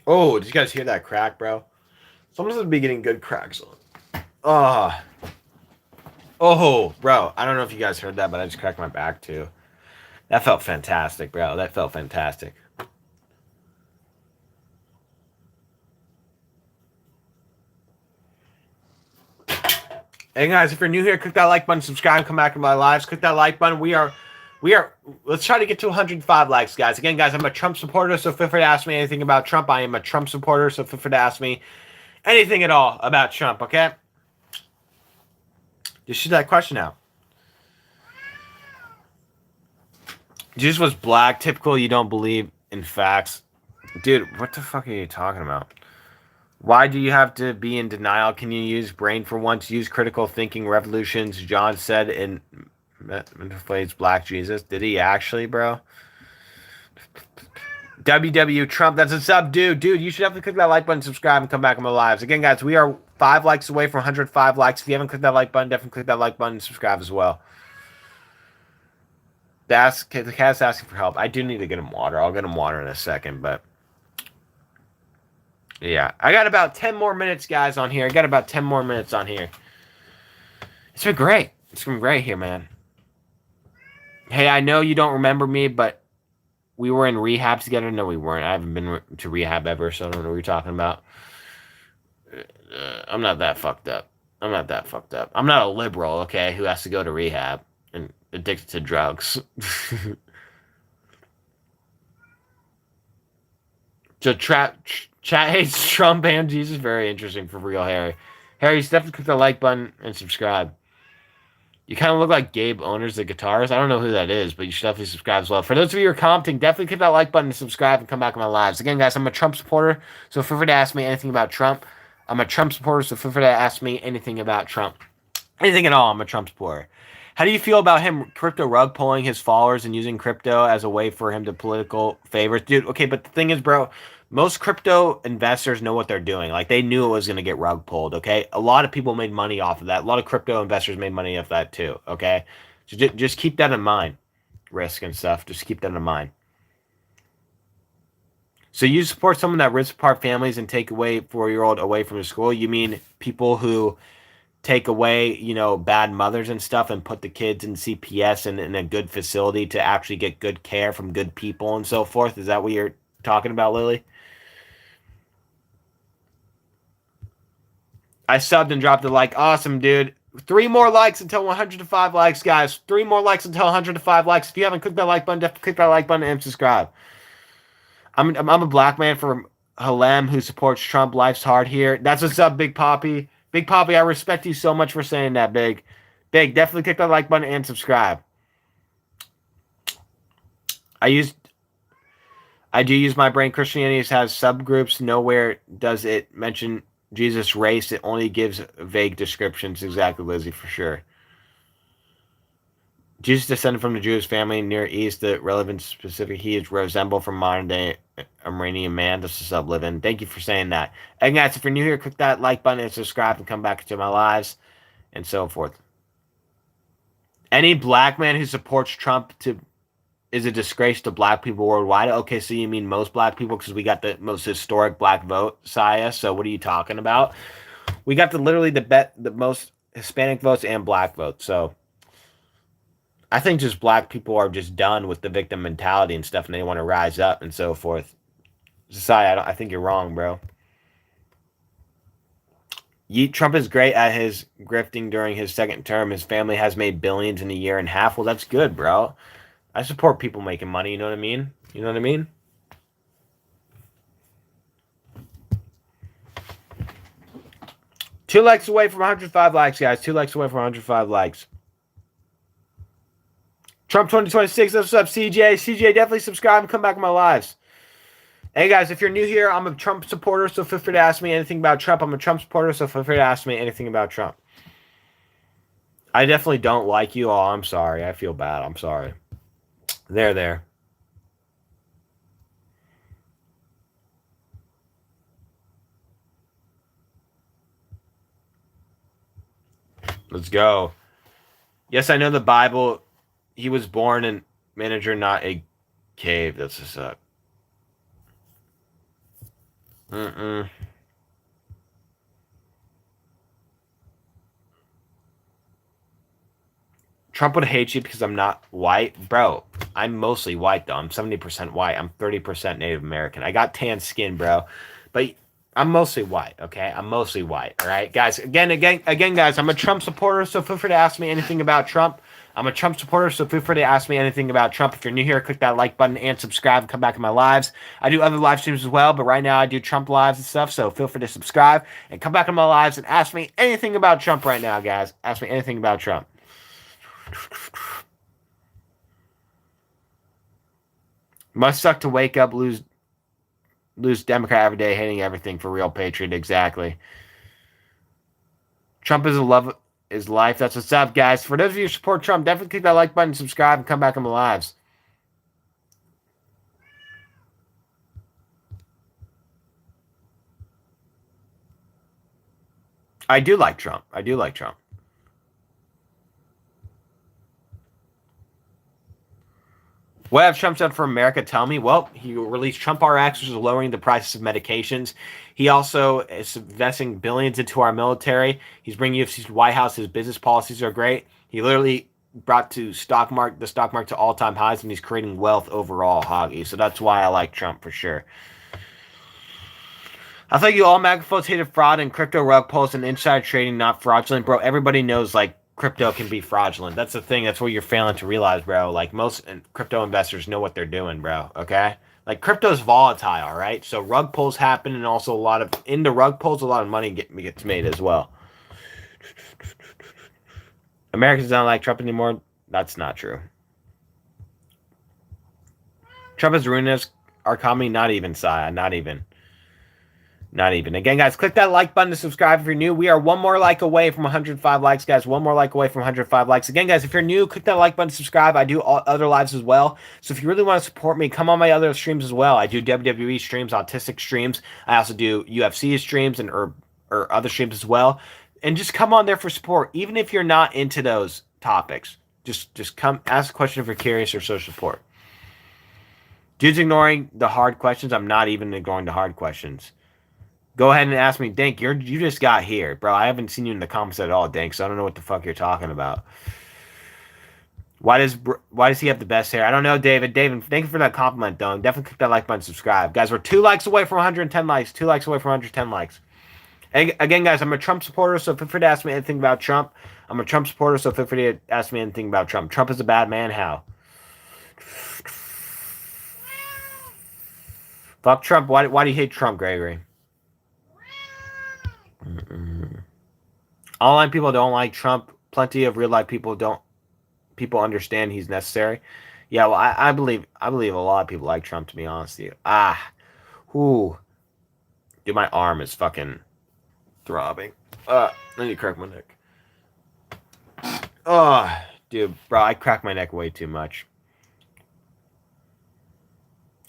Oh, did you guys hear that crack, bro? Someone's gonna be getting good cracks on. Oh, bro. I don't know if you guys heard that, but I just cracked my back too. That felt fantastic, bro. That felt fantastic. Hey guys, if you're new here, click that like button, subscribe, come back to my lives. Click that like button. We are let's try to get to 105 likes, guys. Again, guys, I'm a Trump supporter, so feel free to ask me anything about Trump. I am a Trump supporter, so feel free to ask me anything at all about Trump, okay? Just shoot that question out. Jesus was black. Typical, you don't believe in facts. Dude, what the fuck are you talking about? Why do you have to be in denial? Can you use brain for once? Use critical thinking revolutions, John said in Metaflade's Black Jesus. Did he actually, bro? WW Trump, that's a sub, dude. Dude, you should definitely click that like button, subscribe, and come back on my lives. Again, guys, we are 5 likes away from 105 likes. If you haven't clicked that like button, definitely click that like button and subscribe as well. The cat's asking for help. I do need to get him water. I'll get him water in a second, but yeah. I got about 10 more minutes, guys, on here. I got about 10 more minutes on here. It's been great. It's been great here, man. Hey, I know you don't remember me, but we were in rehab together. No, we weren't. I haven't been to rehab ever, so I don't know what you're talking about. I'm not that fucked up. I'm not that fucked up. I'm not a liberal, okay, who has to go to rehab and addicted to drugs. So chat hates Trump and Jesus. Very interesting for real, Harry. Harry, definitely click the like button and subscribe. You kind of look like Gabe Owners, the guitarist. I don't know who that is, but you should definitely subscribe as well. For those of you who are commenting, definitely click that like button and subscribe and come back on my lives. Again, guys, I'm a Trump supporter, so feel free to ask me anything about Trump. I'm a Trump supporter, so feel free to ask me anything about Trump. Anything at all, I'm a Trump supporter. How do you feel about him crypto rug pulling his followers and using crypto as a way for him to political favors? Dude, okay, but the thing is, bro, most crypto investors know what they're doing. Like, they knew it was going to get rug pulled, okay? A lot of people made money off of that. A lot of crypto investors made money off that too, okay? So just keep that in mind. Risk and stuff. Just keep that in mind. So you support someone that rips apart families and take away 4-year-old away from the school? You mean people who take away, bad mothers and stuff and put the kids in CPS and in a good facility to actually get good care from good people and so forth? Is that what you're talking about, Lily? I subbed and dropped a like. Awesome, dude. 3 more likes until 105 likes, guys. 3 more likes until 105 likes. If you haven't clicked that like button, definitely click that like button and subscribe. I'm a black man from Halem who supports Trump. Life's hard here. That's what's up, Big Poppy. Big Poppy, I respect you so much for saying that, Big. Big, definitely click that like button and subscribe. I do use my brain. Christianity has subgroups. Nowhere does it mention Jesus' race. It only gives vague descriptions. Exactly, Lizzie, for sure. Jesus descended from the Jewish family near East. The relevant specific he is resemble from modern day Iranian man. This is Living. Thank you for saying that. And guys, if you're new here, click that like button and subscribe and come back to my lives and so forth. Any black man who supports Trump is a disgrace to black people worldwide. Okay, so you mean most black people because we got the most historic black vote, Saya. So what are you talking about? We got the most Hispanic votes and black votes. So I think just black people are just done with the victim mentality and stuff, and they want to rise up and so forth. Saya, I think you're wrong, bro. Trump is great at his grifting during his second term. His family has made billions in a year and a half. Well, that's good, bro. I support people making money. You know what I mean? You know what I mean? Two likes away from 105 likes, guys. 2 likes away from 105 likes. Trump 2026. What's up, CJ? CJ, definitely subscribe and come back to my lives. Hey, guys, if you're new here, I'm a Trump supporter, so feel free to ask me anything about Trump. I'm a Trump supporter, so feel free to ask me anything about Trump. I definitely don't like you all. I'm sorry. I feel bad. I'm sorry. There. Let's go. Yes, I know the Bible. He was born in manager, not a cave. That's just up. Trump would hate you because I'm not white. Bro, I'm mostly white, though. I'm 70% white. I'm 30% Native American. I got tan skin, bro. But I'm mostly white, okay? I'm mostly white, all right? Guys, again, guys, I'm a Trump supporter, so feel free to ask me anything about Trump. I'm a Trump supporter, so feel free to ask me anything about Trump. If you're new here, click that like button and subscribe and come back to my lives. I do other live streams as well, but right now I do Trump lives and stuff, so feel free to subscribe and come back to my lives and ask me anything about Trump right now, guys. Ask me anything about Trump. Must suck to wake up, lose lose Democrat every day, hating everything for real patriot. Exactly. Trump is a love is life. That's what's up, guys. For those of you who support Trump, definitely click that like button, subscribe, and come back on the lives. I do like Trump. I do like Trump. What have Trump done for America? Tell me. Well, he released Trump RX, which is lowering the prices of medications. He also is investing billions into our military. He's bringing UFC to the White House. His business policies are great. He literally brought the stock market to all-time highs, and he's creating wealth overall, Hoggy. So that's why I like Trump for sure. I thought you all magnified fraud and crypto rug pulls and insider trading not fraudulent, bro. Everybody knows like crypto can be fraudulent. That's the thing. That's what you're failing to realize, bro. Like most crypto investors know what they're doing, bro. Okay, like crypto's volatile, right? So rug pulls happen, and also a lot of into rug pulls, a lot of money gets made as well. Americans don't like Trump anymore. That's not true. Trump has ruined us, our economy. Not even, Saya. Not even. Not even. Again, guys, click that like button to subscribe if you're new. We are one more like away from 105 likes, guys. One more like away from 105 likes. Again, guys, if you're new, click that like button to subscribe. I do all other lives as well. So if you really want to support me, come on my other streams as well. I do WWE streams, autistic streams. I also do UFC streams and or other streams as well. And just come on there for support, even if you're not into those topics. Just come ask a question if you're curious or show support. Dude's ignoring the hard questions. I'm not even ignoring the hard questions. Go ahead and ask me, Dink. You just got here, bro. I haven't seen you in the comments at all, Dink. So I don't know what the fuck you're talking about. Why does he have the best hair? I don't know, David. David, thank you for that compliment, though. Definitely click that like button, subscribe, guys. We're 2 likes away from 110 likes. 2 likes away from 110 likes. And again, guys, I'm a Trump supporter, so feel free to ask me anything about Trump. I'm a Trump supporter, so feel free to ask me anything about Trump. Trump is a bad man. How? Fuck Trump. Why do you hate Trump, Gregory? Online people don't like Trump. Plenty of real life people don't. People understand he's necessary. Yeah, well, I believe a lot of people like Trump. To be honest with you, whoo, dude, my arm is fucking throbbing. I need to crack my neck. Dude, bro, I crack my neck way too much.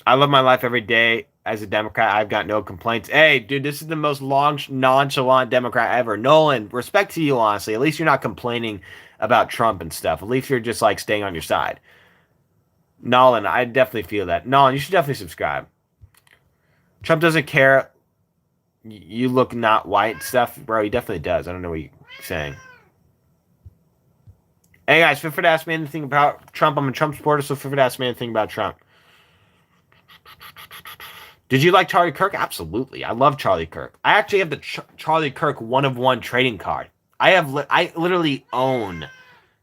I love my life every day. As a Democrat, I've got no complaints. Hey, dude, this is the most nonchalant Democrat ever. Nolan, respect to you, honestly. At least you're not complaining about Trump and stuff. At least you're just, like, staying on your side. Nolan, I definitely feel that. Nolan, you should definitely subscribe. Trump doesn't care. You look not white stuff. Bro, he definitely does. I don't know what you're saying. Hey, guys, feel free to ask me anything about Trump. I'm a Trump supporter, so feel free to ask me anything about Trump. Did you like Charlie Kirk? Absolutely. I love Charlie Kirk. I actually have the Charlie Kirk 1-of-1 trading card. I literally own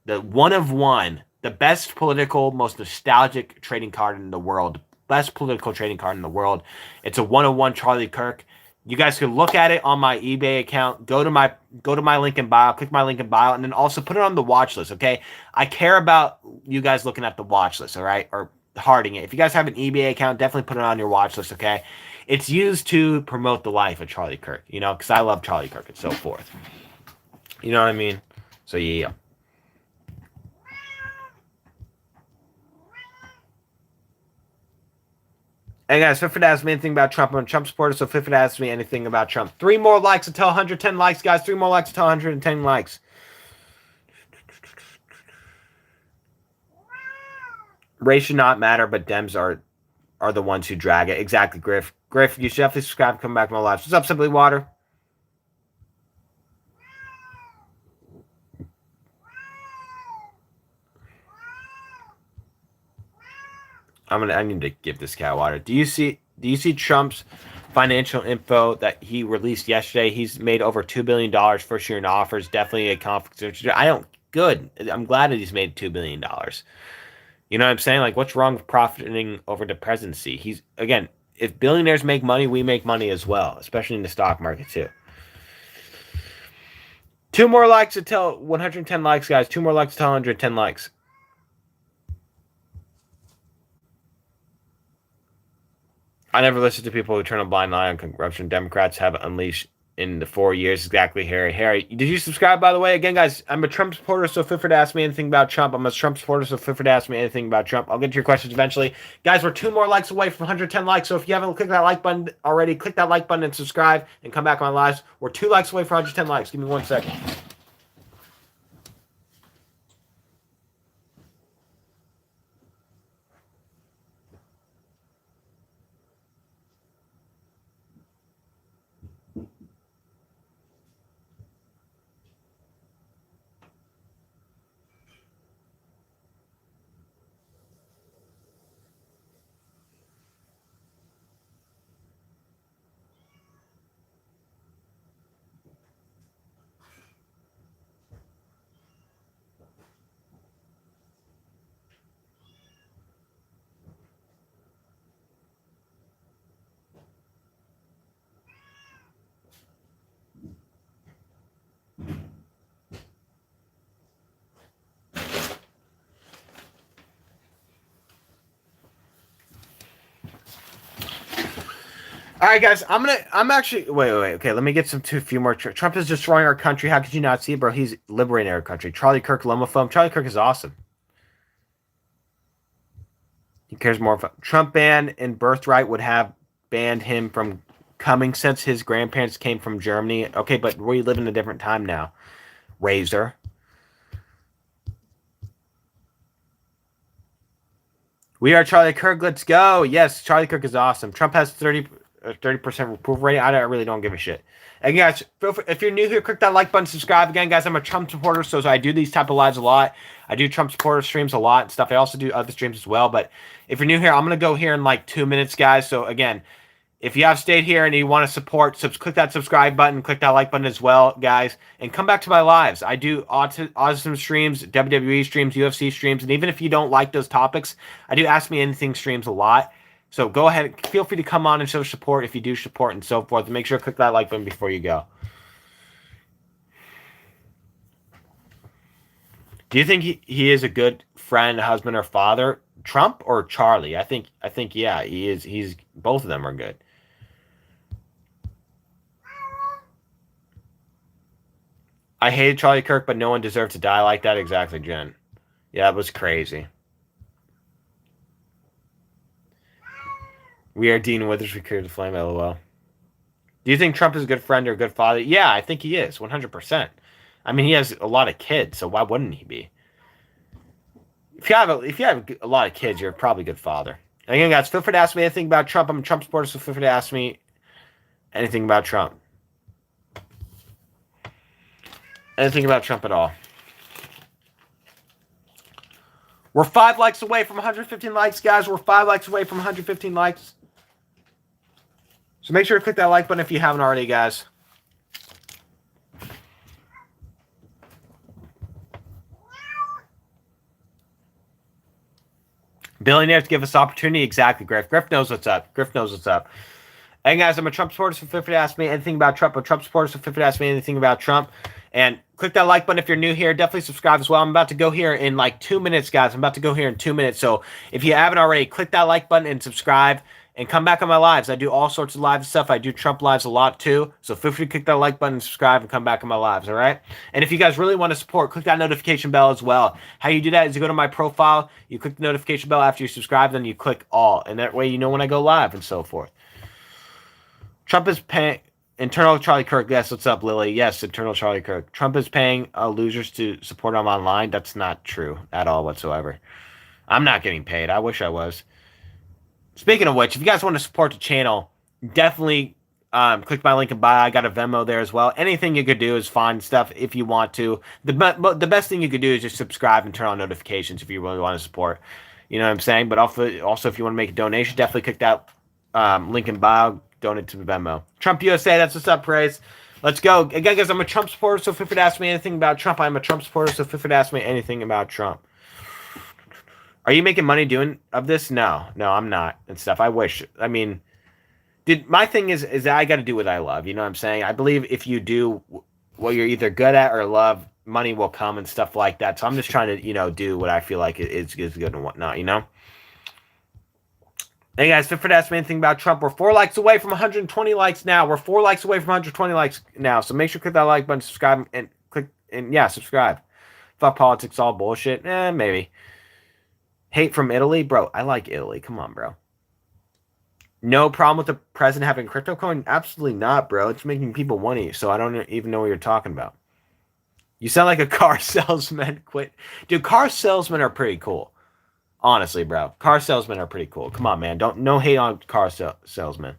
the 1-of-1, the best political, most nostalgic trading card in the world. Best political trading card in the world. It's a 1-of-1 Charlie Kirk. You guys can look at it on my eBay account. Go to my link in bio, click my link in bio, and then also put it on the watch list, okay? I care about you guys looking at the watch list, all right? Or harding it. If you guys have an eBay account, definitely put it on your watch list, okay? It's used to promote the life of Charlie Kirk, you know, because I love Charlie Kirk and so forth. You know what I mean? So, yeah. Hey, guys, feel free to ask me anything about Trump. I'm a Trump supporter, so feel free to ask me anything about Trump. 3 more likes until 110 likes, guys. 3 more likes until 110 likes. Race should not matter, but Dems are the ones who drag it. Exactly, Griff. Griff, you should definitely subscribe. Come back to my lives. What's up, Simply Water? I need to give this cat water. Do you see Trump's financial info that he released yesterday? He's made over $2 billion first year in offers. Definitely a conflict. Good. I'm glad that he's made $2 billion. You know what I'm saying? Like, what's wrong with profiting over the presidency? Again, if billionaires make money, we make money as well, especially in the stock market, too. 2 more likes until 110 likes, guys. 2 more likes until 110 likes. I never listen to people who turn a blind eye on corruption Democrats have unleashed in the 4 years. Exactly, Harry. Harry, did you subscribe, by the way? Again, guys, I'm a Trump supporter, so feel free to ask me anything about Trump. I'm a Trump supporter, so feel free to ask me anything about Trump. I'll get to your questions eventually. Guys, we're 2 more likes away from 110 likes, so if you haven't clicked that like button already, click that like button and subscribe and come back on my lives. We're 2 likes away from 110 likes. Give me 1 second. All right, guys. I'm actually. Wait. Okay, let me get some few more. Trump is destroying our country. How could you not see it, bro? He's liberating our country. Charlie Kirk, Lomophobe. Charlie Kirk is awesome. He cares more. Trump ban and birthright would have banned him from coming since his grandparents came from Germany. Okay, but we live in a different time now. Razor. We are Charlie Kirk. Let's go. Yes, Charlie Kirk is awesome. Trump has 30% approval rating. I really don't give a shit. And guys, if you're new here, click that like button, subscribe. Again, guys, I'm a Trump supporter, so I do these type of lives a lot. I do Trump supporter streams a lot and stuff. I also do other streams as well. But if you're new here, I'm gonna go here in like 2 minutes, guys. So again, if you have stayed here and you want to support, click that subscribe button, click that like button as well, guys, and come back to my lives. I do awesome streams, WWE streams, UFC streams, and even if you don't like those topics, I do Ask Me Anything streams a lot. So go ahead, feel free to come on and show support if you do support and so forth. And make sure to click that like button before you go. Do you think he is a good friend, husband, or father? Trump or Charlie? I think yeah, he is. He's both of them are good. I hated Charlie Kirk, but no one deserved to die like that. Exactly, Jen. Yeah, it was crazy. We are Dean Withers. We created the flame. LOL. Do you think Trump is a good friend or a good father? Yeah, I think he is. 100%. I mean, he has a lot of kids, so why wouldn't he be? If you have a lot of kids, you're probably a good father. And again, guys, feel free to ask me anything about Trump. I'm a Trump supporter, so feel free to ask me anything about Trump. Anything about Trump at all. We're 5 likes away from 115 likes, guys. We're 5 likes away from 115 likes. So make sure to click that like button if you haven't already, guys. Billionaires give us opportunity. Exactly, Griff. Griff knows what's up. Griff knows what's up. And guys, I'm a Trump supporter, so feel free to ask me anything about Trump. I'm a Trump supporter, so feel free to ask me anything about Trump. And click that like button if you're new here. Definitely subscribe as well. I'm about to go here in like 2 minutes, guys. I'm about to go here in 2 minutes. So if you haven't already, click that like button and subscribe. And come back on my lives. I do all sorts of live stuff. I do Trump lives a lot too. So feel free to click that like button and subscribe and come back on my lives, all right? And if you guys really want to support, click that notification bell as well. How you do that is you go to my profile, you click the notification bell after you subscribe, then you click all. And that way you know when I go live and so forth. Trump is paying internal Charlie Kirk. Yes, what's up, Lily? Yes, internal Charlie Kirk. Trump is paying losers to support him online. That's not true at all whatsoever. I'm not getting paid. I wish I was. Speaking of which, if you guys want to support the channel, definitely click my link in bio. I got a Venmo there as well. Anything you could do is fine stuff if you want to. The best thing you could do is just subscribe and turn on notifications if you really want to support. You know what I'm saying? But also if you want to make a donation, definitely click that link in bio. Donate to Venmo. Trump USA, that's what's up, Praise. Let's go. Again, guys, I'm a Trump supporter, so feel free to ask me anything about Trump. I'm a Trump supporter, so feel free to ask me anything about Trump. Are you making money doing of this? No, I'm not and stuff. I wish. I mean, my thing is that I got to do what I love. You know what I'm saying? I believe if you do what you're either good at or love, money will come and stuff like that. So I'm just trying to, do what I feel like is good and whatnot, Hey guys, feel free to ask me anything about Trump. We're 4 likes away from 120 likes now. We're 4 likes away from 120 likes now. So make sure to click that like button, subscribe, and subscribe. Fuck politics, all bullshit. Maybe. Hate from Italy, bro. I like Italy. Come on, bro. No problem with the president having crypto coin? Absolutely not, bro. It's making people money, so I don't even know what you're talking about. You sound like a car salesman. Quit. Dude, car salesmen are pretty cool. Honestly, bro. Car salesmen are pretty cool. Come on, man. No hate on car salesmen.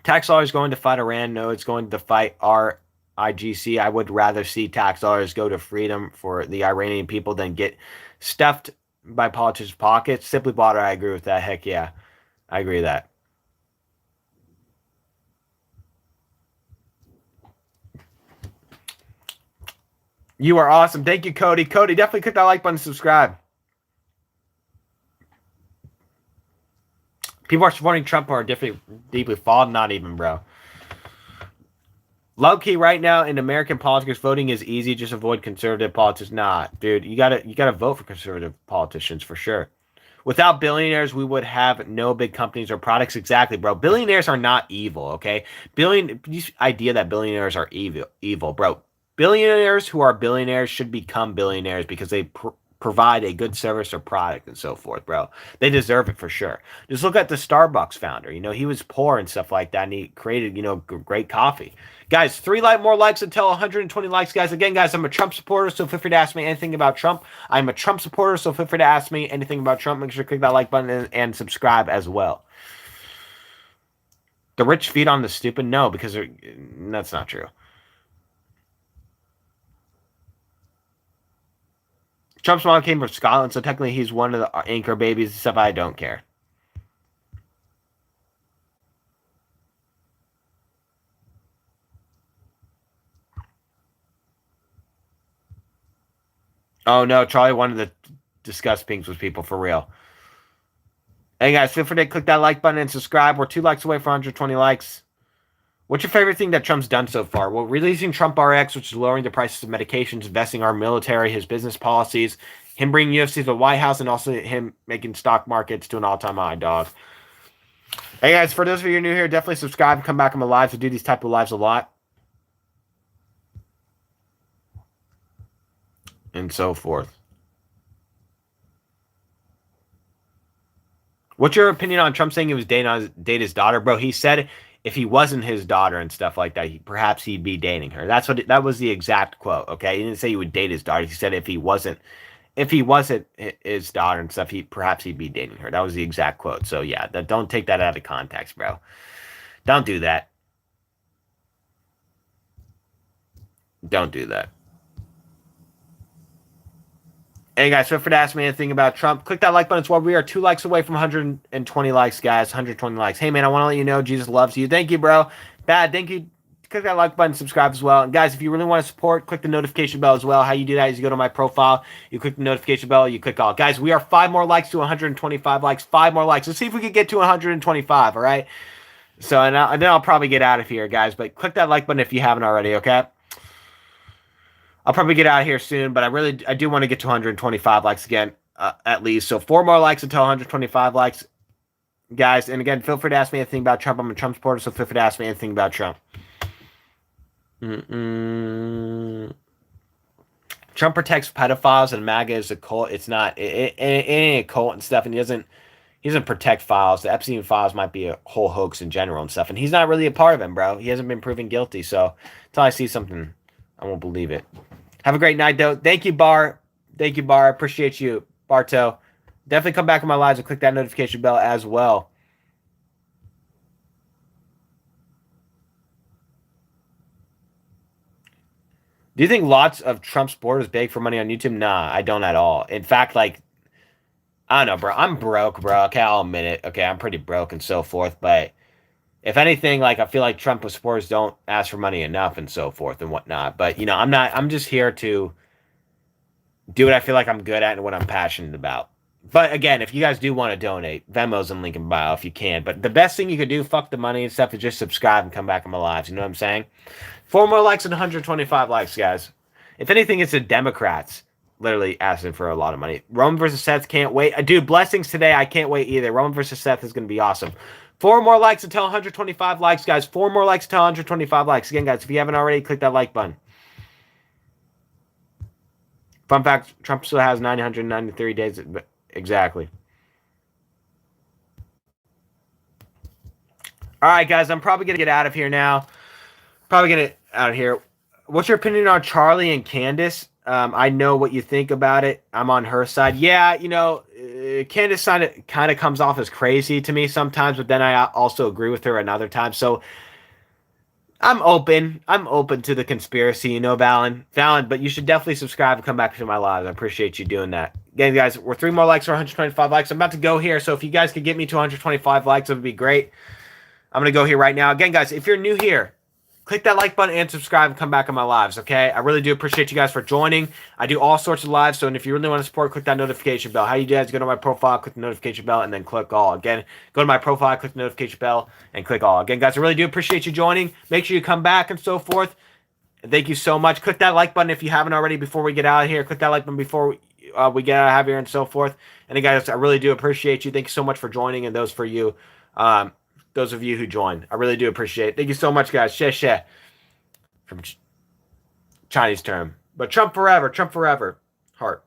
Tax dollars going to fight Iran. No, it's going to fight RIGC. I would rather see tax dollars go to freedom for the Iranian people than get stuffed by politicians' pockets. Simply Blotter, I agree with that. Heck yeah. I agree with that. You are awesome. Thank you, Cody. Cody, definitely click that like button and subscribe. People are supporting Trump who are deeply flawed. Not even, bro. Low key, right now in American politics, voting is easy. Just avoid conservative politics. Nah, dude, you gotta vote for conservative politicians for sure. Without billionaires, we would have no big companies or products. Exactly, bro. Billionaires are not evil. Okay, idea that billionaires are evil, bro. Billionaires who are billionaires should become billionaires because they provide a good service or product and so forth, bro. They deserve it for sure. Just look at the Starbucks founder. He was poor and stuff like that, and he created, great coffee. Guys, 3 more likes until 120 likes, guys. Again, guys, I'm a Trump supporter, so feel free to ask me anything about Trump. I'm a Trump supporter, so feel free to ask me anything about Trump. Make sure to click that like button and subscribe as well. The rich feed on the stupid? No, because that's not true. Trump's mom came from Scotland, so technically he's one of the anchor babies and stuff. I don't care. Oh no, Charlie wanted to discuss pinks with people for real. Hey guys, feel free to click that like button and subscribe. We're 2 likes away from 120 likes. What's your favorite thing that Trump's done so far? Well, releasing Trump RX, which is lowering the prices of medications, investing our military, his business policies, him bringing UFC to the White House, and also him making stock markets to an all-time high, dog. Hey guys, for those of you new here, definitely subscribe and come back on my lives. We do these type of lives a lot. And so forth. What's your opinion on Trump saying he was dating his daughter? Bro, he said if he wasn't his daughter and stuff like that, perhaps he'd be dating her. That was the exact quote, okay? He didn't say he would date his daughter. He said if he wasn't his daughter and stuff, perhaps he'd be dating her. That was the exact quote. So yeah, don't take that out of context, bro. Don't do that. Don't do that. Hey guys, feel free to ask me anything about Trump. Click that like button as well. We are 2 likes away from 120 likes, guys. 120 likes. Hey man, I want to let you know Jesus loves you. Thank you, bro. Bad, thank you. Click that like button, subscribe as well. And guys, if you really want to support, click the notification bell as well. How you do that is you go to my profile, you click the notification bell, you click all. Guys, we are 5 more likes to 125 likes. 5 more likes. Let's see if we can get to 125, all right? So, and then I'll probably get out of here, guys. But click that like button if you haven't already, okay? I'll probably get out of here soon, but I do want to get to 125 likes again, at least. So 4 more likes until 125 likes, guys. And again, feel free to ask me anything about Trump. I'm a Trump supporter, so feel free to ask me anything about Trump. Trump protects pedophiles, and MAGA is a cult. It's not. It ain't a cult and stuff, and he doesn't protect files. The Epstein files might be a whole hoax in general and stuff, and he's not really a part of him, bro. He hasn't been proven guilty, so until I see something, I won't believe it. Have a great night, though. Thank you, Bar. Thank you, Bar. Appreciate you, Barto. Definitely come back in my lives and click that notification bell as well. Do you think lots of Trump supporters beg for money on YouTube? Nah, I don't at all. In fact, I don't know, bro. I'm broke, bro. Okay, I'll admit it. Okay, I'm pretty broke and so forth, but if anything, I feel like Trump supporters don't ask for money enough and so forth and whatnot. But, I'm just here to do what I feel like I'm good at and what I'm passionate about. But again, if you guys do want to donate, Venmo's in link in bio if you can. But the best thing you could do, fuck the money and stuff, is just subscribe and come back in my lives. You know what I'm saying? 4 more likes and 125 likes, guys. If anything, it's the Democrats literally asking for a lot of money. Roman versus Seth, can't wait. Dude, blessings today. I can't wait either. Roman versus Seth is going to be awesome. 4 more likes until 125 likes, guys. 4 more likes until 125 likes. Again, guys, if you haven't already, click that like button. Fun fact, Trump still has 993 days. Exactly. All right, guys, I'm probably going to get out of here now. Probably get out of here. What's your opinion on Charlie and Candace? I know what you think about it. I'm on her side. Yeah, Candace kind of comes off as crazy to me sometimes, but then I also agree with her another time. So I'm open. I'm open to the conspiracy, Valen. Valen, but you should definitely subscribe and come back to my lives. I appreciate you doing that. Again, guys, we're 3 more likes for 125 likes. I'm about to go here, so if you guys could get me to 125 likes, it would be great. I'm going to go here right now. Again, guys, if you're new here, click that like button and subscribe and come back on my lives, okay? I really do appreciate you guys for joining. I do all sorts of lives, so if you really want to support, click that notification bell. How you guys go to my profile, click the notification bell, and then click all. Again, go to my profile, click the notification bell, and click all. Again, guys, I really do appreciate you joining. Make sure you come back and so forth. And thank you so much. Click that like button if you haven't already before we get out of here. Click that like button before we get out of here and so forth. And again, guys, I really do appreciate you. Thank you so much for joining, and those of you who joined. I really do appreciate it. Thank you so much, guys. Xie xie. From Chinese term. But Trump forever. Trump forever. Heart.